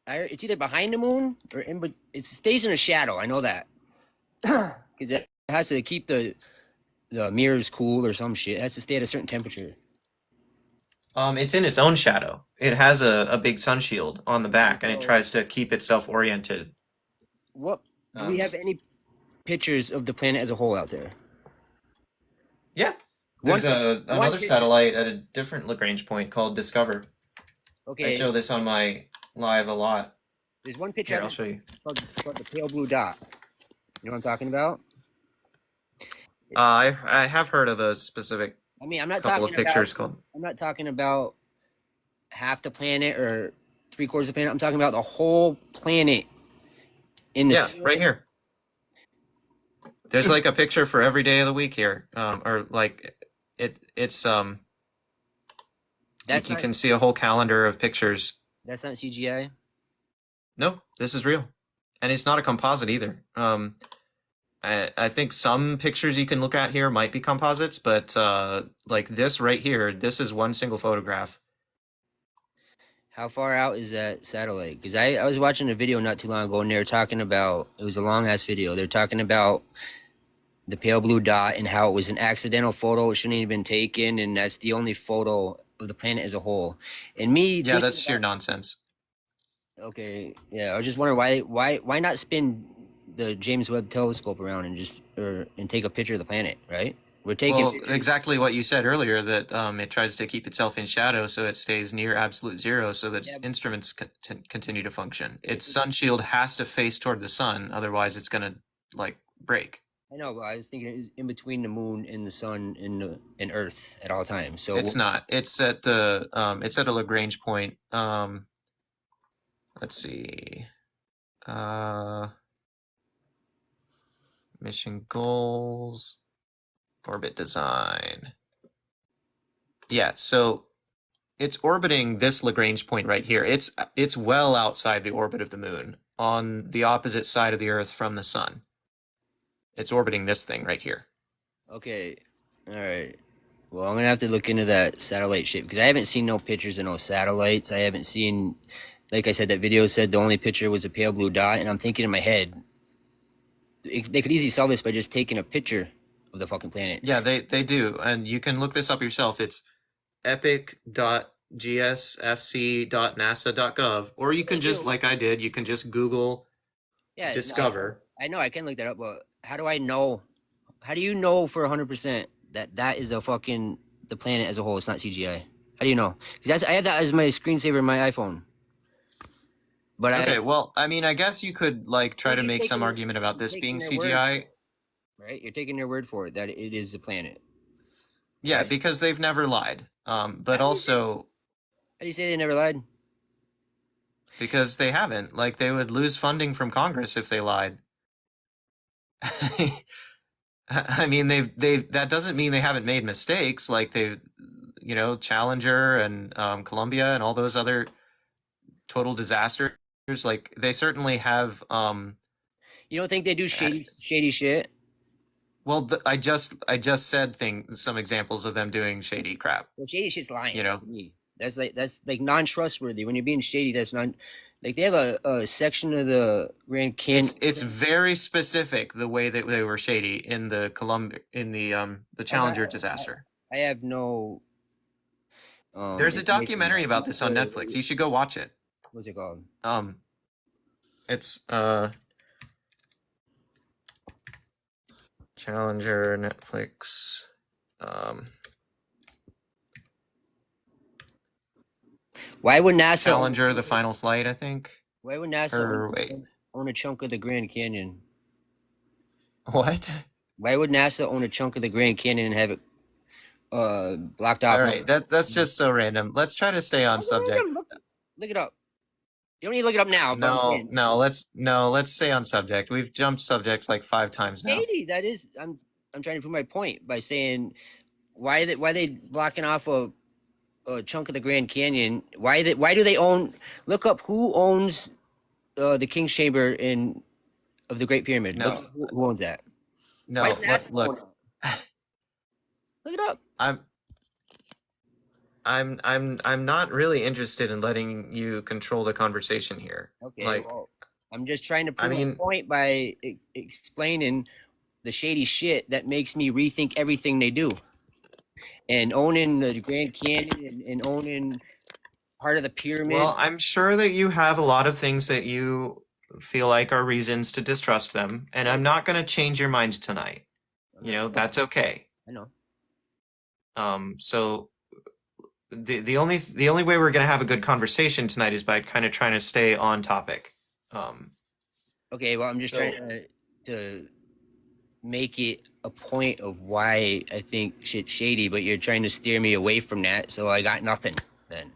It's either behind the moon or in, but it stays in a shadow. I know that because it has to keep the the mirror's cool or some shit. It has to stay at a certain temperature. It's in its own shadow. It has a big sun shield on the back, and it So tries to keep itself oriented. what do we Um, have any pictures of the planet as a whole out there? yeah, One there's picture. One another picture. satellite at a different Lagrange point called Discover. I Okay. show this on my live a lot. There's one picture Here, out I'll there show you. called the pale blue dot. You know what I'm talking about? I have heard of a specific I mean, couple of pictures called. I'm not talking about half the planet or three-quarters of the planet. I'm talking about the whole planet in the Yeah, right ceiling. here. There's like a picture for every day of the week here, or like it's That's you not can see a whole calendar of pictures. that's not CGI. No, this is real, and it's not a composite either. I think some pictures you can look at here might be composites, but like this right here, this is one single photograph. How far out is that satellite? Because I was watching a video not too long ago, and they were talking about, it was a long ass video. They're talking about the pale blue dot and how it was an accidental photo. It shouldn't have been taken, and that's the only photo of the planet as a whole. And me Yeah, thinking that's sheer about, nonsense. okay, yeah, I was just wondering why not spin the James Webb Telescope around and and take a picture of the planet, right? We're taking Well, pictures. exactly what you said earlier, that it tries to keep itself in shadow so it stays near absolute zero so that Yeah, instruments continue to function. Its sun shield has to face toward the sun, otherwise it's gonna like break. I know, but I was thinking it was in between the moon and the sun and Earth at all times. So It's not. It's at a Lagrange point. Let's see. Uh, mission goals, orbit design. Yeah, so it's orbiting this Lagrange point right here. It's well outside the orbit of the moon, on the opposite side of the Earth from the sun. It's orbiting this thing right here. okay, all right. Well, I'm gonna have to look into that satellite shit because I haven't seen no pictures of no satellites. I haven't seen, like I said, that video said the only picture was a pale blue dot, and I'm thinking in my head, they could easily solve this by just taking a picture of the fucking planet. Yeah, they do, and you can look this up yourself. It's epic.gsfc.nasa.gov, or you They can just, do. like I did, you can just Google Yeah, no, Discover. I know I can look that up, but how do I know? How do you know for 100% that that is a fucking the planet as a whole? It's not CGI. How do you know? Because I have that as my screensaver in my iPhone. But Okay, well, I mean, I guess you could like try you're to just make some taking argument about you're this taking being their word for CGI. it, right? You're taking their word for it that it is a planet. So Yeah, because they've never lied. But also how do you say they never lied? because they haven't. Like they would lose funding from Congress if they lied. I mean, they've that doesn't mean they haven't made mistakes. Like they've, Challenger and Columbia and all those other total disasters. Like they certainly have. You don't think they do shady shit? Well, I just said some examples of them doing shady crap. Well, shady shit's lying You know, to me. That's like non-trustworthy. When you're being shady, that's not like they have a section of the Grand Canyon. it's very specific the way that they were shady in the Challenger disaster. I have no There's a information on documentary that. about this on Netflix. You should go watch it. What's it called? It's Challenger Netflix. Why would NASA Challenger, the final flight, I think. Why would NASA Or wait, own a chunk of the Grand Canyon? what? Why would NASA own a chunk of the Grand Canyon and have it blocked off? All right, that's just so random. Let's try to stay on subject. Look it up. You don't need to look it up now. But I'm saying, Let's stay on subject. We've jumped subjects like 5 times now. shady. That is, I'm trying to prove my point by saying why they blocking off a chunk of the Grand Canyon? Why do they own? Look up who owns the King's Chamber of the Great Pyramid. No. Look up who owns that. No, Why does NASA look. own it? Look it up. I'm not really interested in letting you control the conversation here. Okay, Like, well, I'm just trying to prove I my mean, point by explaining the shady shit that makes me rethink everything they do. And owning the Grand Canyon and owning part of the pyramid. Well, I'm sure that you have a lot of things that you feel like are reasons to distrust them, and I'm not going to change your mind tonight. You know, that's okay. I know. So the only way we're going to have a good conversation tonight is by kind of trying to stay on topic. Okay, well, I'm just So- trying to make it a point of why I think shit's shady, but you're trying to steer me away from that, so I got nothing then.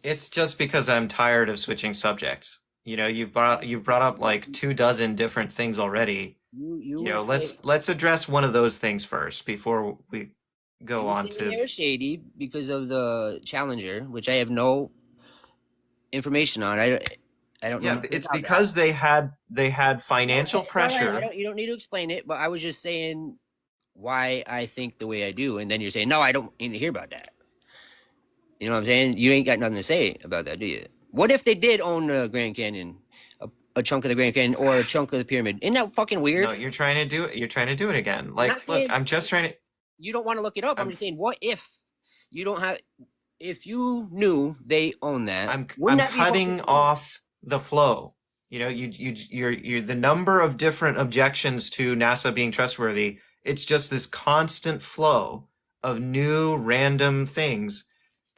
It's just because I'm tired of switching subjects. You know, you've brought up like 24 different things already. You know, were let's address one of those things first before we go on saying they to. were shady because of the Challenger, which I have no information on. I don't know. Yeah, it's because they had financial pressure. You don't need to explain it, but I was just saying why I think the way I do, and then you're saying no, I don't need to hear about that. You know what I'm saying? You ain't got nothing to say about that, do you? What if they did own the Grand Canyon, a chunk of the Grand Canyon, or a chunk of the pyramid? Isn't that fucking weird? No, you're trying to do it. You're trying to do it again. Like, look, I'm just trying to. You don't want to look it up. I'm just saying, what if you don't have? If you knew they own that, I'm that be cutting fucking- off the flow. You know, you're the number of different objections to NASA being trustworthy. It's just this constant flow of new random things,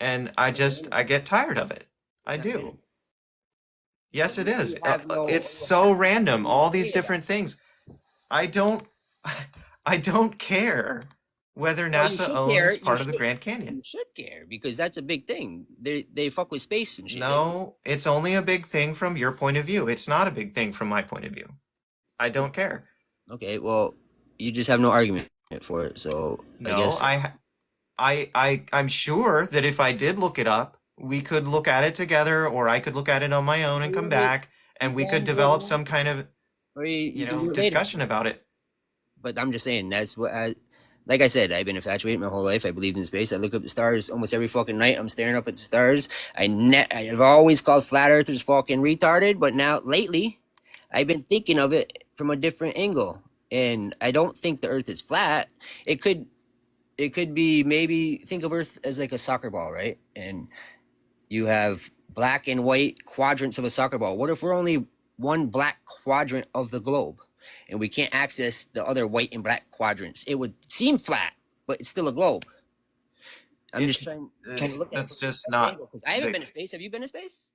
and I get tired of it. I do. Yes, it is. It's so random. All these different things. I don't care whether Well, you NASA should owns care. You part of the should- Grand Canyon. You should care because that's a big thing. They fuck with space and shit. No, it's only a big thing from your point of view. It's not a big thing from my point of view. I don't care. Okay, well, you just have no argument for it, so No, I guess I'm sure that if I did look it up, we could look at it together, or I could look at it on my own and come back, and we could develop some kind of discussion about it. But I'm just saying that's what like I said, I've been infatuated my whole life. I believed in space. I look up at the stars almost every fucking night. I'm staring up at the stars. I've always called flat earthers fucking retarded, but now lately, I've been thinking of it from a different angle, and I don't think the Earth is flat. It could be, maybe think of Earth as like a soccer ball, right? And you have black and white quadrants of a soccer ball. What if we're only one black quadrant of the globe and we can't access the other white and black quadrants? It would seem flat, but it's still a globe. I'm just trying to look at That's it just not. because I haven't been to space. Have you been to space?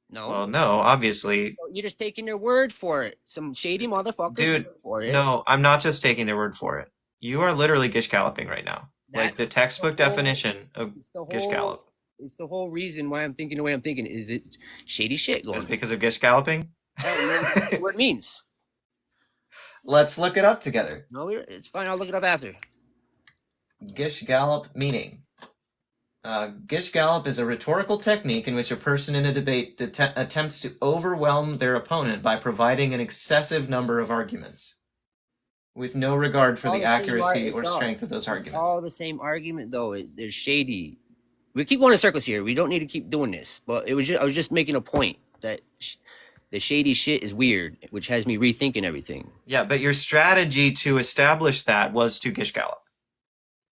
No. Well, no, obviously. You're just taking their word for it. Some shady motherfuckers Dude, for it. no, I'm not just taking their word for it. You are literally gish galloping right now. Like the That's textbook the whole- definition of gish gallop. It's the whole reason why I'm thinking the way I'm thinking. Is it shady shit going Is on? because of gish galloping? I don't know what it means. Let's look it up together. No, it's fine. I'll look it up after. Gish gallop meaning. Gish gallop is a rhetorical technique in which a person in a debate attempts to overwhelm their opponent by providing an excessive number of arguments, with no regard for the accuracy or strength of those arguments. All the same argument, though. They're shady. We keep going in circles here. We don't need to keep doing this. But I was just making a point that the shady shit is weird, which has me rethinking everything. Yeah, but your strategy to establish that was to gish gallop.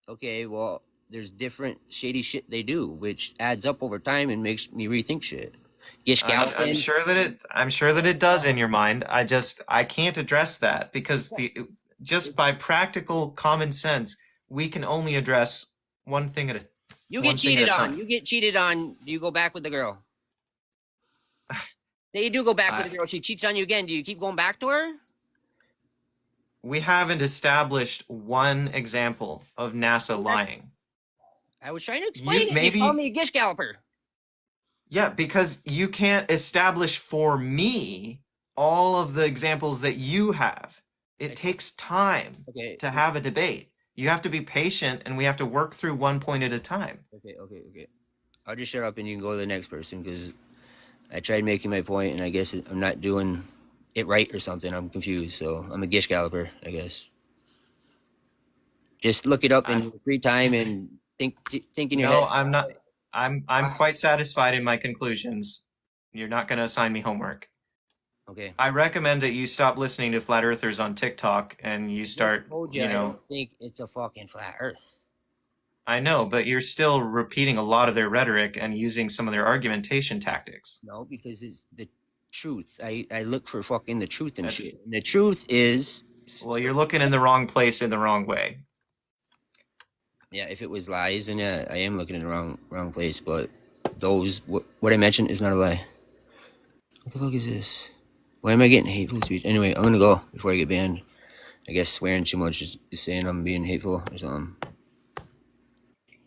Okay, well, there's different shady shit they do, which adds up over time and makes me rethink shit. Gish galloping. I'm sure that it does in your mind. I can't address that because just by practical common sense, we can only address one thing at a You one get thing at cheated a on. time. You get cheated on. Do you go back with the girl? Say you do go back with the girl. She cheats on you again. Do you keep going back to her? We haven't established one example of NASA lying. I was trying to explain it. maybe- You called me a gish galloper. Yeah, because you can't establish for me all of the examples that you have. It takes time to have a debate. You have to be patient, and we have to work through one point at a time. Okay. I'll just shut up and you can go to the next person because I tried making my point and I guess I'm not doing it right or something. I'm confused. So I'm a gish galloper, I guess. Just look it up in your free time and think in your head. No, I'm not. I'm quite satisfied in my conclusions. You're not going to assign me homework. Okay. I recommend that you stop listening to flat earthers on TikTok and you Just start, told you you I know, don't think it's a fucking flat Earth. I know, but you're still repeating a lot of their rhetoric and using some of their argumentation tactics. No, because it's the truth. I look for fucking the truth and That's, shit. And the truth is, well, you're looking in the wrong place in the wrong way. yeah, if it was lies, then yeah, I am looking in the wrong place. But those what I mentioned is not a lie. What the fuck is this? Why am I getting hateful speech? Anyway, I'm gonna go before I get banned. I guess swearing too much is saying I'm being hateful or something.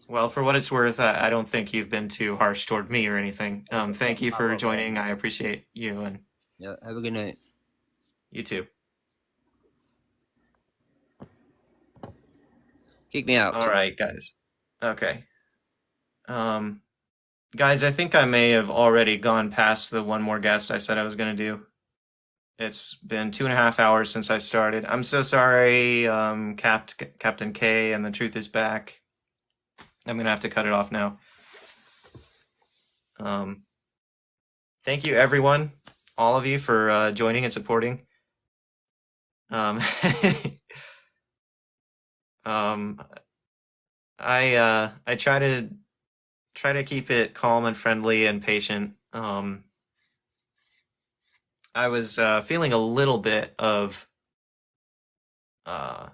Well, for what it's worth, I don't think you've been too harsh toward me or anything. It's a Thank fucking you for pop-up, bro. joining. I appreciate you, and Yeah, have a good night. you too. Kick me out. All right, guys. Okay. Guys, I think I may have already gone past the one more guest I said I was going to do. It's been 2.5 hours since I started. I'm so sorry, Captain K, and the truth is back. I'm gonna have to cut it off now. Thank you, everyone, all of you, for joining and supporting. Um, I try to keep it calm and friendly and patient. I was feeling a little bit of uh,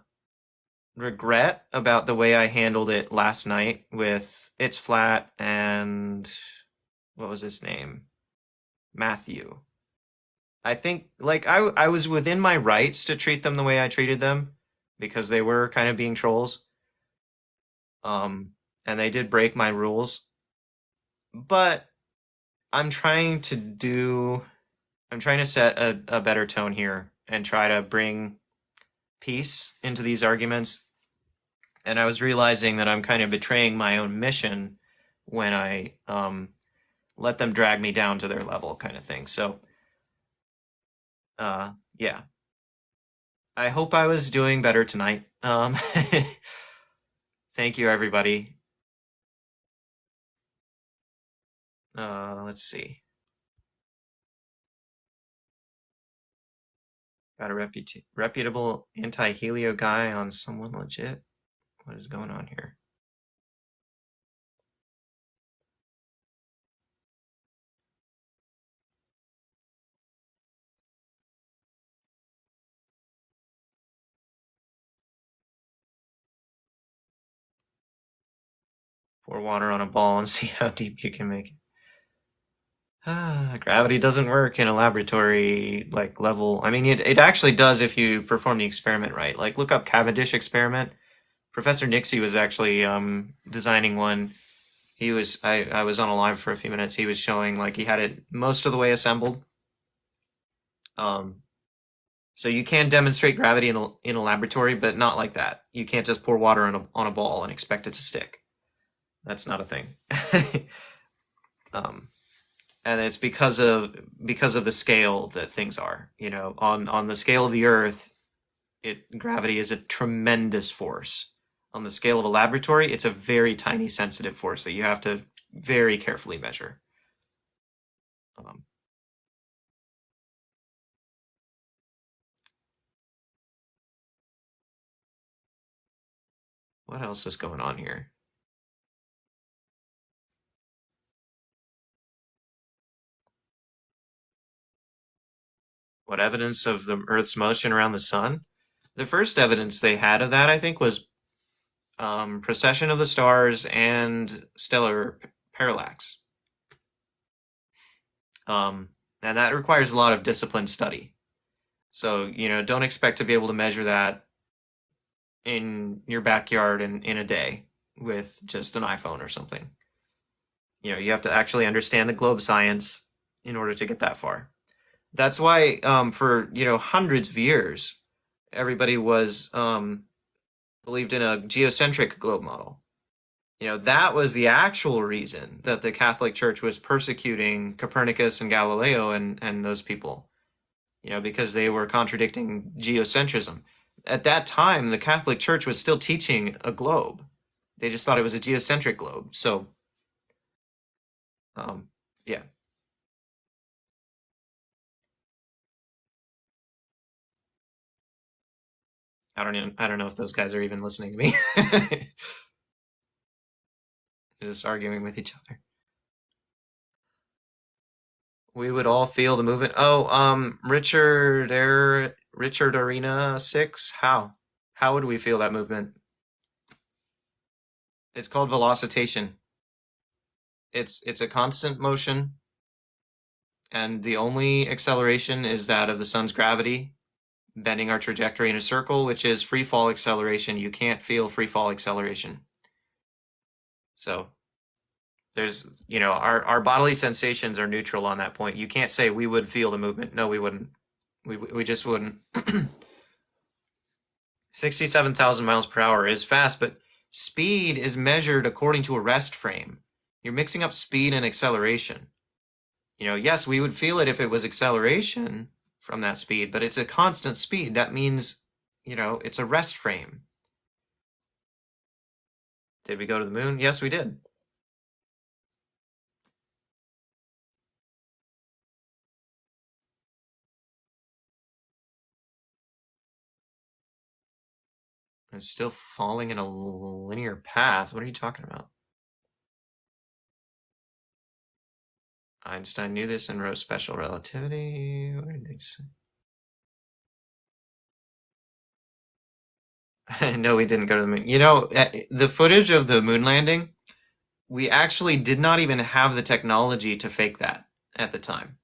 regret about the way I handled it last night with It's Flat and what was his name? Matthew. I think like I was within my rights to treat them the way I treated them because they were kind of being trolls. And they did break my rules. But I'm trying to do I'm trying to set a better tone here and try to bring peace into these arguments. And I was realizing that I'm kind of betraying my own mission when I let them drag me down to their level, kind of thing. So, yeah, I hope I was doing better tonight. Thank you, everybody. Let's see. Got a reputable anti-helio guy on someone legit. What is going on here? Pour water on a ball and see how deep you can make it. Gravity doesn't work in a laboratory like level. I mean, it actually does if you perform the experiment right. Like look up Cavendish experiment. Professor Nixie was actually designing one. I was on a live for a few minutes. He was showing like he had it most of the way assembled. So you can demonstrate gravity in a laboratory, but not like that. You can't just pour water on a ball and expect it to stick. That's not a thing. And it's because of the scale that things are. You know, on the scale of the Earth, gravity is a tremendous force. On the scale of a laboratory, it's a very tiny sensitive force that you have to very carefully measure. What else is going on here? What evidence of the Earth's motion around the sun? The first evidence they had of that, I think, was precession of the stars and stellar parallax. And that requires a lot of disciplined study. So, you know, don't expect to be able to measure that in your backyard in a day with just an iPhone or something. You know, you have to actually understand the globe science in order to get that far. That's why, for, you know, hundreds of years, everybody was believed in a geocentric globe model. You know, that was the actual reason that the Catholic Church was persecuting Copernicus and Galileo and those people, you know, because they were contradicting geocentrism. At that time, the Catholic Church was still teaching a globe. They just thought it was a geocentric globe. So, yeah. I don't know if those guys are even listening to me. They're just arguing with each other. We would all feel the movement. Oh, Richard Arena 6. How would we feel that movement? It's called velocitation. It's a constant motion, and the only acceleration is that of the sun's gravity, bending our trajectory in a circle, which is free fall acceleration. You can't feel free fall acceleration. So there's, our bodily sensations are neutral on that point. You can't say we would feel the movement. No, we wouldn't. We just wouldn't. 67,000 miles per hour is fast, but speed is measured according to a rest frame. You're mixing up speed and acceleration. Yes, we would feel it if it was acceleration from that speed, but it's a constant speed. That means, it's a rest frame. Did we go to the moon? Yes, we did. It's still falling in a linear path. What are you talking about? Einstein knew this and wrote special relativity. What did they say? No, we didn't go to the moon. The footage of the moon landing, we actually did not even have the technology to fake that at the time.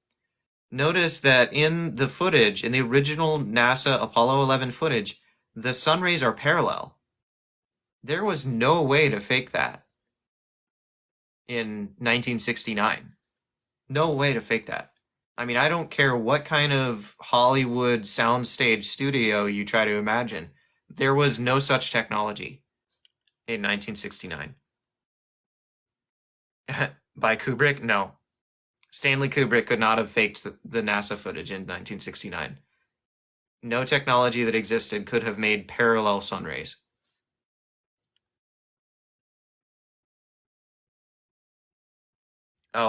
Notice that in the footage, in the original NASA Apollo 11 footage, the sun rays are parallel. There was no way to fake that in 1969. No way to fake that. I mean, I don't care what kind of Hollywood soundstage studio you try to imagine. There was no such technology in 1969. By Kubrick? No. Stanley Kubrick could not have faked the NASA footage in 1969. No technology that existed could have made parallel sun rays.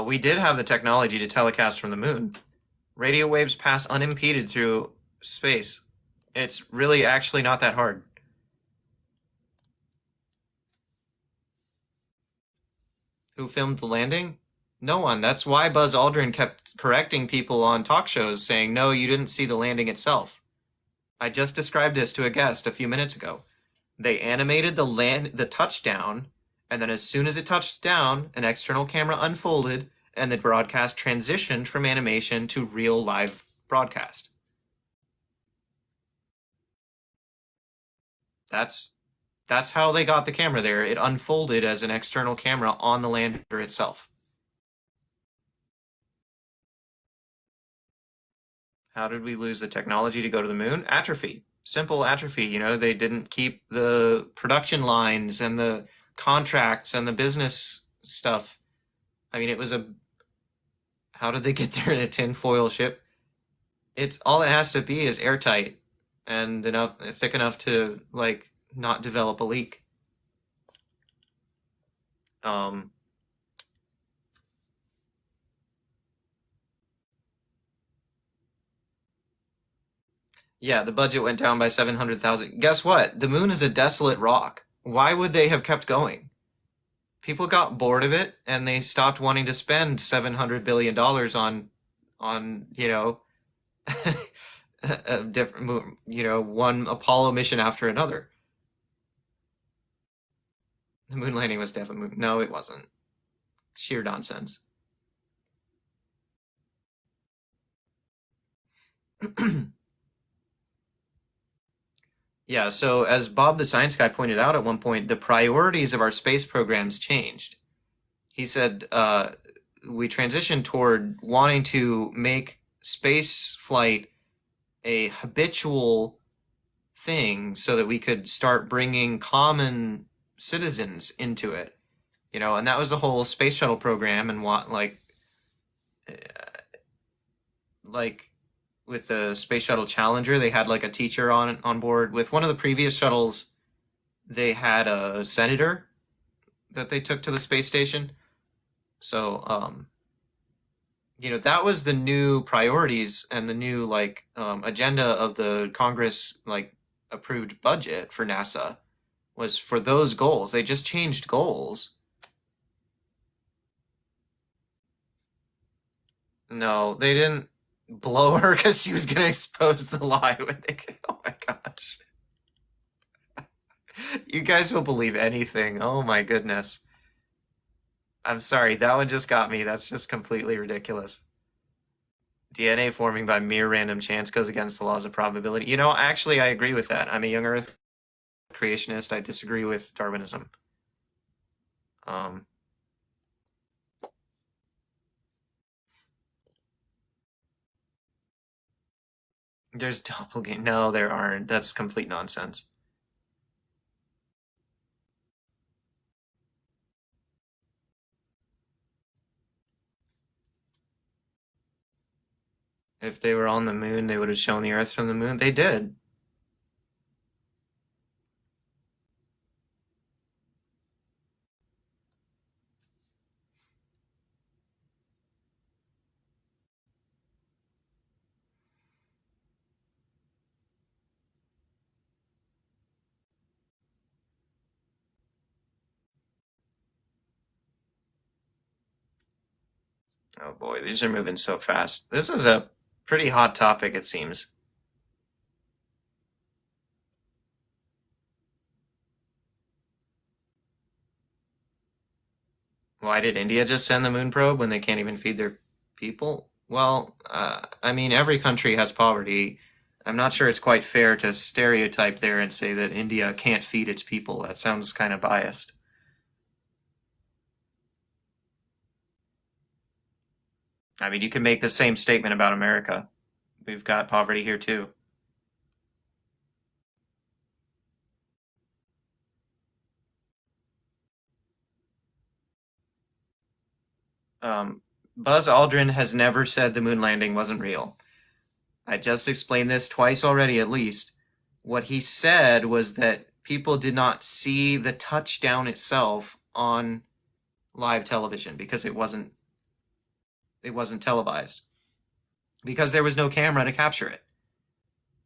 We did have the technology to telecast from the moon. Radio waves pass unimpeded through space. It's really actually not that hard. Who filmed the landing? No one. That's why Buzz Aldrin kept correcting people on talk shows, saying, no, you didn't see the landing itself. I just described this to a guest a few minutes ago. They animated the touchdown, and then as soon as it touched down, an external camera unfolded, and the broadcast transitioned from animation to real live broadcast. That's how they got the camera there. It unfolded as an external camera on the lander itself. How did we lose the technology to go to the moon? Atrophy. Simple atrophy. They didn't keep the production lines and the contracts and the business stuff. I mean, how did they get there in a tinfoil ship? It's all it has to be is airtight and thick enough to not develop a leak. Yeah, the budget went down by 700,000. Guess what? The moon is a desolate rock. Why would they have kept going? People got bored of it and they stopped wanting to spend $700 billion on a different, one Apollo mission after another. The moon landing was definitely, no, it wasn't. Sheer nonsense. Yeah, so as Bob the Science Guy pointed out at one point, the priorities of our space programs changed. He said we transitioned toward wanting to make space flight a habitual thing so that we could start bringing common citizens into it. And that was the whole space shuttle program and with the Space Shuttle Challenger, they had a teacher on board. With one of the previous shuttles, they had a senator that they took to the space station. So, that was the new priorities and the new agenda of the Congress approved budget for NASA was for those goals. They just changed goals. No, they didn't blow her because she was going to expose the lie. Oh my gosh. You guys will believe anything. Oh my goodness. I'm sorry, that one just got me. That's just completely ridiculous. DNA forming by mere random chance goes against the laws of probability. You know, actually, I agree with that. I'm a young Earth creationist. I disagree with Darwinism. Um, there's doppelganger. No, there aren't. That's complete nonsense. If they were on the moon, they would have shown the Earth from the moon. They did. Oh boy, these are moving so fast. This is a pretty hot topic, it seems. Why did India just send the moon probe when they can't even feed their people? Well, I mean, every country has poverty. I'm not sure it's quite fair to stereotype there and say that India can't feed its people. That sounds kind of biased. I mean, you can make the same statement about America. We've got poverty here too. Buzz Aldrin has never said the moon landing wasn't real. I just explained this twice already, at least. What he said was that people did not see the touchdown itself on live television because it wasn't televised because there was no camera to capture it.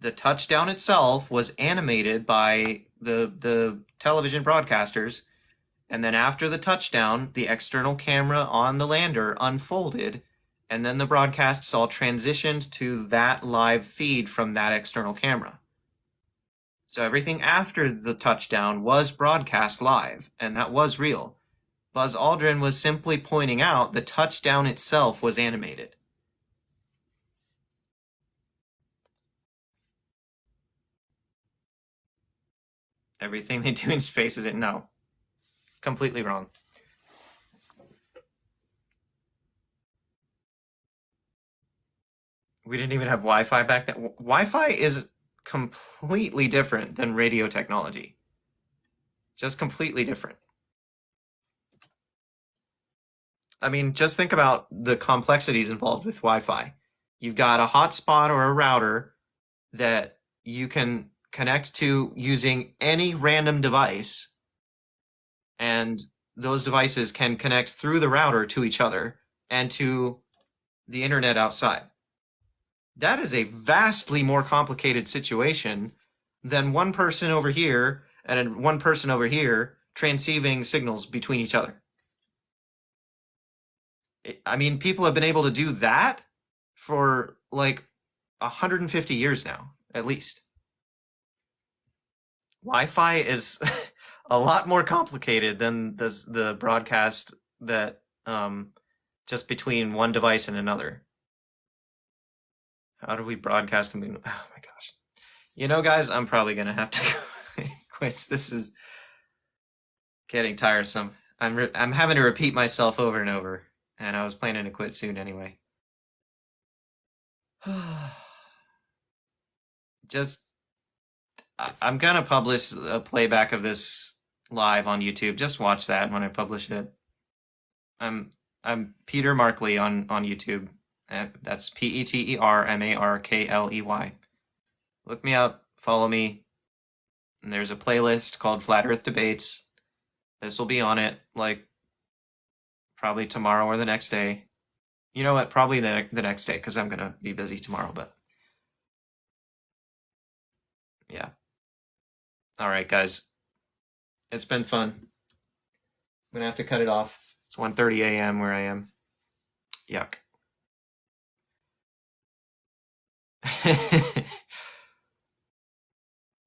The touchdown itself was animated by the television broadcasters, and then after the touchdown, the external camera on the lander unfolded, and then the broadcasts all transitioned to that live feed from that external camera. So everything after the touchdown was broadcast live, and that was real. Buzz Aldrin was simply pointing out the touchdown itself was animated. Everything they do in space is no. Completely wrong. We didn't even have Wi-Fi back then. Wi-Fi is completely different than radio technology. Just completely different. I mean, just think about the complexities involved with Wi-Fi. You've got a hotspot or a router that you can connect to using any random device, and those devices can connect through the router to each other and to the internet outside. That is a vastly more complicated situation than one person over here and one person over here transceiving signals between each other. I mean, people have been able to do that for like 150 years now, at least. Wi-Fi is a lot more complicated than the broadcast that just between one device and another. How do we broadcast the moon? Oh my gosh. You know, guys, I'm probably gonna have to quit. This is getting tiresome. I'm having to repeat myself over and over, and I was planning to quit soon anyway. Just, I'm gonna publish a playback of this live on YouTube. Just watch that when I publish it. I'm Peter Markley on YouTube. That's PETERMARKLEY. Look me up, follow me, and there's a playlist called Flat Earth Debates. This will be on it, like, probably tomorrow or the next day. You know what? Probably the next day, because I'm gonna be busy tomorrow, but yeah. All right, guys. It's been fun. I'm gonna have to cut it off. It's 1:30 a.m. where I am. Yuck.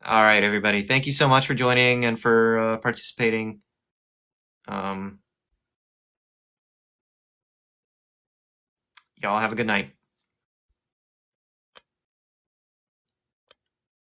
All right, everybody. Thank you so much for joining and for participating. Y'all have a good night.